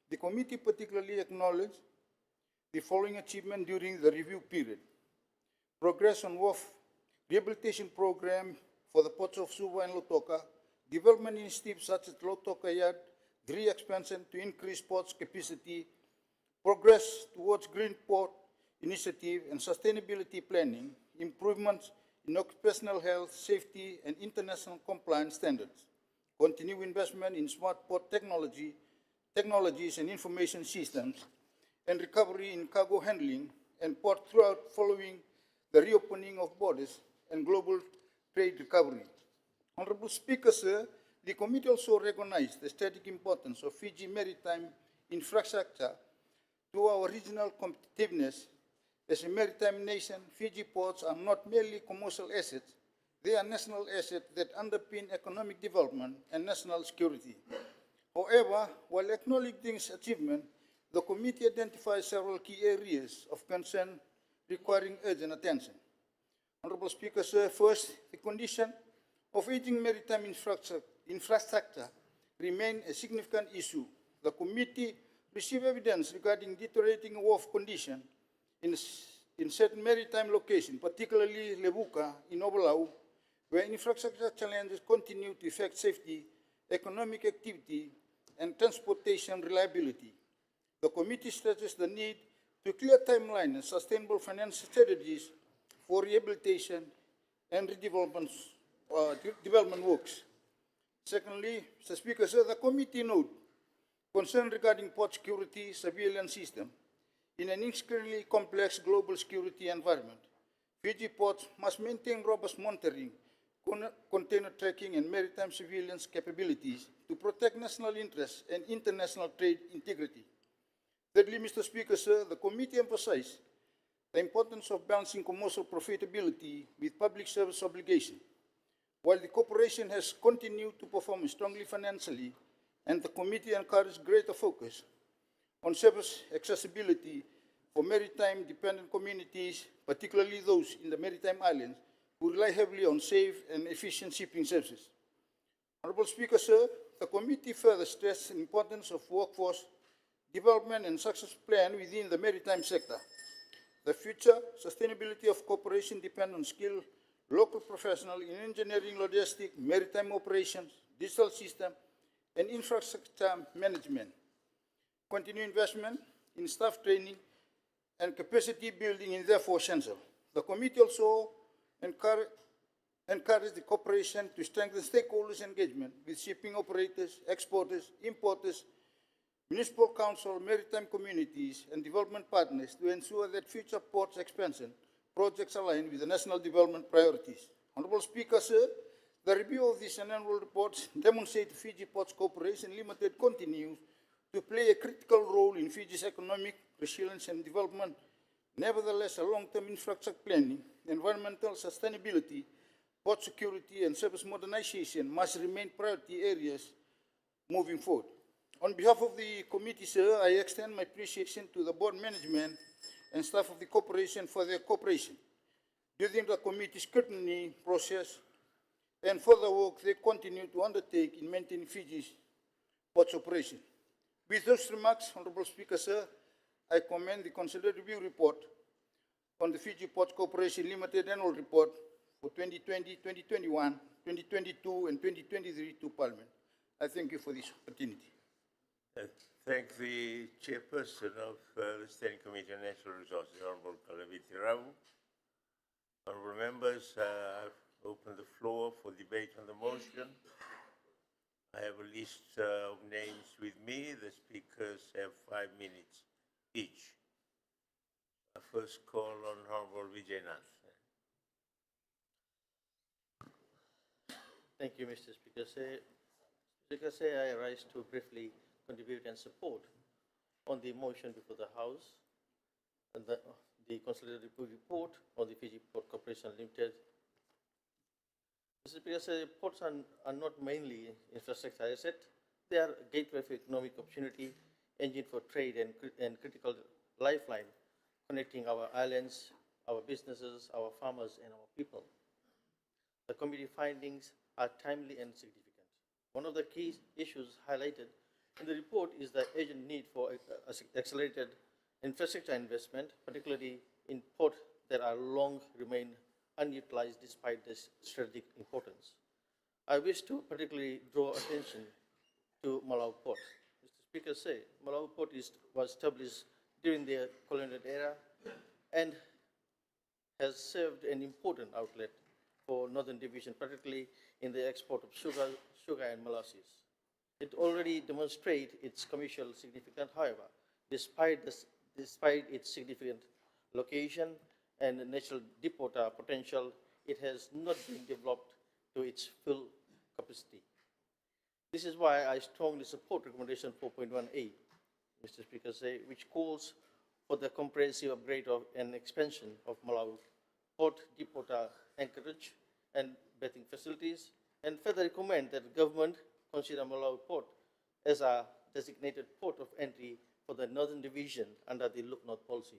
The committee particularly acknowledged the following achievement during the review period: progress on wharf rehabilitation program for the ports of Suva and Lautoka, development initiatives such as Lautoka Yard 3 expansion to increase ports capacity, progress towards Green Port Initiative and sustainability planning, improvements in occupational health, safety, and international compliance standards, continued investment in smart port technologies and information systems, and recovery in cargo handling and port throughput following the reopening of borders and global trade recovery. Honorable Speaker, sir, the committee also recognized the strategic importance of Fiji maritime infrastructure to our regional competitiveness. As a maritime nation, Fiji ports are not merely commercial assets, they are national assets that underpin economic development and national security. However, while acknowledging this achievement, the committee identifies several key areas of concern requiring urgent attention. Honorable Speaker, sir, first, the condition of aging maritime infrastructure remain a significant issue. The committee received evidence regarding deteriorating wharf condition in certain maritime locations, particularly Levuka in Ovalau, where infrastructure challenges continue to affect safety, economic activity, and transportation reliability. The committee stresses the need to clear timeline and sustainable financial strategies for rehabilitation and redevelopment development works. Secondly, Mr. Speaker, sir, the committee note concern regarding port security surveillance system. In an increasingly complex global security environment, Fiji ports must maintain robust monitoring, container tracking, and maritime surveillance capabilities to protect national interests and international trade integrity. Thirdly, Mr. Speaker, sir, the committee emphasized the importance of balancing commercial profitability with public service obligation. While the corporation has continued to perform strongly financially, and the committee encouraged greater focus on service accessibility for maritime dependent communities, particularly those in the maritime islands who rely heavily on safe and efficient shipping services. Honorable Speaker, sir, the committee further stressed the importance of workforce development and success plan within the maritime sector. The future sustainability of cooperation depends on skilled local professionals in engineering, logistics, maritime operations, digital system, and infrastructure management. Continued investment in staff training and capacity building is therefore essential. The committee also encourage the cooperation to strengthen stakeholders' engagement with shipping operators, exporters, importers, municipal council, maritime communities, and development partners to ensure that future ports expansion projects align with the national development priorities. Honorable Speaker, sir, the review of these annual reports demonstrates Fiji Ports Corporation Limited continues to play a critical role in Fiji's economic resilience and development. Nevertheless, a long-term infrastructure planning, environmental sustainability, port security, and service modernization must remain priority areas moving forward. On behalf of the committee, sir, I extend my appreciation to the board management and staff of the corporation for their cooperation during the committee scrutiny process and for the work they continue to undertake in maintaining Fiji's ports operation. With those remarks, Honorable Speaker, sir, I commend the considered review report on the Fiji Ports Corporation Limited annual report for 2020, 2021, 2022, and 2023 to Parliament. I thank you for this opportunity. Thank the chairperson of the Standing Committee on Natural Resources, Honorable Kalaviti Rau. Honorable members, I've opened the floor for debate on the motion. I have a list of names with me. The speakers have 5 minutes each. I first call on Honorable Vijay Nath. Thank you, Mr. Speaker. I rise to briefly contribute and support on the motion before the House and the consolidated report on the Fiji Port Corporation Limited. Mr. Speaker, ports are not mainly infrastructure asset. They are a gateway for economic opportunity, engine for trade, and critical lifeline connecting our islands, our businesses, our farmers, and our people. The committee findings are timely and significant. One of the key issues highlighted in the report is the urgent need for accelerated infrastructure investment, particularly in ports that are long remain unutilized despite this strategic importance. I wish to particularly draw attention to Malau Port. Mr. Speaker, Malau Port was established during the colonial era and has served an important outlet for Northern Division, particularly in the export of sugar and molasses. It already demonstrates its commercial significance, however, despite its significant location and natural deep water potential, it has not been developed to its full capacity. This is why I strongly support recommendation 4.1A, Mr. Speaker, which calls for the comprehensive upgrade of and expansion of Malau Port deep water anchorage and berthing facilities, and further recommend that the government consider Malau Port as a designated port of entry for the Northern Division under the Look North policy.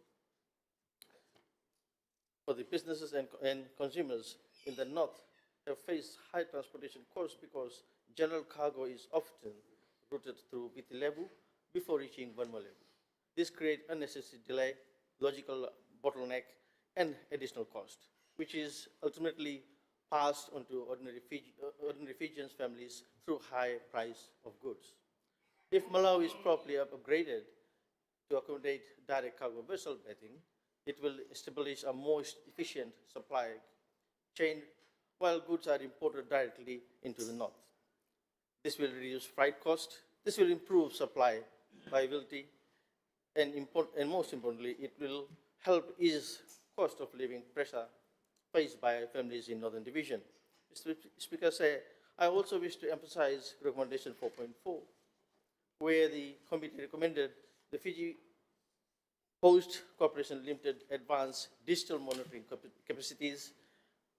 For the businesses and consumers in the north have faced high transportation costs because general cargo is often routed through Viti Levu before reaching Vanua-Levu. This creates unnecessary delay, logical bottleneck, and additional cost, which is ultimately passed on to ordinary Fijians families through high price of goods. If Malau is properly upgraded to accommodate direct cargo vessel berthing, it will establish a more efficient supply chain while goods are imported directly into the north. This will reduce freight cost, this will improve supply viability, and most importantly, it will help ease cost of living pressure faced by families in Northern Division. Mr. Speaker, I also wish to emphasize recommendation 4.4, where the committee recommended the Fiji Post Corporation Limited advance digital monitoring capacities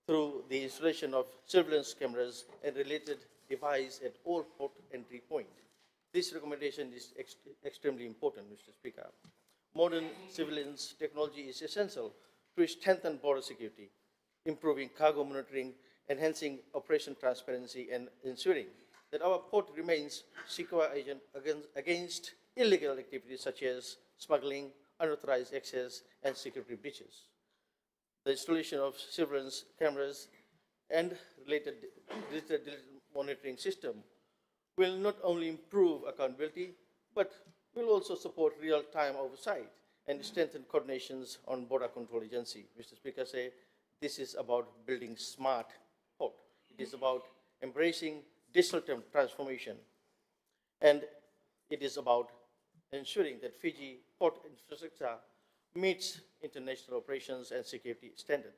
through the installation of surveillance cameras and related device at all port entry points. This recommendation is extremely important, Mr. Speaker. Modern surveillance technology is essential to strengthen border security, improving cargo monitoring, enhancing operation transparency, and ensuring that our port remains secure against illegal activities such as smuggling, unauthorized access, and security breaches. The installation of surveillance cameras and related digital monitoring system will not only improve accountability, but will also support real-time oversight and strengthen coordinations on border control agency. Mr. Speaker, this is about building smart port. It is about embracing digital transformation, and it is about ensuring that Fiji port infrastructure meets international operations and security standards.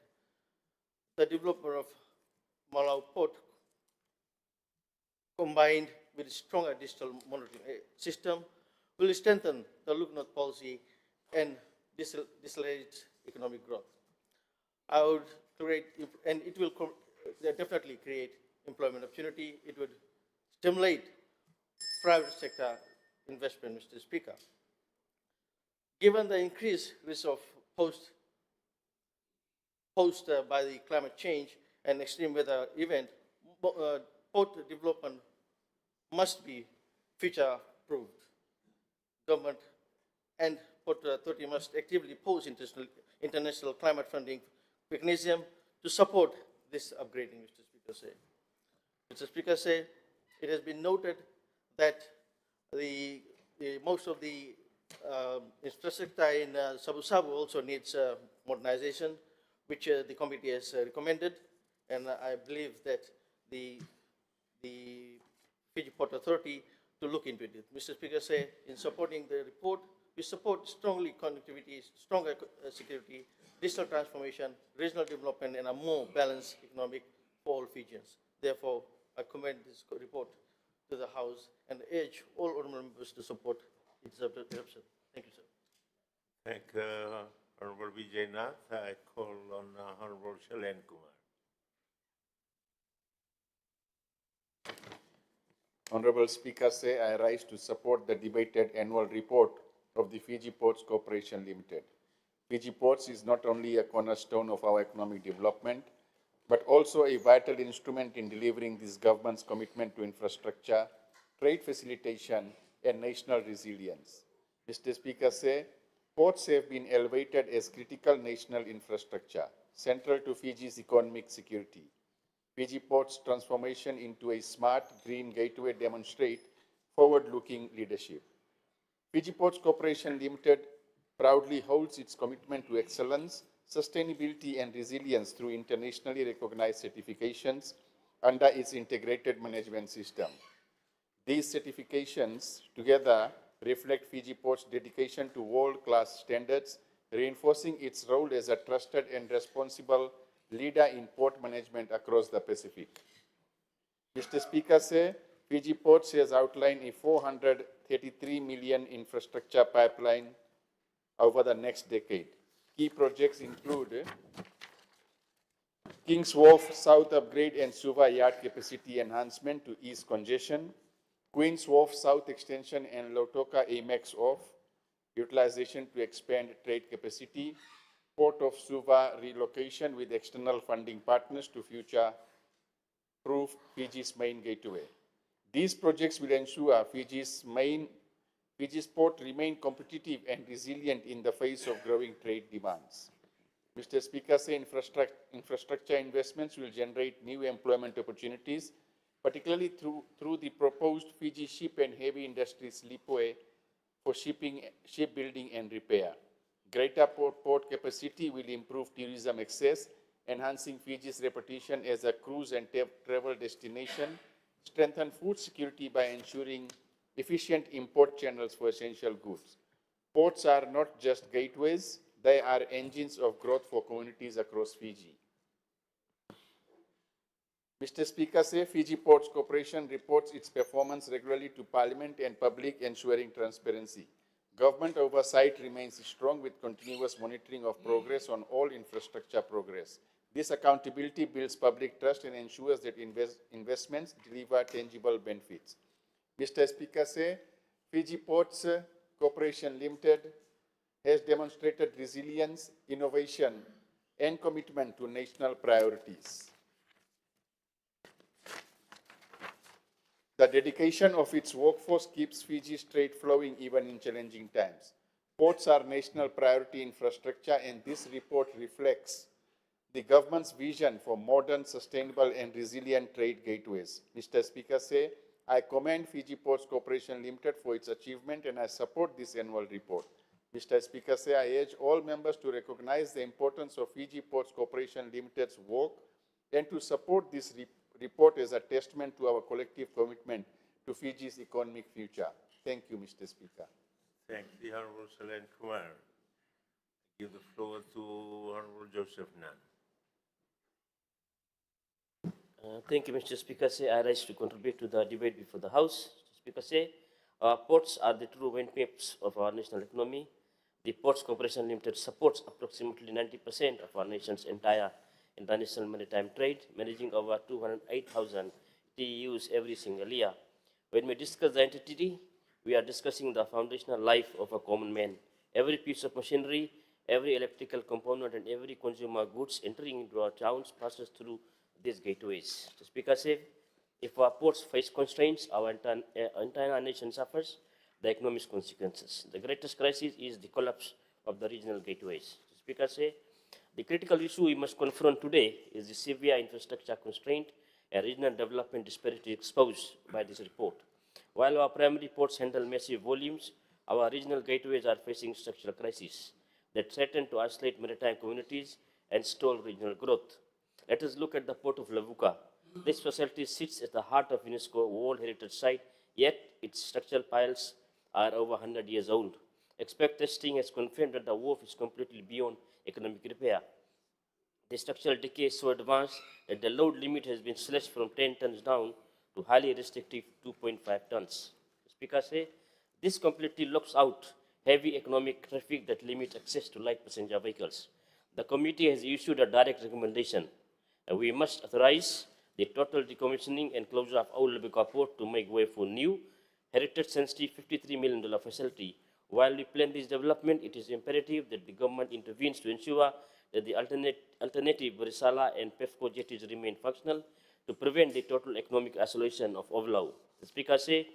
The development of Malau Port, combined with a stronger digital monitoring system, will strengthen the Look North policy and decelerate economic growth. I would create, and it will definitely create employment opportunity. It would stimulate private sector investment, Mr. Speaker. Given the increased risk of posed by the climate change and extreme weather event, port development must be future-proofed. Government and Port Authority must actively pose international climate funding mechanism to support this upgrading, Mr. Speaker. Mr. Speaker, it has been noted that most of the infrastructure in Sabu-Sabu also needs modernization, which the committee has recommended, and I believe that the Fiji Port Authority to look into it. Mr. Speaker, in supporting the report, we support strongly connectivity, stronger security, digital transformation, regional development, and a more balanced economic for all Fijians. Therefore, I commend this report to the House and urge all honourable members to support its adoption. Thank you, sir. Thank Honorable Vijay Nath. I call on Honorable Shailen Kumar. Honorable Speaker, I rise to support the debated annual report of the Fiji Ports Corporation Limited. Fiji Ports is not only a cornerstone of our economic development, but also a vital instrument in delivering this government's commitment to infrastructure, trade facilitation, and national resilience. Mr. Speaker, ports have been elevated as critical national infrastructure, central to Fiji's economic security. Fiji Ports' transformation into a smart green gateway demonstrates forward-looking leadership. Fiji Ports Corporation Limited proudly holds its commitment to excellence, sustainability, and resilience through internationally recognized certifications under its integrated management system. These certifications together reflect Fiji Ports' dedication to world-class standards, reinforcing its role as a trusted and responsible leader in port management across the Pacific. Mr. Speaker, Fiji Ports has outlined a $433 million infrastructure pipeline over the next decade. Key projects include Kings Wharf South upgrade and Suva Yard capacity enhancement to ease congestion, Queens Wharf South extension and Lautoka Amex Wharf utilization to expand trade capacity, Port of Suva relocation with external funding partners to future-proof Fiji's main gateway. These projects will ensure Fiji's port remain competitive and resilient in the face of growing trade demands. Mr. Speaker, infrastructure investments will generate new employment opportunities, particularly through the proposed Fiji Ship and Heavy Industries Lipue for shipbuilding and repair. Greater port capacity will improve tourism access, enhancing Fiji's reputation as a cruise and travel destination, strengthen food security by ensuring efficient import channels for essential goods. Ports are not just gateways, they are engines of growth for communities across Fiji. Mr. Speaker, Fiji Ports Corporation reports its performance regularly to Parliament and public, ensuring transparency. Government oversight remains strong with continuous monitoring of progress on all infrastructure progress. This accountability builds public trust and ensures that investments deliver tangible benefits. Mr. Speaker, Fiji Ports Corporation Limited has demonstrated resilience, innovation, and commitment to national priorities. The dedication of its workforce keeps Fiji's trade flowing even in challenging times. Ports are national priority infrastructure, and this report reflects the government's vision for modern, sustainable, and resilient trade gateways. Mr. Speaker, I commend Fiji Ports Corporation Limited for its achievement, and I support this annual report. Mr. Speaker, I urge all members to recognize the importance of Fiji Ports Corporation Limited's work and to support this report as a testament to our collective commitment to Fiji's economic future. Thank you, Mr. Speaker. Thank the Honorable Salen Kumar. I give the floor to Honorable Joseph Nan. Thank you, Mr. Speaker. I rise to contribute to the debate before the House. Mr. Speaker, our ports are the true windmaps of our national economy. The Ports Corporation Limited supports approximately 90% of our nation's entire international maritime trade, managing over 208,000 TEUs every single year. When we discuss the entity, we are discussing the foundational life of a common man. Every piece of machinery, every electrical component, and every consumer goods entering into our towns passes through these gateways. The Speaker said, if our ports face constraints, our entire nation suffers the economic consequences. The greatest crisis is the collapse of the regional gateways. The Speaker said, the critical issue we must confront today is the severe infrastructure constraint and regional development disparity exposed by this report. While our primary ports handle massive volumes, our regional gateways are facing structural crises that threaten to isolate maritime communities and stall regional growth. Let us look at the port of Lavuka. This facility sits at the heart of UNESCO World Heritage Site, yet its structural piles are over 100 years old. Expert testing has confirmed that the wharf is completely beyond economic repair. The structural decay is so advanced that the load limit has been slashed from 10 tons down to highly restrictive 2.5 tons. The Speaker says, this completely locks out heavy economic traffic that limits access to light passenger vehicles. The committee has issued a direct recommendation. We must authorize the total decommissioning and closure of Old Labuka Port to make way for new, heritage-sensitive $53 million facility. While we plan this development, it is imperative that the government intervenes to ensure that the alternative Barisala and PEFCO jetties remain functional to prevent the total economic isolation of Ovlau. The Speaker says,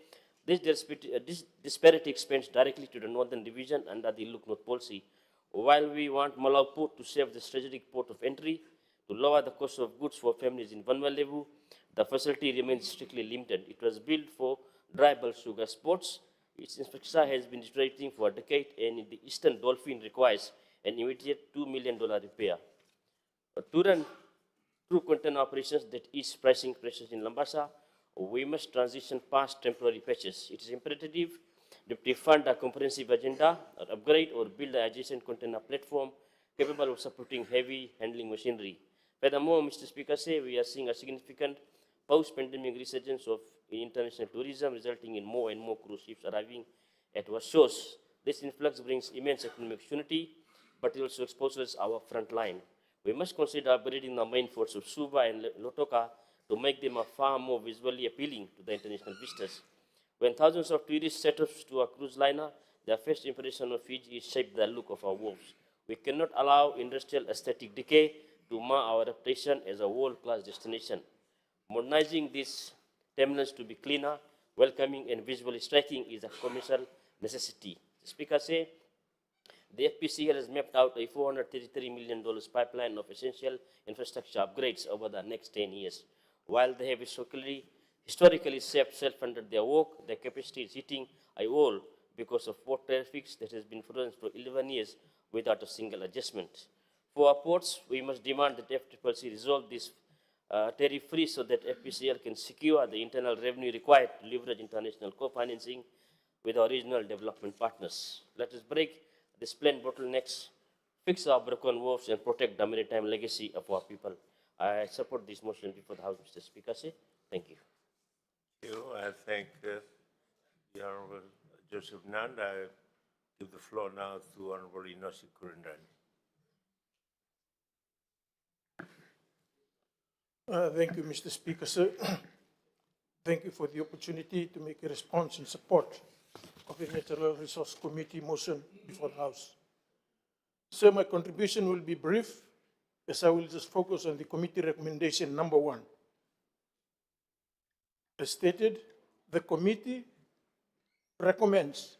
this disparity extends directly to the Northern Division under the Look North policy. While we want Malau Port to serve the strategic port of entry, to lower the cost of goods for families in Vanua Levu, the facility remains strictly limited. It was built for dry bulk sugar exports. Its infrastructure has been deteriorating for a decade, and the Eastern Dolphin requires an immediate $2 million repair. To run true container operations that ease pricing pressures in Lambasa, we must transition past temporary patches. It is imperative that we fund a comprehensive agenda, or upgrade or build an adjacent container platform capable of supporting heavy handling machinery. Furthermore, Mr. Speaker, we are seeing a significant post-pandemic resurgence of international tourism, resulting in more and more cruise ships arriving at our shores. This influx brings immense economic opportunity, but it also exposes our front line. We must consider upgrading the main ports of Suva and Lotoka to make them far more visually appealing to the international visitors. When thousands of tourists set off to a cruise liner, their first impression of Fiji is shaped by the look of our wharves. We cannot allow industrial aesthetic decay to mar our reputation as a world-class destination. Modernizing these terminals to be cleaner, welcoming, and visually striking is a commercial necessity. The Speaker says, the FPCL has mapped out a $433 million pipeline of essential infrastructure upgrades over the next 10 years. While they have historically self-funded their work, their capacity is hitting a wall because of port traffic that has been frozen for 11 years without a single adjustment. For our ports, we must demand that FCCC resolve this tariff-free so that FPCL can secure the internal revenue required to leverage international co-financing with our regional development partners. Let us break these planned bottlenecks, fix our broken wharves, and protect the maritime legacy of our people. I support this motion before the House, Mr. Speaker. Thank you. Thank you. I thank the Honorable Joseph Nand. I give the floor now to Honorable Inosi Kurundani. Thank you, Mr. Speaker, sir. Thank you for the opportunity to make a response in support of the Natural Resource Committee motion before the House. Sir, my contribution will be brief, as I will just focus on the committee recommendation number 1. As stated, the committee recommends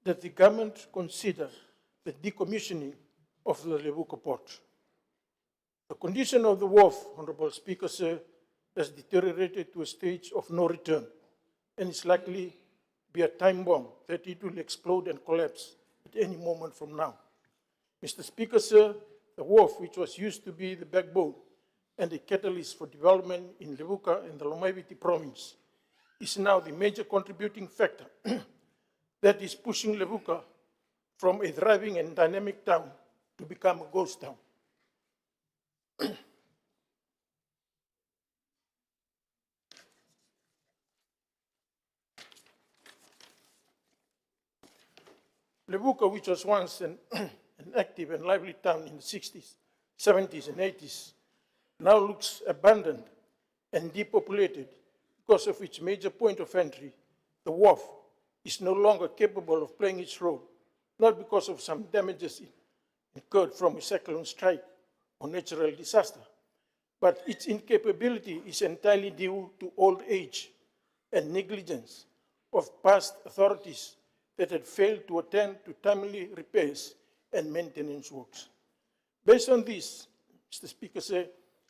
that the government consider the decommissioning of the Levuka port. The condition of the wharf, Honorable Speaker, sir, has deteriorated to a stage of no return and is likely to be a time bomb that it will explode and collapse at any moment from now. Mr. Speaker, sir, the wharf, which was used to be the backbone and the catalyst for development in Levuka and the Lomaiviti province, is now the major contributing factor that is pushing Levuka from a thriving and dynamic town to become a ghost town. Levuka, which was once an active and lively town in the 60s, 70s, and 80s, now looks abandoned and depopulated because of its major point of entry, the wharf, is no longer capable of playing its role, not because of some damages incurred from a cyclone strike or natural disaster, but its incapability is entirely due to old age and negligence of past authorities that had failed to attend to timely repairs and maintenance works. Based on this, Mr. Speaker, sir,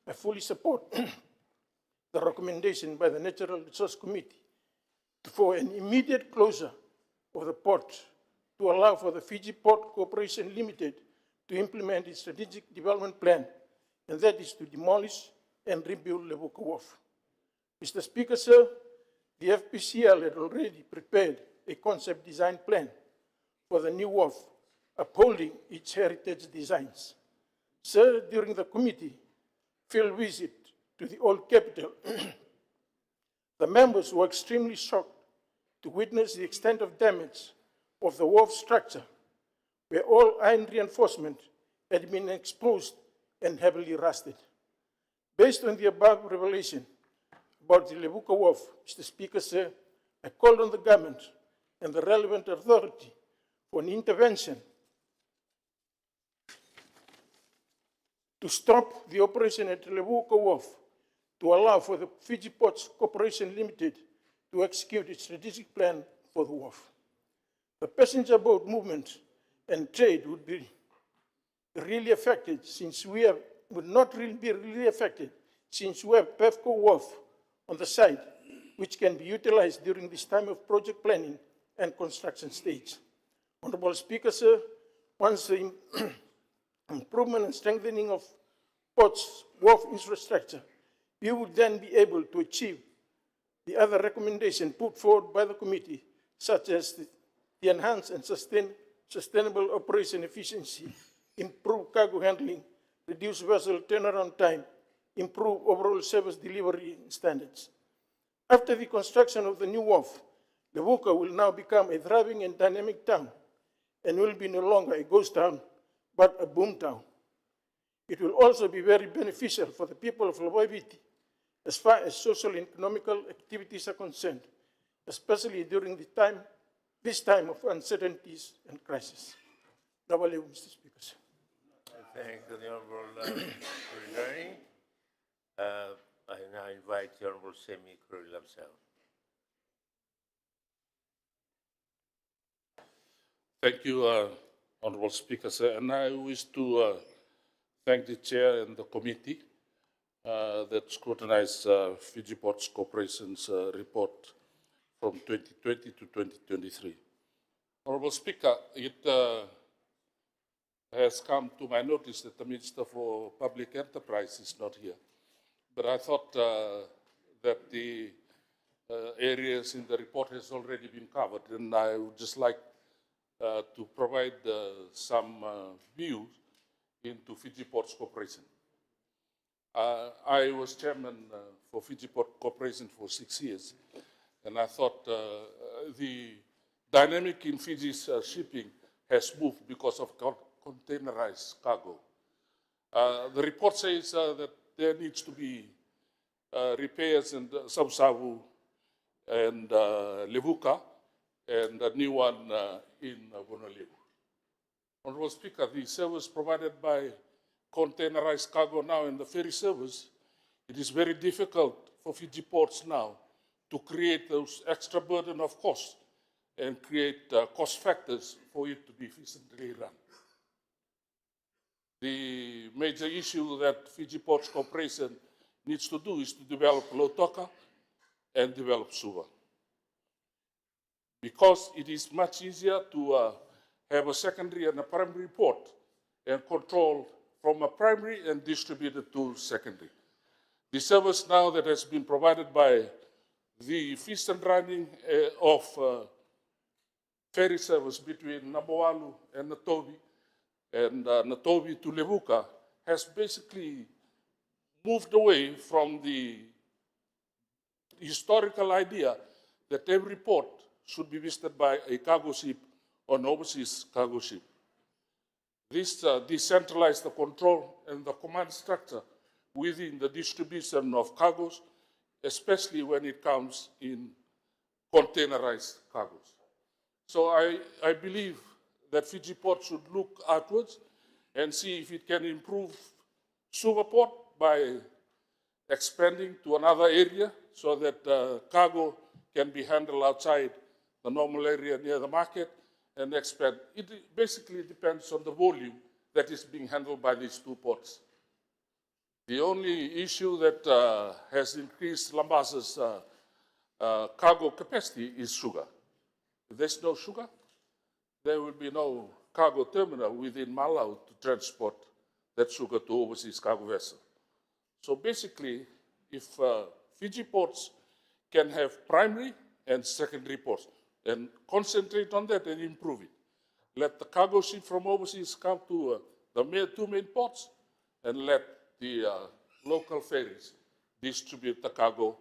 I fully support the recommendation by the Natural Resource Committee for an immediate closure of the port to allow for the Fiji Port Corporation Limited to implement its strategic development plan, and that is to demolish and rebuild Levuka Wharf. Mr. Speaker, sir, the FPCL had already prepared a concept design plan for the new wharf, upholding its heritage designs. Sir, during the committee field visit to the old capital, the members were extremely shocked to witness the extent of damage of the wharf structure, where all iron reinforcement had been exposed and heavily rusted. Based on the above revelation about the Levuka Wharf, Mr. Speaker, sir, I called on the government and the relevant authority for an intervention to stop the operation at Levuka Wharf to allow for the Fiji Ports Corporation Limited to execute its strategic plan for the wharf. The passenger boat movement and trade would be really affected since we have, would not really be really affected since we have PEFCO Wharf on the side, which can be utilized during this time of project planning and construction stage. Honorable Speaker, sir, once the improvement and strengthening of ports wharf infrastructure, we would then be able to achieve the other recommendations put forward by the committee, such as the enhanced and sustainable operation efficiency, improve cargo handling, reduce vessel turnaround time, improve overall service delivery standards. After the construction of the new wharf, Levuka will now become a thriving and dynamic town and will be no longer a ghost town, but a boom town. It will also be very beneficial for the people of Lomaiviti as far as social and economical activities are concerned, especially during this time of uncertainties and crisis. Mr. Speaker. Thank the Honorable Kurilani. I now invite the Honorable Semi Kurilabsao. Thank you, Honorable Speaker, sir. And I wish to thank the Chair and the committee that scrutinized Fiji Ports Corporation's report from 2020 to 2023. Honorable Speaker, it has come to my notice that the Minister for Public Enterprise is not here. But I thought that the areas in the report has already been covered, and I would just like to provide some views into Fiji Ports Corporation. I was chairman for Fiji Port Corporation for 6 years, and I thought the dynamic in Fiji's shipping has moved because of containerized cargo. The report says that there needs to be repairs in Savusavu and Levuka, and a new one in Honolulu. Honorable Speaker, the service provided by containerized cargo now in the ferry service, it is very difficult for Fiji ports now to create those extra burden of cost and create cost factors for it to be efficiently run. The major issue that Fiji Ports Corporation needs to do is to develop Lautoka and develop Suva. Because it is much easier to have a secondary and a primary port and control from a primary and distributed to secondary. The service now that has been provided by the efficient running of ferry service between Naboalu and Natobi to Levuka has basically moved away from the historical idea that every port should be visited by a cargo ship or an overseas cargo ship. This decentralized the control and the command structure within the distribution of cargoes, especially when it comes in containerized cargoes. So I believe that Fiji Port should look outwards and see if it can improve Suva Port by expanding to another area so that cargo can be handled outside the normal area near the market and expand. It basically depends on the volume that is being handled by these two ports. The only issue that has increased Lambasa's cargo capacity is sugar. If there's no sugar, there will be no cargo terminal within Malau to transport that sugar to overseas cargo vessels. So basically, if Fiji ports can have primary and secondary ports and concentrate on that and improve it, let the cargo ship from overseas come to the two main ports and let the local ferries distribute the cargo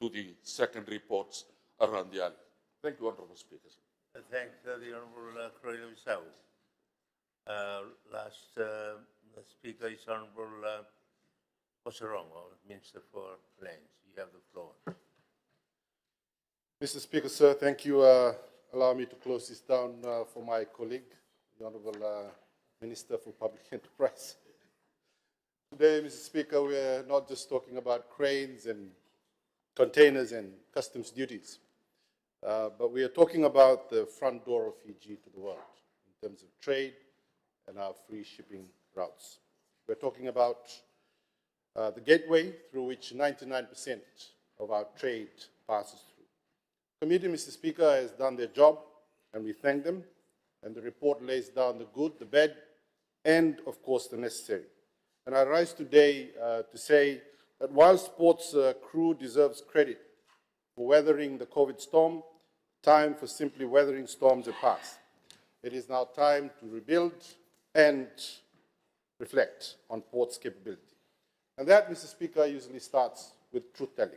to the secondary ports around the island. Thank you, Honourable Speaker. Thanks, the Honourable Croilo Visau. Last speaker is Honourable Oserongo, Minister for Lands. You have the floor. Mr. Speaker, sir, thank you. Allow me to close this down for my colleague, the Honourable Minister for Public Enterprise. Today, Mr. Speaker, we're not just talking about cranes and containers and customs duties, but we are talking about the front door of Fiji to the world in terms of trade and our free shipping routes. We're talking about the gateway through which 99% of our trade passes through. The committee, Mr. Speaker, has done their job, and we thank them, and the report lays down the good, the bad, and, of course, the necessary. And I rise today to say that while sports crew deserves credit for weathering the COVID storm, time for simply weathering storms has passed. It is now time to rebuild and reflect on port's capability. And that, Mr. Speaker, usually starts with truth-telling.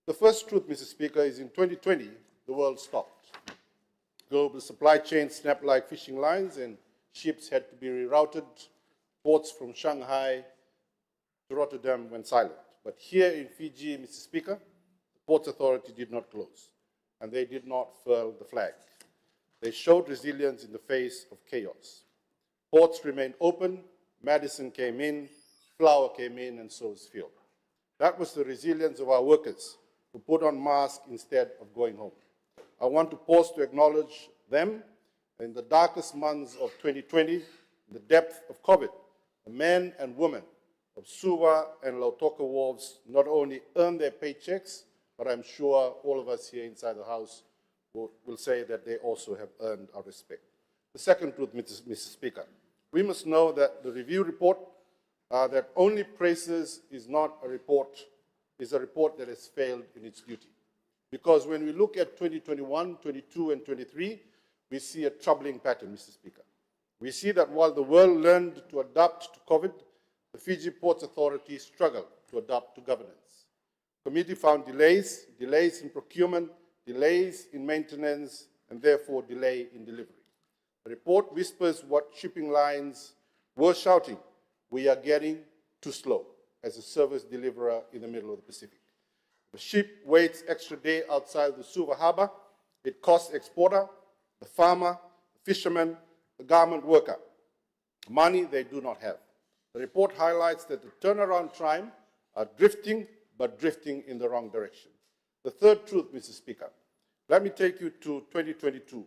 The first truth, Mr. Speaker, is in 2020, the world stopped. Global supply chains snapped like fishing lines and ships had to be rerouted. Ports from Shanghai to Rotterdam went silent. But here in Fiji, Mr. Speaker, the Ports Authority did not close, and they did not furl the flag. They showed resilience in the face of chaos. Ports remained open, Madison came in, Flower came in, and so is fuel. That was the resilience of our workers who put on masks instead of going home. I want to pause to acknowledge them. In the darkest months of 2020, in the depth of COVID, the men and women of Suva and Lautoka wharves not only earned their paychecks, but I'm sure all of us here inside the House will say that they also have earned our respect. The second truth, Mr. Speaker, we must know that the review report that only praises is not a report, is a report that has failed in its duty. Because when we look at 2021, 22, and 23, we see a troubling pattern, Mr. Speaker. We see that while the world learned to adapt to COVID, the Fiji Ports Authority struggled to adapt to governance. The committee found delays in procurement, delays in maintenance, and therefore delay in delivery. The report whispers what shipping lines were shouting: we are getting too slow as a service deliverer in the middle of the Pacific. The ship waits extra day outside the Suva harbor. It costs the exporter, the farmer, the fisherman, the garment worker money they do not have. The report highlights that the turnaround time are drifting, but drifting in the wrong direction. The third truth, Mr. Speaker, let me take you to 2022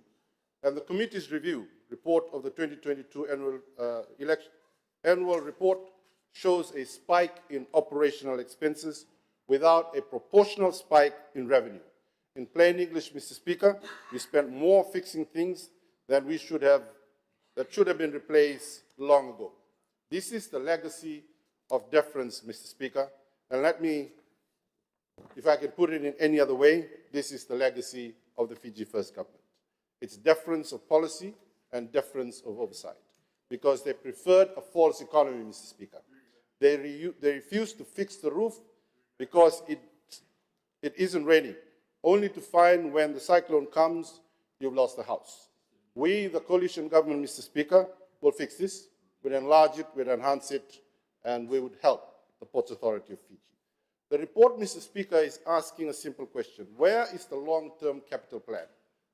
and the committee's review report of the 2022 annual report shows a spike in operational expenses without a proportional spike in revenue. In plain English, Mr. Speaker, we spent more fixing things than that should have been replaced long ago. This is the legacy of deference, Mr. Speaker, and let me, if I can put it in any other way, this is the legacy of the Fiji First Government. It's deference of policy and deference of oversight, because they preferred a false economy, Mr. Speaker. They refused to fix the roof because it isn't raining, only to find when the cyclone comes, you've lost the house. We, the coalition government, Mr. Speaker, will fix this, we'll enlarge it, we'll enhance it, and we would help the Ports Authority of Fiji. The report, Mr. Speaker, is asking a simple question. Where is the long-term capital plan?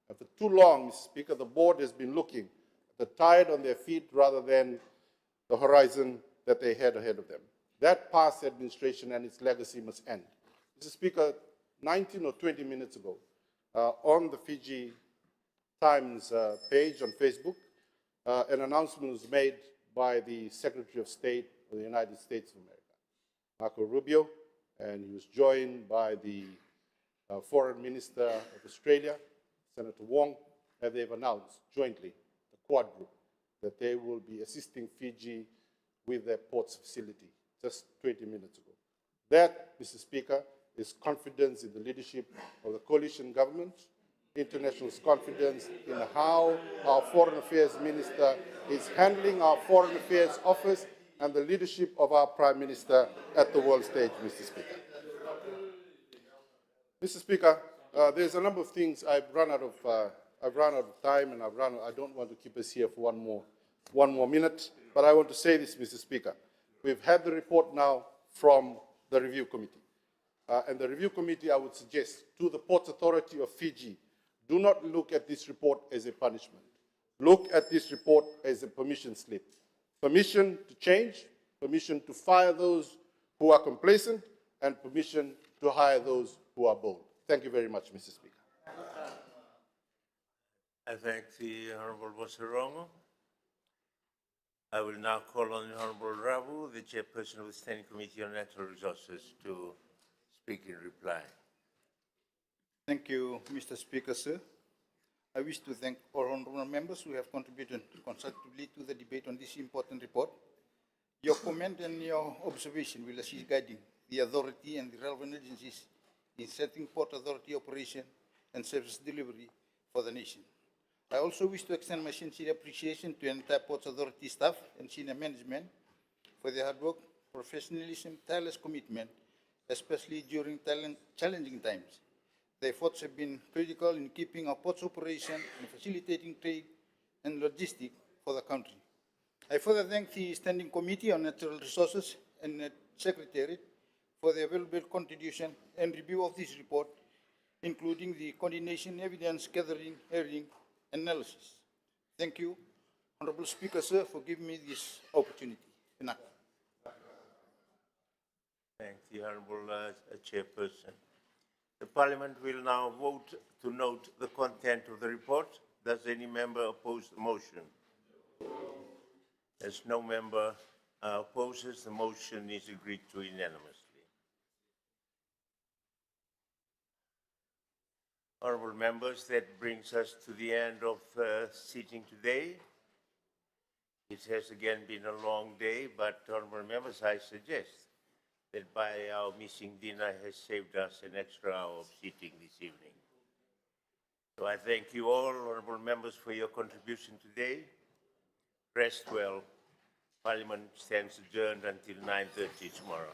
And for too long, Mr. Speaker, the board has been looking at the tide on their feet rather than the horizon that they had ahead of them. That past administration and its legacy must end. Mr. Speaker, 19 or 20 minutes ago, on the Fiji Times page on Facebook, an announcement was made by the Secretary of State of the United States of America, Marco Rubio, and he was joined by the Foreign Minister of Australia, Senator Wong, and they've announced jointly, the Quad Group, that they will be assisting Fiji with their ports facility just 20 minutes ago. That, Mr. Speaker, is confidence in the leadership of the coalition government, international confidence in how our Foreign Affairs Minister is handling our Foreign Affairs Office and the leadership of our Prime Minister at the world stage, Mr. Speaker. Mr. Speaker, there's a number of things. I've run out of time, and I don't want to keep us here for one more minute, but I want to say this, Mr. Speaker. We've had the report now from the review committee. And the review committee, I would suggest to the Ports Authority of Fiji, do not look at this report as a punishment. Look at this report as a permission slip. Permission to change, permission to fire those who are complacent, and permission to hire those who are bold. Thank you very much, Mr. Speaker. I thank the Honourable Vosarongo. I will now call on the Honourable Ravu, the Chairperson of the Standing Committee on Natural Resources, to speak in reply. Thank you, Mr. Speaker, sir. I wish to thank all honourable members who have contributed constructively to the debate on this important report. Your comment and your observation will assist guiding the authority and the relevant agencies in setting Port Authority operation and service delivery for the nation. I also wish to extend my sincere appreciation to the entire Ports Authority staff and senior management for their hard work, professionalism, tireless commitment, especially during challenging times. The efforts have been critical in keeping our ports operation and facilitating trade and logistics for the country. I further thank the Standing Committee on Natural Resources and the Secretariat for their valuable contribution and review of this report, including the coordination, evidence gathering, hearing, analysis. Thank you, Honourable Speaker, sir, for giving me this opportunity. Thank the Honourable Chairperson. The Parliament will now vote to note the content of the report. Does any member oppose the motion? As no member opposes, the motion is agreed to unanimously. Honourable members, that brings us to the end of sitting today. It has again been a long day, but honourable members, I suggest that by our missing dinner has saved us an extra hour of sitting this evening. So I thank you all, honourable members, for your contribution today. Rest well. Parliament stands adjourned until 9:30 tomorrow.